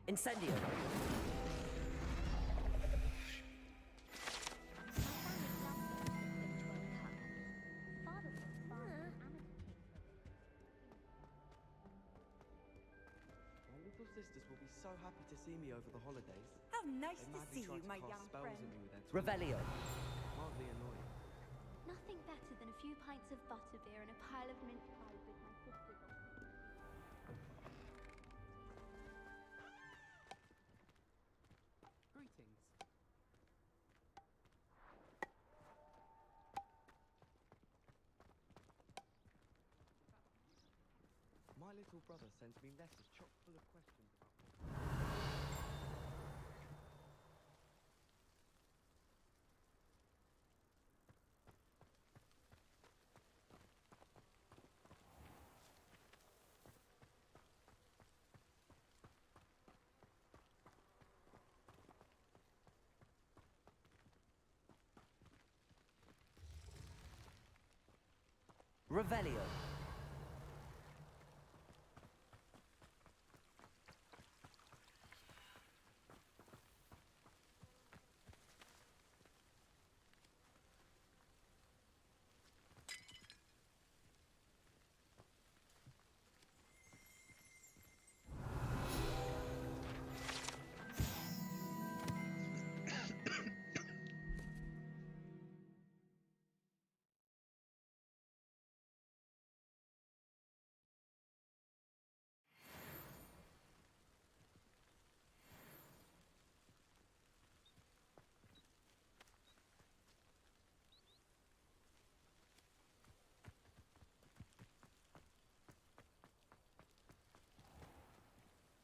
Incendio. My little sisters will be so happy to see me over the holidays. How nice They to madly see try you, to my cast young spells friend. on me with their tools. Revelio. Mildly annoying. Nothing better than a few pints of butterbeer and a pile of mince pies with my sisters on. Greetings. My little brother sends me letters chock full of questions about... Revelio.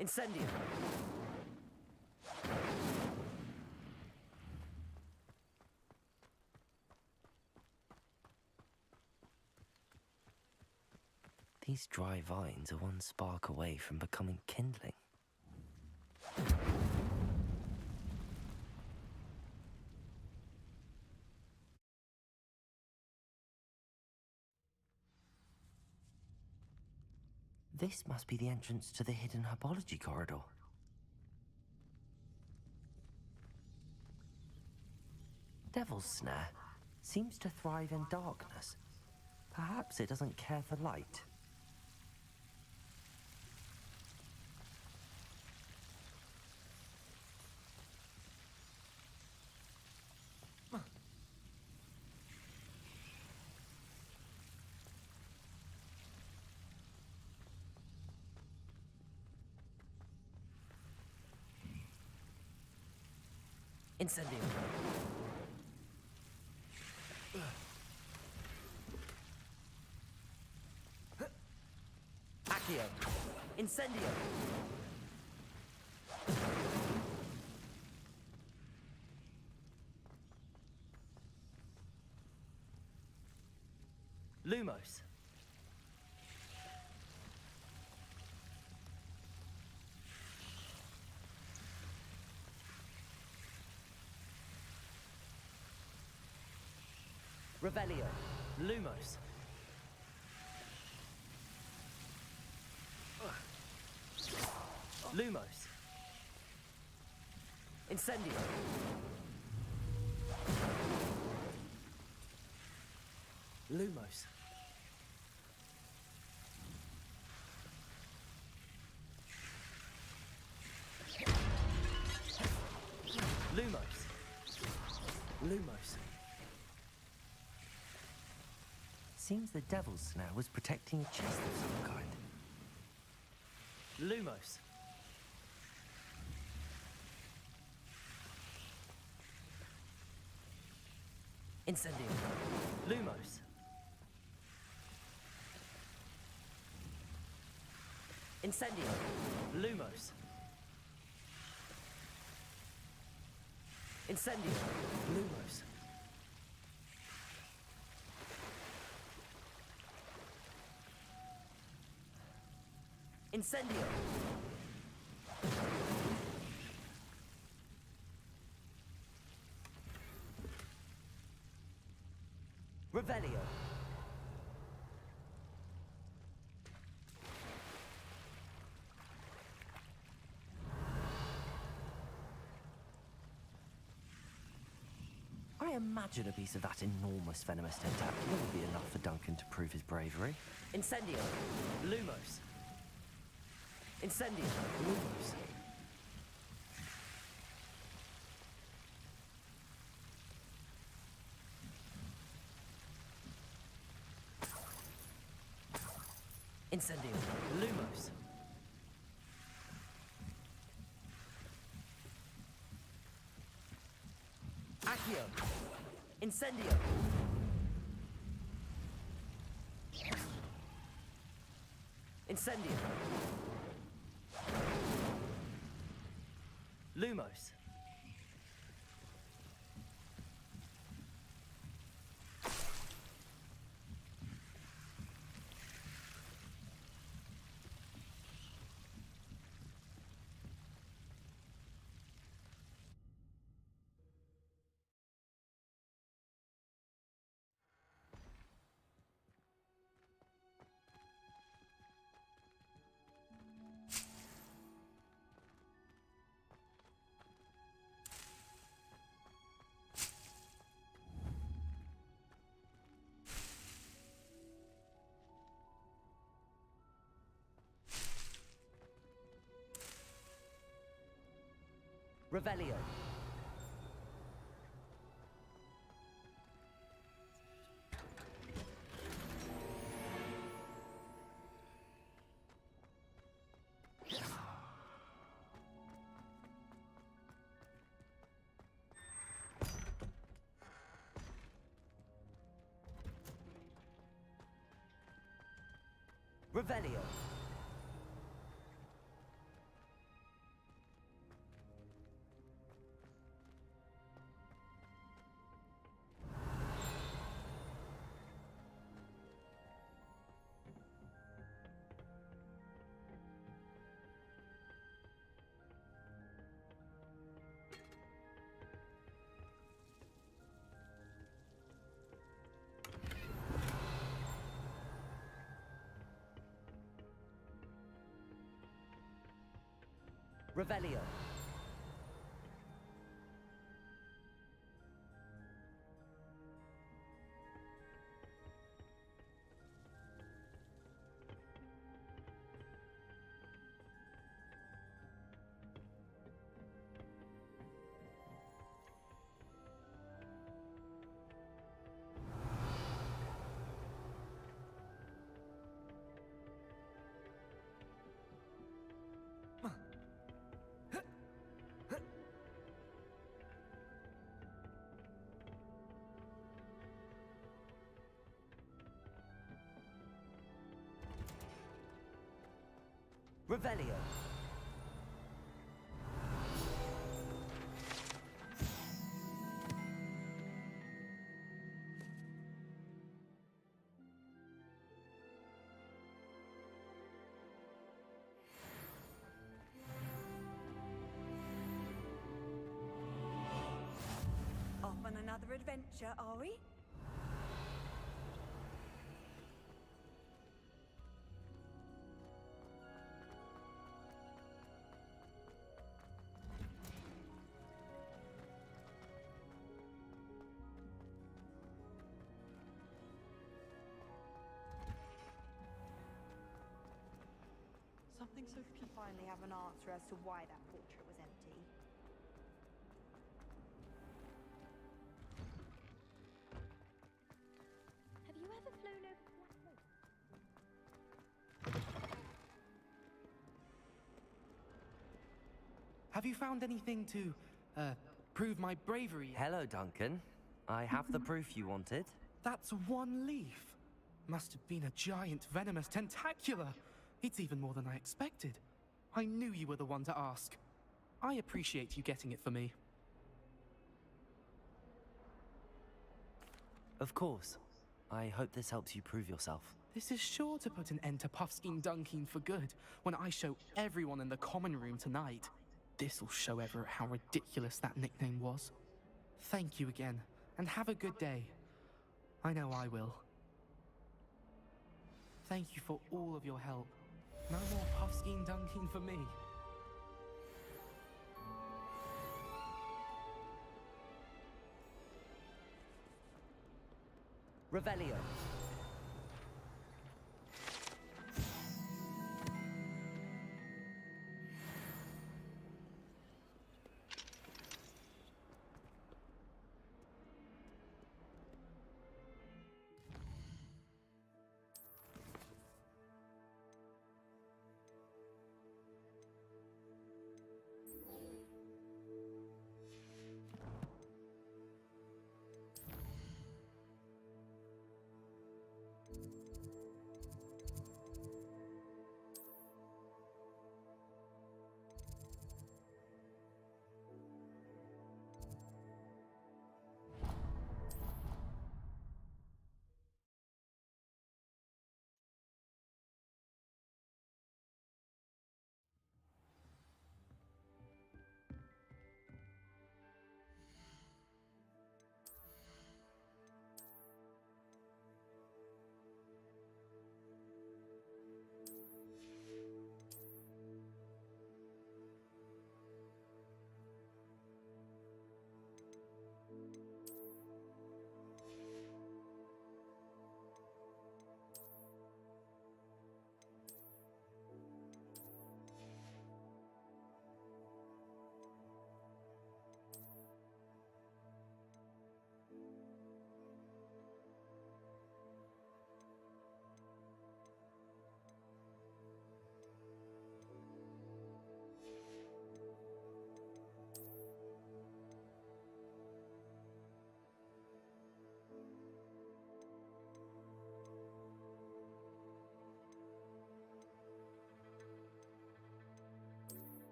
Incendio. These dry vines are one spark away from becoming kindling. This must be the entrance to the hidden herbology corridor. Devil's Snare seems to thrive in darkness. Perhaps it doesn't care for light. Incendio. Accio. Incendio. Lumos. Revelio. Lumos. Lumos. Incendio. Lumos. Lumos. Lumos. Seems the Devil's Snare was protecting a chest of some kind. Lumos. Incendio. Lumos. Incendio. Lumos. Incendio. Lumos. Incendio! Revelio! I imagine a piece of that enormous venomous tentacular would be enough for Duncan to prove his bravery. Incendio! Lumos! Incendio! Lumos! Incendio! Lumos! Accio! Incendio! Incendio! Lumos! Revelio. Revelio. Revelio. Revelio. Off on another adventure, are we? Something so few finally have an answer as to why that portrait was empty. Have you ever flown over Black Have you found anything to, prove my bravery yet? Hello, Duncan. I have the proof you wanted. That's one leaf. Must have been a giant venomous tentacula. It's even more than I expected. I knew you were the one to ask. I appreciate you getting it for me. Of course. I hope this helps you prove yourself. This is sure to put an end to Puffskein Dunkeen for good when I show everyone in the common room tonight. This'll show Everett how ridiculous that nickname was. Thank you again, and have a good day. I know I will. Thank you for all of your help. No more Puffskein Dunkeen for me. Revelio.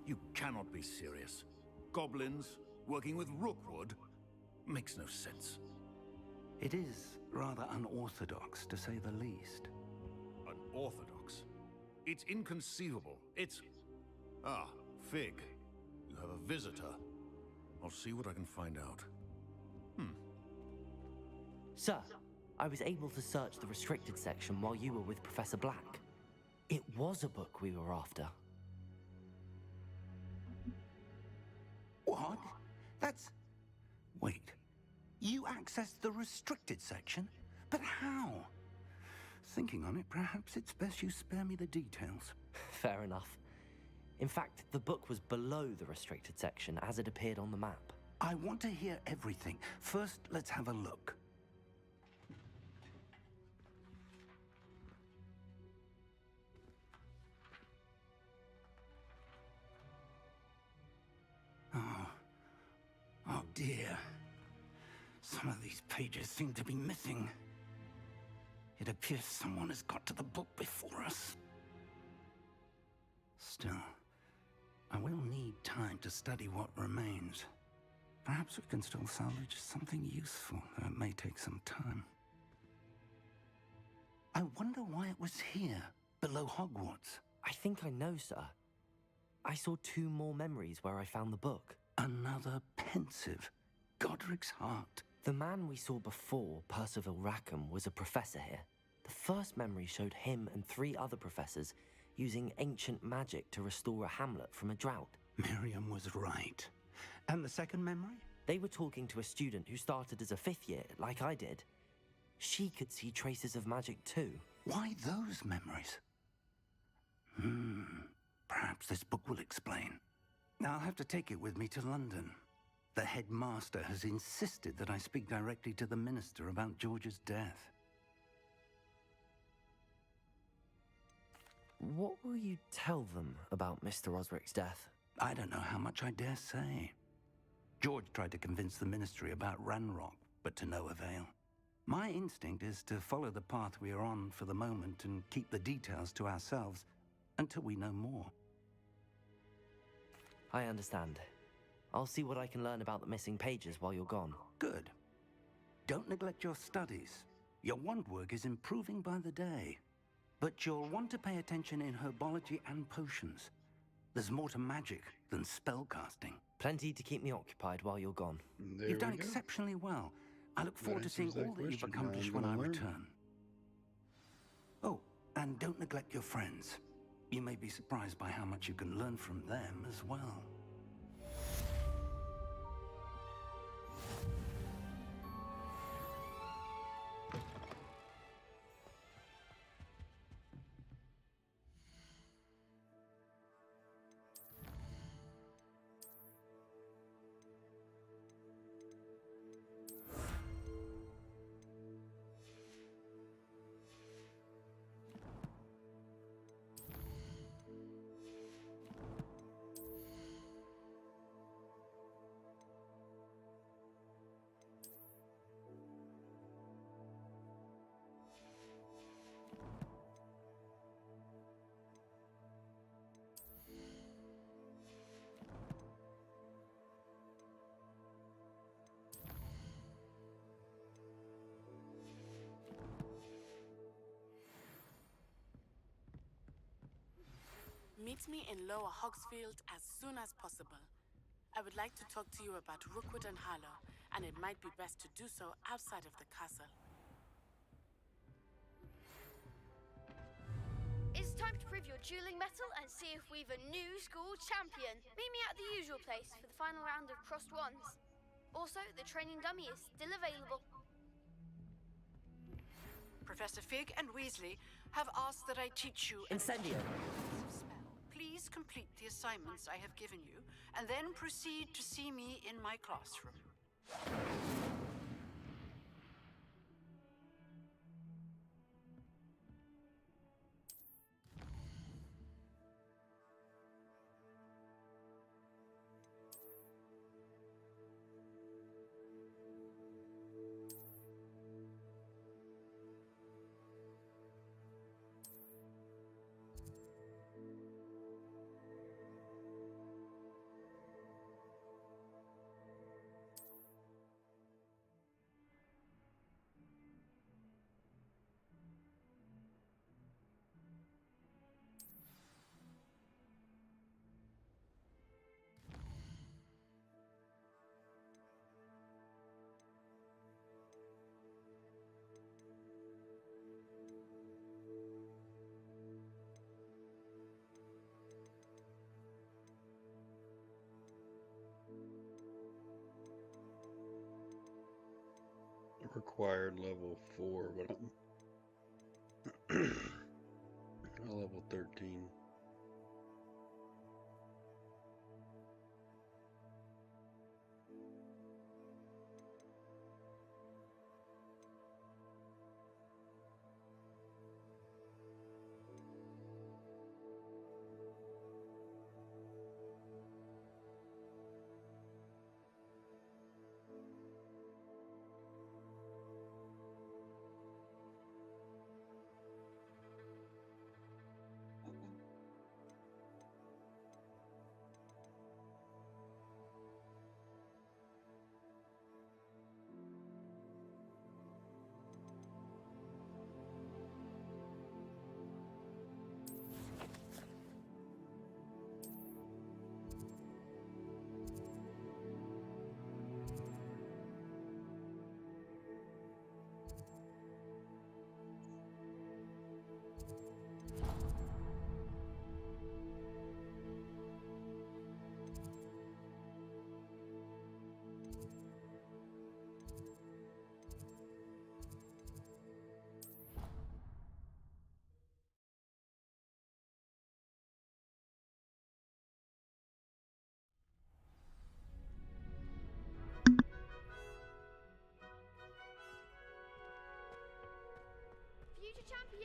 You cannot be serious. Goblins working with Rookwood makes no sense. It is rather unorthodox, to say the least. Unorthodox? It's inconceivable. It's... Ah, Fig. You have a visitor. I'll see what I can find out. Sir, I was able to search the restricted section while you were with Professor Black. It was a book we were after. What? That's... Wait. You accessed the restricted section? But how? Thinking on it, perhaps it's best you spare me the details. Fair enough. In fact, the book was below the restricted section as it appeared on the map. I want to hear everything. First, let's have a look. Oh dear. Some of these pages seem to be missing. It appears someone has got to the book before us. Still, I will need time to study what remains. Perhaps we can still salvage something useful, though it may take some time. I wonder why it was here, below Hogwarts. I think I know, sir. I saw 2 more memories where I found the book. Another pensive. Godric's heart. The man we saw before, Percival Rackham, was a professor here. The first memory showed him and 3 other professors using ancient magic to restore a hamlet from a drought. Miriam was right. And the second memory? They were talking to a student who started as a 5th year, like I did. She could see traces of magic too. Why those memories? Perhaps this book will explain. I'll have to take it with me to London. The headmaster has insisted that I speak directly to the minister about George's death. What will you tell them about Mr. Osric's death? I don't know how much I dare say. George tried to convince the ministry about Ranrock, but to no avail. My instinct is to follow the path we are on for the moment and keep the details to ourselves until we know more. I understand. I'll see what I can learn about the missing pages while you're gone. Good. Don't neglect your studies. Your wand work is improving by the day. But you'll want to pay attention in herbology and potions. There's more to magic than spellcasting. Plenty to keep me occupied while you're gone. You've done exceptionally well. I look forward to seeing all that you've accomplished when I return. Oh, and don't neglect your friends. You may be surprised by how much you can learn from them as well. Meet me in Lower Hogsfield as soon as possible. I would like to talk to you about Rookwood and Harlow, and it might be best to do so outside of the castle. It's time to prove your dueling mettle and see if we've a new school champion. Meet me at the usual place for the final round of crossed wands. Also, the training dummy is still available. Professor Fig and Weasley have asked that I teach you Incendio. Please complete the assignments I have given you, and then proceed to see me in my classroom. Required level 4, but I'm level 13.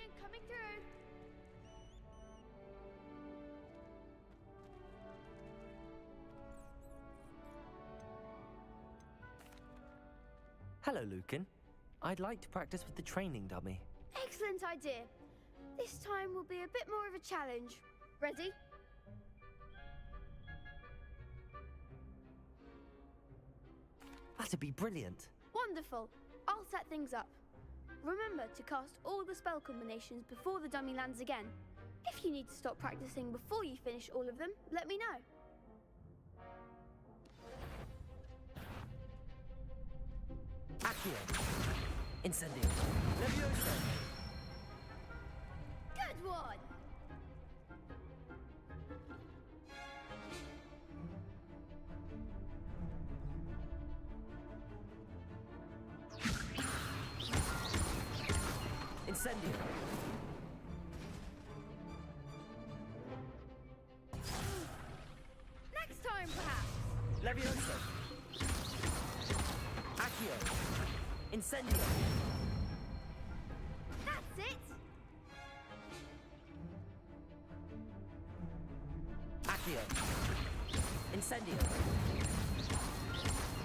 champion coming through. Hello, Lucan. I'd like to practice with the training dummy. Excellent idea. This time will be a bit more of a challenge. Ready? That'd be brilliant. Wonderful. I'll set things up. Remember to cast all the spell combinations before the dummy lands again. If you need to stop practicing before you finish all of them, let me know. Accio. Incendio. Levioso. Good one! Incendio. Next time, perhaps. Levioso. Accio. Incendio. That's it. Accio. Incendio.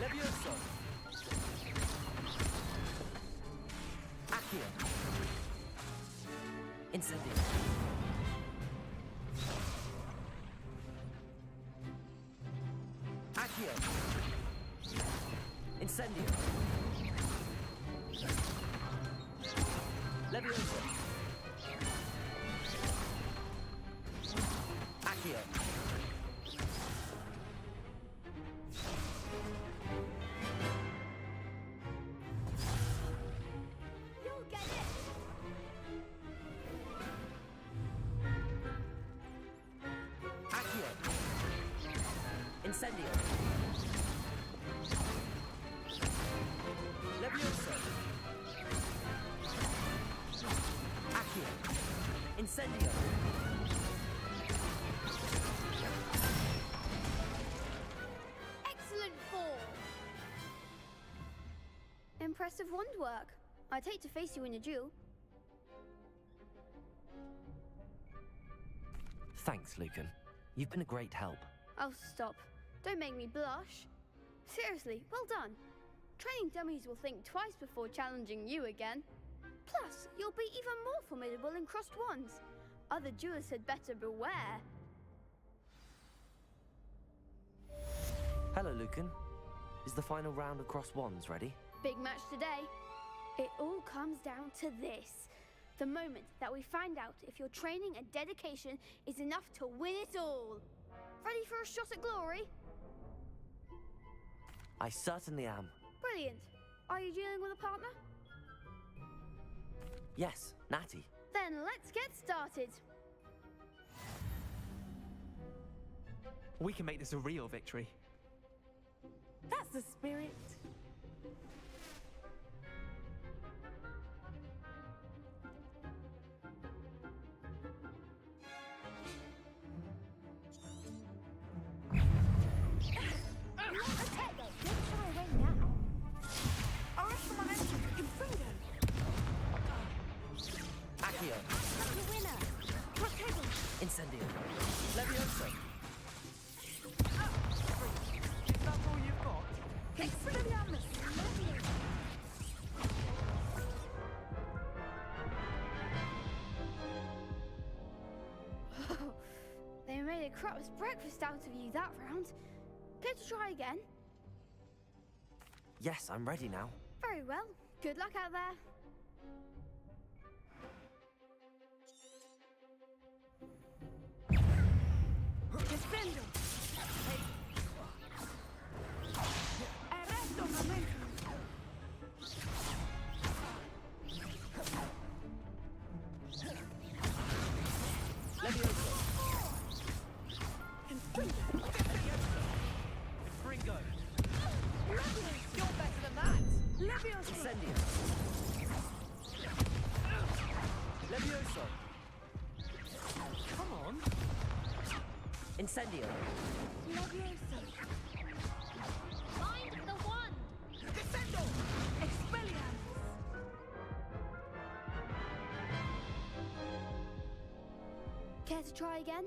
Levioso. Accio. Incendio. Accio. Incendio. Levioso. Accio. You'll get it. Accio. Incendio. Levioso. Accio. Incendio. Excellent form. Impressive wand work. I'd hate to face you in a duel. Thanks, Lucan. You've been a great help. Oh, stop. Don't make me blush. Seriously, well done. Training dummies will think twice before challenging you again. Plus, you'll be even more formidable in crossed wands. Other duelists had better beware. Hello, Lucan. Is the final round of cross wands ready? Big match today. It all comes down to this. The moment that we find out if your training and dedication is enough to win it all. Ready for a shot at glory? I certainly am. Brilliant. Are you dealing with a partner? Yes, Natty. Then let's get started. We can make this a real victory. That's the spirit. Accio. Incendio. Levioso. Is that all you've got? They made a crap's breakfast out of you that round. Care to try again? Yes, I'm ready now. Very well. Good luck out there. Descendo. Arresto momentum. Levioso. Ringo. You're better than that. Levioso. Incendio. Levioso. Come on. Incendio. Levioso. Find the one. Descendo. Expelliarmus. Care to try again?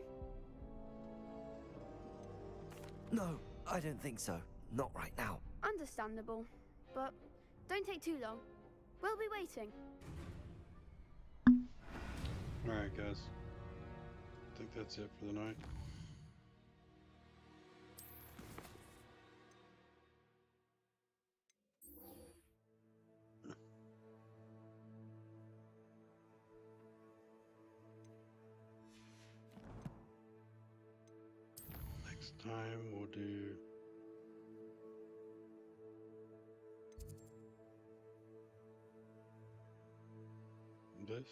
No, I don't think so. Not right now. Understandable. But don't take too long. We'll be waiting. Alright, guys. I think that's it for the night. Next time we'll do this.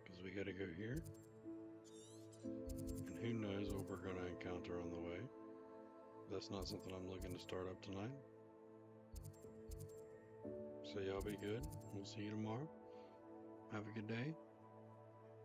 Because we gotta go here. And who knows what we're gonna encounter on the way. That's not something I'm looking to start up tonight. So y'all be good. We'll see you tomorrow. Have a good day.